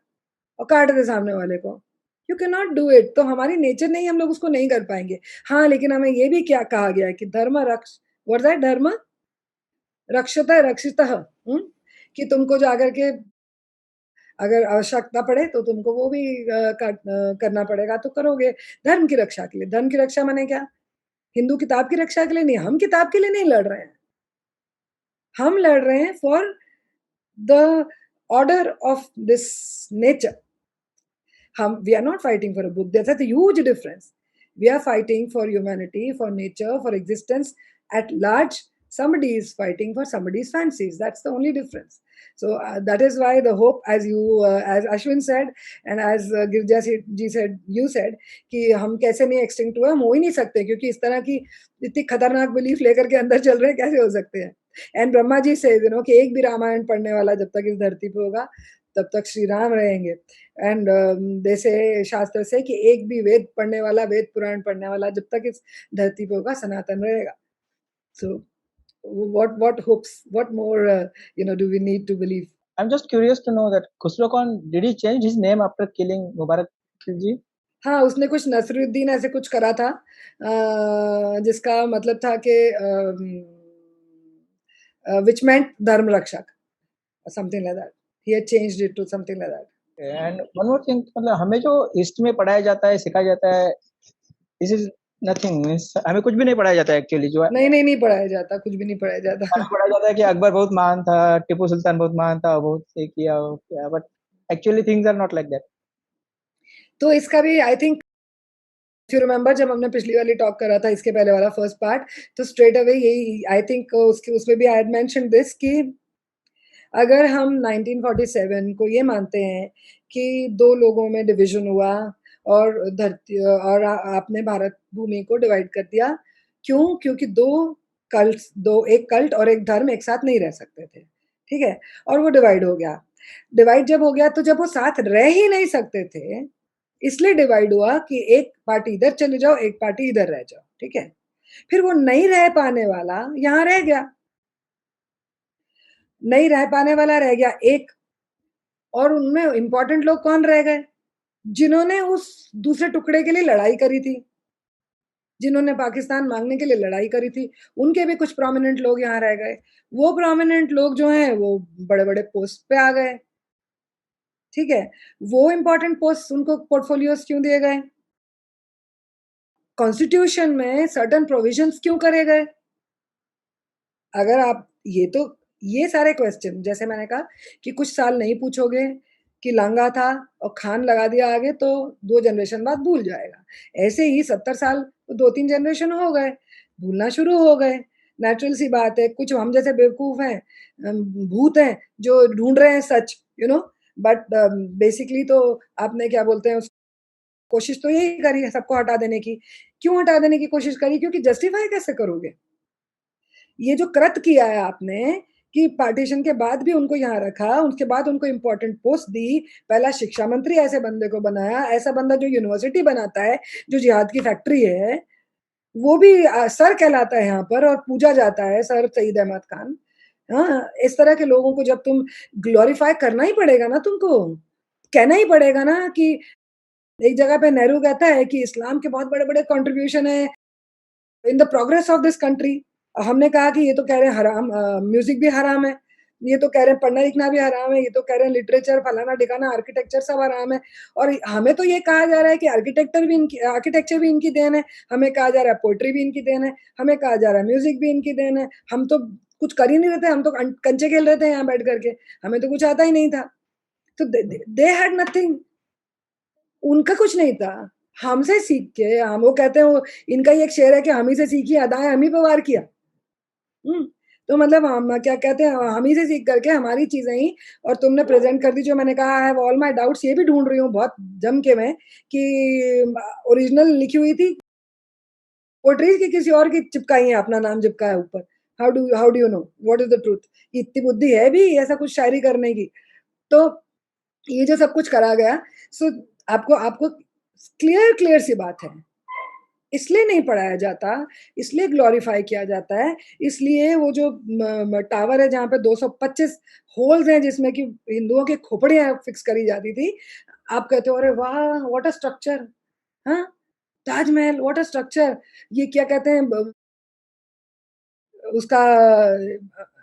और काट दे सामने वाले को. You can not do it. तो हमारी नेचर नहीं, हम लोग उसको नहीं कर पाएंगे. हाँ, लेकिन हमें ये भी क्या कहा गया है कि धर्म रक्ष, व्हाट इज दैट? धर्म रक्षता रक्षितः. कि तुमको जाकर के अगर आवश्यकता पड़े तो तुमको वो भी करना पड़ेगा, तो करोगे धर्म की रक्षा के लिए. धर्म की रक्षा माने क्या? हिंदू किताब की रक्षा के लिए नहीं. हम किताब के लिए नहीं लड़ रहे हैं. हम लड़ रहे हैं for the order of this nature. We are not fighting for a book. There's a huge difference. We are fighting for humanity, for nature, for existence at large. Somebody is fighting for somebody's fancies. That's the only difference. So that is why the hope, as as Ashwin said, and as Girja ji said, you said, कि हम कैसे नहीं extinct हुए, हम हो ही नहीं सकते, क्योंकि इस तरह की इतनी खतरनाक belief लेकर के अंदर चल रहे हैं, कैसे हो सकते हैं. And ब्रह्मा जी says, कि एक भी रामायण पढ़ने वाला जब तक इस धरती पे होगा, तब तक श्री राम रहेंगे. एंड जैसे शास्त्र से कि एक भी वेद पढ़ने वाला, वेद पुराण पढ़ने वाला जब तक इस धरती पे होगा, सनातन रहेगा. सो what hopes, what more do we need to believe? I'm just curious to know that Khusro Khan, did he change his name after killing Mubarak Khilji? हाँ, उसने कुछ नसरुद्दीन ऐसे कुछ करा था, जिसका मतलब था कि which meant धर्म रक्षक, something like that. He had changed it to something like that. And one more thing, मतलब हमें जो ईस्ट में पढ़ाया जाता है, सिखाया जाता है, this is nothing, means हमें कुछ भी नहीं पढ़ाया जाता है एक्चुअली. जो नहीं पढ़ाया जाता, कुछ भी नहीं पढ़ाया जाता. पढ़ाया जाता है कि अकबर बहुत महान था, टीपू सुल्तान बहुत महान था, बहुत ये किया वो किया, but actually things are not like that. तो इसका भी I think, if you remember, जब हमने पिछली वाली टॉक करा था, इसके पहले वाला फर्स्ट पार्ट, तो स्ट्रेट अवे यही आई थिंक उसमें भी आई हैड मेंशन्ड दिस कि अगर हम 1947 को ये मानते हैं कि दो लोगों में डिवीजन हुआ और धरती और आपने भारत भूमि को डिवाइड कर दिया, क्यों? क्योंकि एक कल्ट और एक धर्म एक साथ नहीं रह सकते थे, ठीक है, और वो डिवाइड हो गया. डिवाइड जब हो गया, तो जब वो साथ रह ही नहीं सकते थे, इसलिए डिवाइड हुआ कि एक पार्टी इधर चले जाओ, एक पार्टी इधर रह जाओ, ठीक है. फिर वो नहीं रह पाने वाला यहाँ रह गया, नहीं रह पाने वाला रह गया एक, और उनमें इंपॉर्टेंट लोग कौन रह गए? जिन्होंने उस दूसरे टुकड़े के लिए लड़ाई करी थी, जिन्होंने पाकिस्तान मांगने के लिए लड़ाई करी थी, उनके भी कुछ प्रोमिनेंट लोग यहाँ रह गए. वो प्रोमिनेंट लोग जो हैं वो बड़े-बड़े पोस्ट पे आ गए, ठीक है. वो इंपॉर्टेंट पोस्ट, उनको पोर्टफोलियोज क्यों दिए गए? कॉन्स्टिट्यूशन में सर्टेन प्रोविजंस क्यों करे गए? अगर आप ये सारे क्वेश्चन, जैसे मैंने कहा कि कुछ साल नहीं पूछोगे कि लांगा था और खान लगा दिया आगे, तो 2 जनरेशन बाद भूल जाएगा. ऐसे ही 70 साल 2-3 जनरेशन हो गए, भूलना शुरू हो गए. नेचुरल सी बात है. कुछ हम जैसे बेवकूफ हैं, भूत हैं जो ढूंढ रहे हैं सच, बट बेसिकली तो आपने क्या बोलते हैं, कोशिश तो यही करी है सबको हटा देने की. क्यों हटा देने की कोशिश करी? क्योंकि जस्टिफाई कैसे करोगे? ये जो कृत किया है आपने कि पार्टीशन के बाद भी उनको यहाँ रखा, उसके बाद उनको इम्पोर्टेंट पोस्ट दी, पहला शिक्षा मंत्री ऐसे बंदे को बनाया, ऐसा बंदा जो यूनिवर्सिटी बनाता है, जो जिहाद की फैक्ट्री है, वो भी सर कहलाता है यहाँ पर और पूजा जाता है, सर सईद अहमद खान। हाँ, इस तरह के लोगों को जब तुम ग्लोरीफाई करना ही पड़ेगा ना तुमको, कहना ही पड़ेगा ना कि एक जगह पे नेहरू कहता है कि इस्लाम के बहुत बड़े-बड़े कंट्रीब्यूशन है in the progress of this country. हमने कहा कि ये तो कह रहे हैं हराम, म्यूजिक भी हराम है, ये तो कह रहे हैं पढ़ना लिखना भी हराम है, ये तो कह रहे हैं लिटरेचर फलाना ढिकाना आर्किटेक्चर सब हराम है, और हमें तो ये कहा जा रहा है कि आर्किटेक्चर भी इनकी देन है, हमें कहा जा रहा है पोएट्री भी इनकी देन है, हमें कहा जा रहा है म्यूजिक भी इनकी देन है। हम तो कुछ कर ही नहीं रहे थे, हम तो कंचे खेल रहे थे यहाँ बैठ करके, हमें तो कुछ आता ही नहीं था। तो दे हैड नथिंग, उनका कुछ नहीं था, हमसे सीख के हम, वो कहते हैं, वो इनका ही एक शेर है कि हम ही से सीखी अदाएं हम ही पे वार किया। तो मतलब हम क्या कहते हैं, हम ही से सीख करके हमारी चीजें ही और तुमने प्रेजेंट कर दी। जो मैंने कहा है ऑल माय डाउट्स, ये भी ढूंढ रही हूँ बहुत जम के मैं कि ओरिजिनल लिखी हुई थी पोट्रीज की किसी और की चिपकाई है, अपना नाम चिपका है ऊपर। How do you know what is the truth? इतनी बुद्धि है भी ऐसा कुछ शायरी करने की? तो ये जो सब कुछ करा गया, सो आपको क्लियर सी बात है, इसलिए नहीं पढ़ाया जाता, इसलिए ग्लोरीफाई किया जाता है, इसलिए वो जो टावर है जहाँ पे 225 होल्स हैं जिसमें कि हिंदुओं की खोपड़ियां फिक्स करी जाती थी, आप कहते हो अरे वाह व्हाट अ स्ट्रक्चर, हाँ, ताजमहल व्हाट अ स्ट्रक्चर। ये क्या कहते हैं उसका,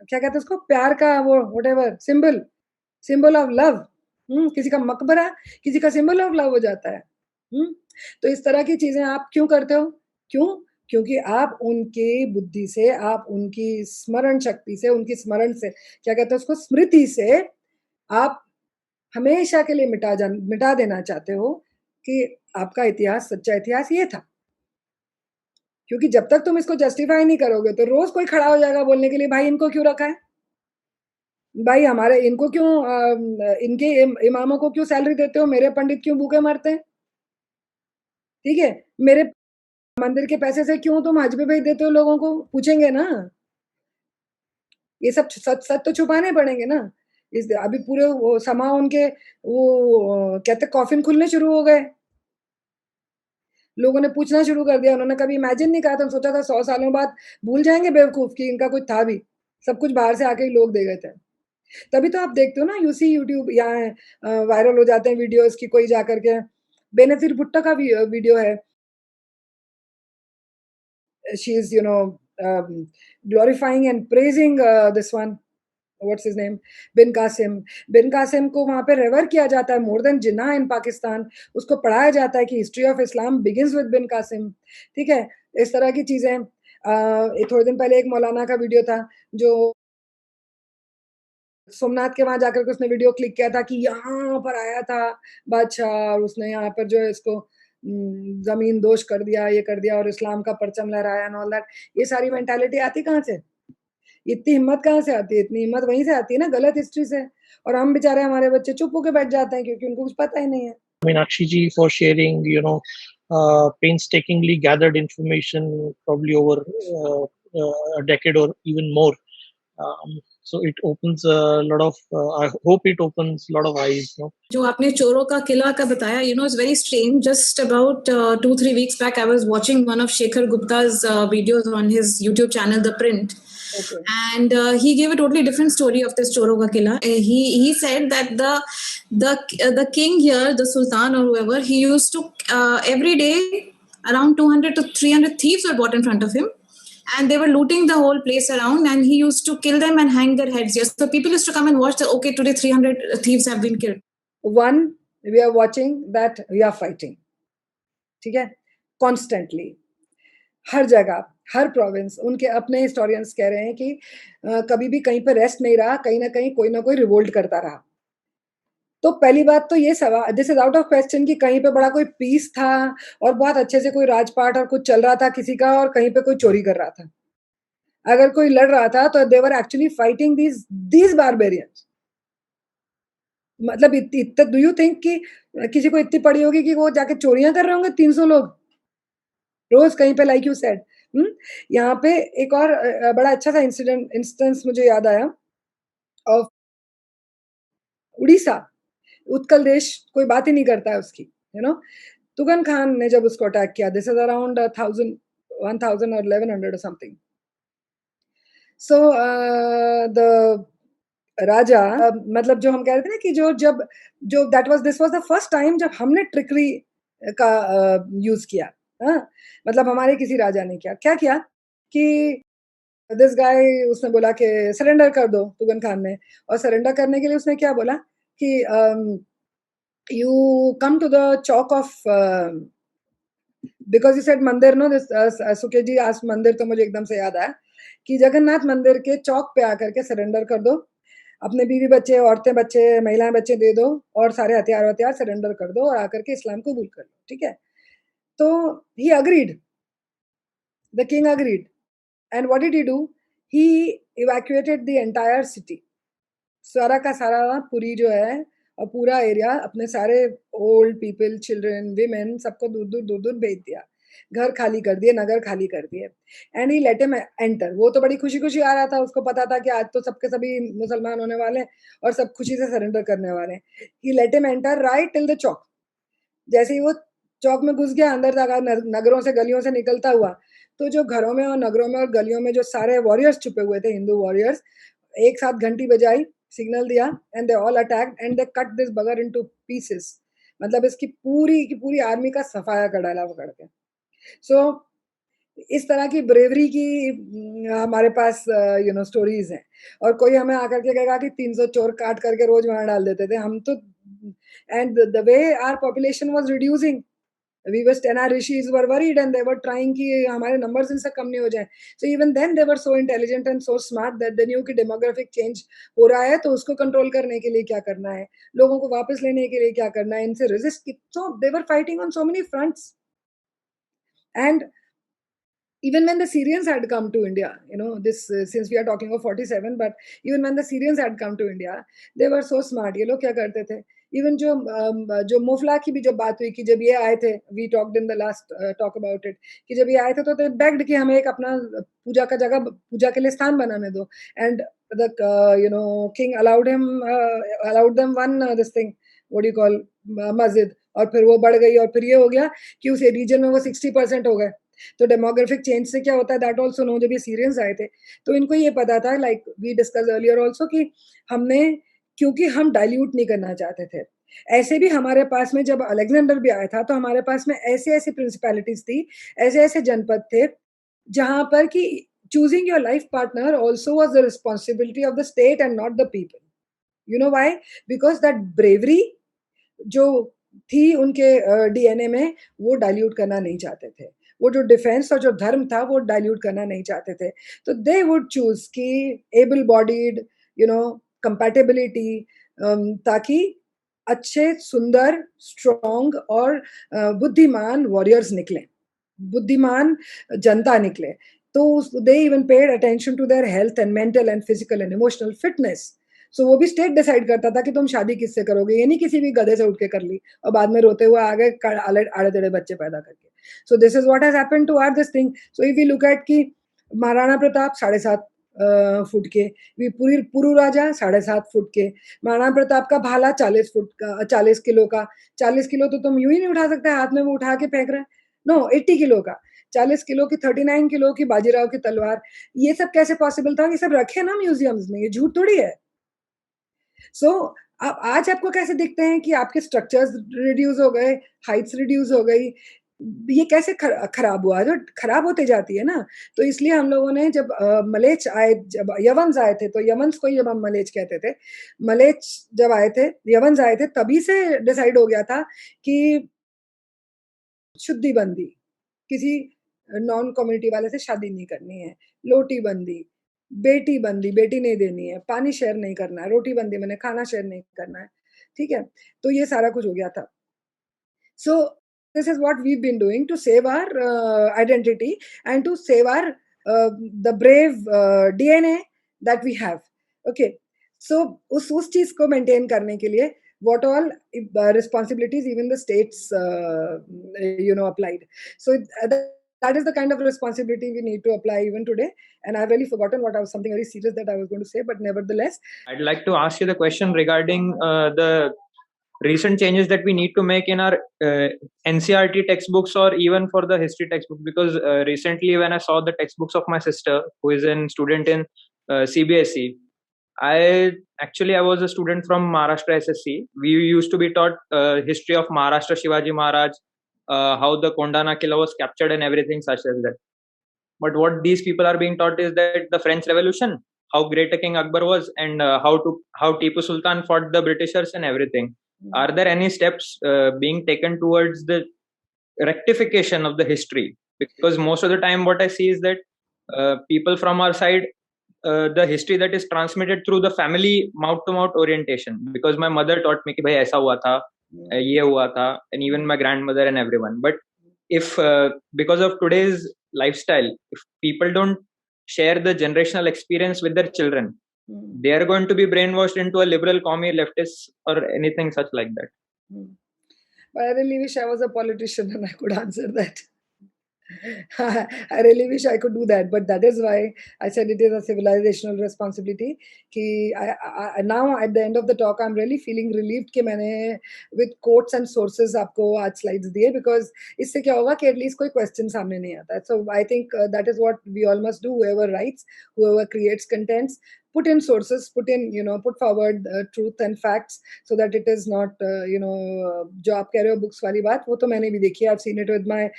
क्या कहते हैं उसको, प्यार का वो व्हाटएवर सिंबल ऑफ लव, किसी का मकबरा किसी का सिंबल ऑफ लव हो जाता है। तो इस तरह की चीजें आप क्यों करते हो? क्यों? क्योंकि आप उनकी बुद्धि से, आप उनकी स्मरण शक्ति से, उनकी स्मरण से, क्या कहते हैं उसको, स्मृति से आप हमेशा के लिए मिटा देना चाहते हो कि आपका इतिहास, सच्चा इतिहास ये था। क्योंकि जब तक तुम इसको जस्टिफाई नहीं करोगे तो रोज कोई खड़ा हो जाएगा बोलने के लिए, भाई इनको क्यों रखा है, भाई हमारे इनको क्यों, इनके इमामों को क्यों सैलरी देते हो, मेरे पंडित क्यों भूखे मरते हैं, ठीक है, मेरे मंदिर के पैसे से क्यों तुम हज पे भेज देते हो लोगों को, पूछेंगे ना। ये सब सच तो छुपाने पड़ेंगे ना। इस अभी पूरे वो समा उनके वो कहते कॉफिन खुलने शुरू हो गए, लोगों ने पूछना शुरू कर दिया, उन्होंने कभी इमेजिन नहीं कहा था, सोचा था 100 सालों बाद भूल जाएंगे बेवकूफ कि इनका कुछ था भी, सब कुछ बाहर से आके ही लोग दे गए थे। तभी तो आप देखते हो ना यूट्यूब यहाँ वायरल हो जाते हैं वीडियोस की, कोई जाकर के बेनजीर भुट्टो का वीडियो है, she is glorifying and praising this one, what's his name, बिन कासिम को वहां पे रेवर किया जाता है मोर देन जिन्ना इन पाकिस्तान, उसको पढ़ाया जाता है कि history of Islam begins with Bin Qasim, ठीक है, इस तरह की चीजें। थोड़े दिन पहले एक मौलाना का वीडियो था जो सोमनाथ के वहां जाकर के उसने वीडियो क्लिक किया था कि यहाँ पर आया था बादशाह और उसने यहाँ पर जो है इसको जमीन दोष कर दिया, ये कर दिया और इस्लाम का परचम लहराया एंड ऑल दैट। ये सारी मेंटालिटी आती कहाँ से, इतनी हिम्मत कहाँ से आती है? इतनी हिम्मत वहीं से आती है ना, गलत हिस्ट्री से। और हम बेचारे, हमारे बच्चे चुप होके बैठ जाते हैं क्योंकि उनको कुछ पता ही नहीं है। Meenakshi ji for sharing, painstakingly gathered information, probably over a decade or even more. So it opens a lot of, I hope it opens a lot of eyes. जो आपने चोरों का किला का बताया, it's very strange. Just about 2-3 weeks back, I was watching one of Shekhar Gupta's videos on his YouTube channel, The Print. Okay. And he gave a totally different story of this Choro ka Killa. He said that the king here, the sultan or whoever, he used to every day around 200 to 300 thieves were brought in front of him, and they were looting the whole place around, and he used to kill them and hang their heads. Yes, so people used to come and watch that. Okay, today 300 thieves have been killed. One, we are watching that we are fighting, ठीक है, constantly, हर जगह, हर प्रोविंस, उनके अपने हिस्टोरियंस कह रहे हैं कि कभी भी कहीं पर रेस्ट नहीं रहा, कहीं ना कोई रिवोल्ट करता रहा। तो पहली बात तो ये सवाल, this is out of question कि कहीं पे बड़ा कोई पीस था और बहुत अच्छे से कोई राजपाट और कुछ चल रहा था किसी का, और कहीं पे कोई चोरी कर रहा था। अगर कोई लड़ रहा था तो they were actually fighting these barbarians. मतलब इतना, डू यू थिंक कि किसी को इतनी पड़ी होगी कि वो जाके चोरियां कर रहे होंगे 300 लोग रोज कहीं पे, लाइक यू सेड। यहाँ पे एक और बड़ा अच्छा सा इंस्टेंस मुझे याद आया of उड़ीसा, उत्कल देश कोई बात ही नहीं करता है उसकी, तुगन खान ने जब उसको अटैक किया, this is around 1000 or 1100 or something. So the राजा मतलब जो हम कह रहे थे ना कि जो this was the first time जब हमने ट्रिकरी का यूज किया, मतलब हमारे किसी राजा ने क्या किया कि दिस गाय उसने बोला कि सरेंडर कर दो तुगन खान ने, और सरेंडर करने के लिए उसने क्या बोला कि you come to the chowk off because you said mandir, no this Sukesh ji आज मंदिर, तो मुझे एकदम से याद आया कि जगन्नाथ मंदिर के चौक पे आकर के सरेंडर कर दो, अपने बीवी बच्चे, औरतें बच्चे, महिलाएं बच्चे दे दो, और सारे हथियार सरेंडर कर दो और आकर के इस्लाम कबूल कर लो, ठीक है। तो he agreed, the king agreed, and what did he do, he evacuated the entire city, सारा का सारा पुरी जो है और पूरा एरिया, अपने सारे ओल्ड पीपल, चिल्ड्रन, विमेन, सबको दूर भेज दिया, घर खाली कर दिए, नगर खाली कर दिए, and he let him enter. वो तो बड़ी खुशी खुशी आ रहा था, उसको पता था कि आज तो सबके सभी मुसलमान होने वाले हैं और सब खुशी से सरेंडर करने वाले हैं। He let him enter right till the chowk. जैसे ही वो चौक में घुस गया, अंदर तक नगरों से गलियों से निकलता हुआ, तो जो घरों में और नगरों में और गलियों में जो सारे वॉरियर्स छुपे हुए थे, हिंदू वॉरियर्स, एक साथ घंटी बजाई, सिग्नल दिया, and they all attacked and they cut this बगर इनटू पीसेस। मतलब इसकी पूरी की पूरी आर्मी का सफाया कर डाला पकड़ के। सो इस तरह की ब्रेवरी की हमारे पास स्टोरीज हैं, और कोई हमें आकर के कहेगा कि 300 चोर काट करके रोज वहां डाल देते थे हम तो, and the way our population was reducing, we were our rishis were worried and they were trying कि हमारे numbers इनसे कम नहीं हो जाए. So even then they were so intelligent and so smart that they knew कि demographic change हो रहा है, तो उसको control करने के लिए क्या करना है, लोगों को वापस लेने के लिए क्या करना है, इनसे resist. So they were fighting on so many fronts. And even when the Syrians had come to India, this since we are talking of 47, but even when the Syrians had come to India, they were so smart. ये लोग क्या करते थे, इवन जो मुफला की भी जो बात हुई कि जब ये आए थे, we talked in the last talk about it, कि जब ये आए थे तो दे बेग्ड कि हमें एक अपना पूजा का जगह, पूजा के लिए स्थान बनाने दो, and the king allowed them one this thing, what you call, मस्जिद, और फिर वो बढ़ गई, और फिर ये हो गया कि उस रीजन में वो 60% हो गए। तो डेमोग्राफिक चेंज से क्या होता है, दैट ऑल्सो नो। जब ये सीरियंस आए थे तो इनको ये पता था, like we discuss earlier also, कि हमने, क्योंकि हम डाइल्यूट नहीं करना चाहते थे, ऐसे भी हमारे पास में जब अलेक्जेंडर भी आया था तो हमारे पास में ऐसे ऐसे प्रिंसिपैलिटीज थी, ऐसे ऐसे जनपद थे, जहां पर कि choosing your life partner also was the responsibility of the state and not the people. You know why? Because that bravery जो थी उनके डीएनए में, वो डाइल्यूट करना नहीं चाहते थे. वो जो डिफेंस और जो धर्म था वो डाइल्यूट करना नहीं चाहते थे. तो दे वुड चूज कि एबल बॉडीड, कंपैटिबिलिटी, ताकि अच्छे, सुंदर, स्ट्रॉन्ग और बुद्धिमान वॉरियर्स निकले, बुद्धिमान जनता निकले. तो they even paid attention to their health and mental and physical and emotional fitness. So वो भी स्टेट डिसाइड करता था कि तुम शादी किससे करोगे, ये नहीं किसी भी गधे से उठ के कर ली और बाद में रोते हुए आ गए आड़े टेढ़े बच्चे पैदा करके. So this is what has happened to our this thing. So if we look at कि महाराणा प्रताप 7.5 फुट के, पुरु राजा 7.5 फुट के, महाराणा प्रताप का भाला 40 फुट का, 40 किलो का. 40 किलो तो तुम यूं ही नहीं उठा सकते, हाथ में वो उठा के फेंक रहे हैं. नो, 80 किलो का, 40 किलो की, 39 किलो की बाजीराव की तलवार. ये सब कैसे पॉसिबल था? ये सब रखे ना म्यूजियम्स में, ये झूठ थोड़ी है. सो अब आज आपको कैसे दिखते हैं कि आपके स्ट्रक्चर्स रिड्यूस हो गए, हाइट्स रिड्यूस हो गई, ये कैसे खराब हुआ? जो खराब होते जाती है ना. तो इसलिए हम लोगों ने जब मलेच आए, जब यवंस आए थे, तो यवंस को ही जब हम मलेच कहते थे, मलेच जब आए थे, यवंस आए थे, तभी से डिसाइड हो गया था कि शुद्धि बंदी, किसी नॉन कम्युनिटी वाले से शादी नहीं करनी है, लोटी बंदी, बेटी बंदी, बेटी नहीं देनी है, पानी शेयर नहीं करना है, रोटी बंदी मैंने खाना शेयर नहीं करना है. ठीक है, तो ये सारा कुछ हो गया था. So this is what we've been doing to save our identity and to save our the brave DNA that we have. Okay, so उस चीज को maintain करने के लिए what all responsibilities even the states applied. So that is the kind of responsibility we need to apply even today. And I've really forgotten what I was, something very serious that I was going to say, but nevertheless. I'd like to ask you the question regarding the recent changes that we need to make in our NCERT textbooks or even for the history textbook, because recently when I saw the textbooks of my sister, who is a student in CBSE, I was a student from Maharashtra SSC. We used to be taught history of Maharashtra, Shivaji Maharaj, how the Kondana Killa was captured and everything such as that. But what these people are being taught is that the French Revolution, how great a King Akbar was, and how Tipu Sultan fought the Britishers and everything. Are there any steps being taken towards the rectification of the history? Because most of the time what I see is that people from our side, the history that is transmitted through the family mouth-to-mouth orientation. Because my mother taught me कि भाई ऐसा हुआ था, ये हुआ था, and even my grandmother and everyone. But if because of today's lifestyle, if people don't share the generational experience with their children, they are going to be brainwashed into a liberal commie leftist or anything such like that. But I really wish I was a politician and I could answer that. I really wish I could do that, but that is why I said it is a civilizational responsibility. Now at the end of the talk, I'm really feeling relieved कि मैंने with quotes and sources आपको आज slides दिए, because इससे क्या होगा कि at least कोई question सामने नहीं आता. So I think that is what we all must do. Whoever writes, whoever creates contents, put in sources, put forward truth and facts, so that it is not, जो आप कह रहे हो books वाली बात, वो तो मैंने भी देखी है. I've seen it with my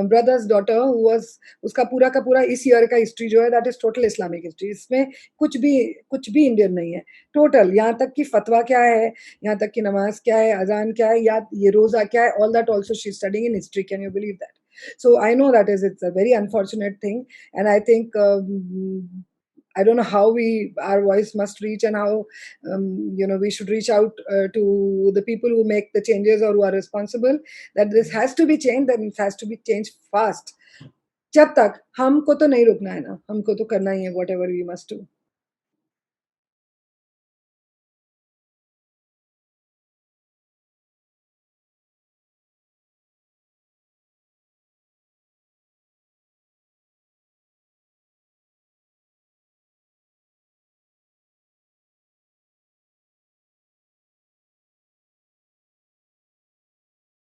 brother's daughter, who was, उसका पूरा का पूरा इस year का history जो है, that is total Islamic history. इसमें कुछ भी Indian नहीं है. Total, यहाँ तक कि फतवा क्या है, यहाँ तक कि नमाज क्या है, अजान क्या है, या ये रोजा क्या है, all that also she's studying in history. Can you believe that? So I know it's a very unfortunate thing, and I think I don't know how our voice must reach, and how we should reach out to the people who make the changes or who are responsible, that this has to be changed, and it has to be changed fast. जब तक हमको तो नहीं रुकना है ना, हमको तो करना ही है whatever we must do.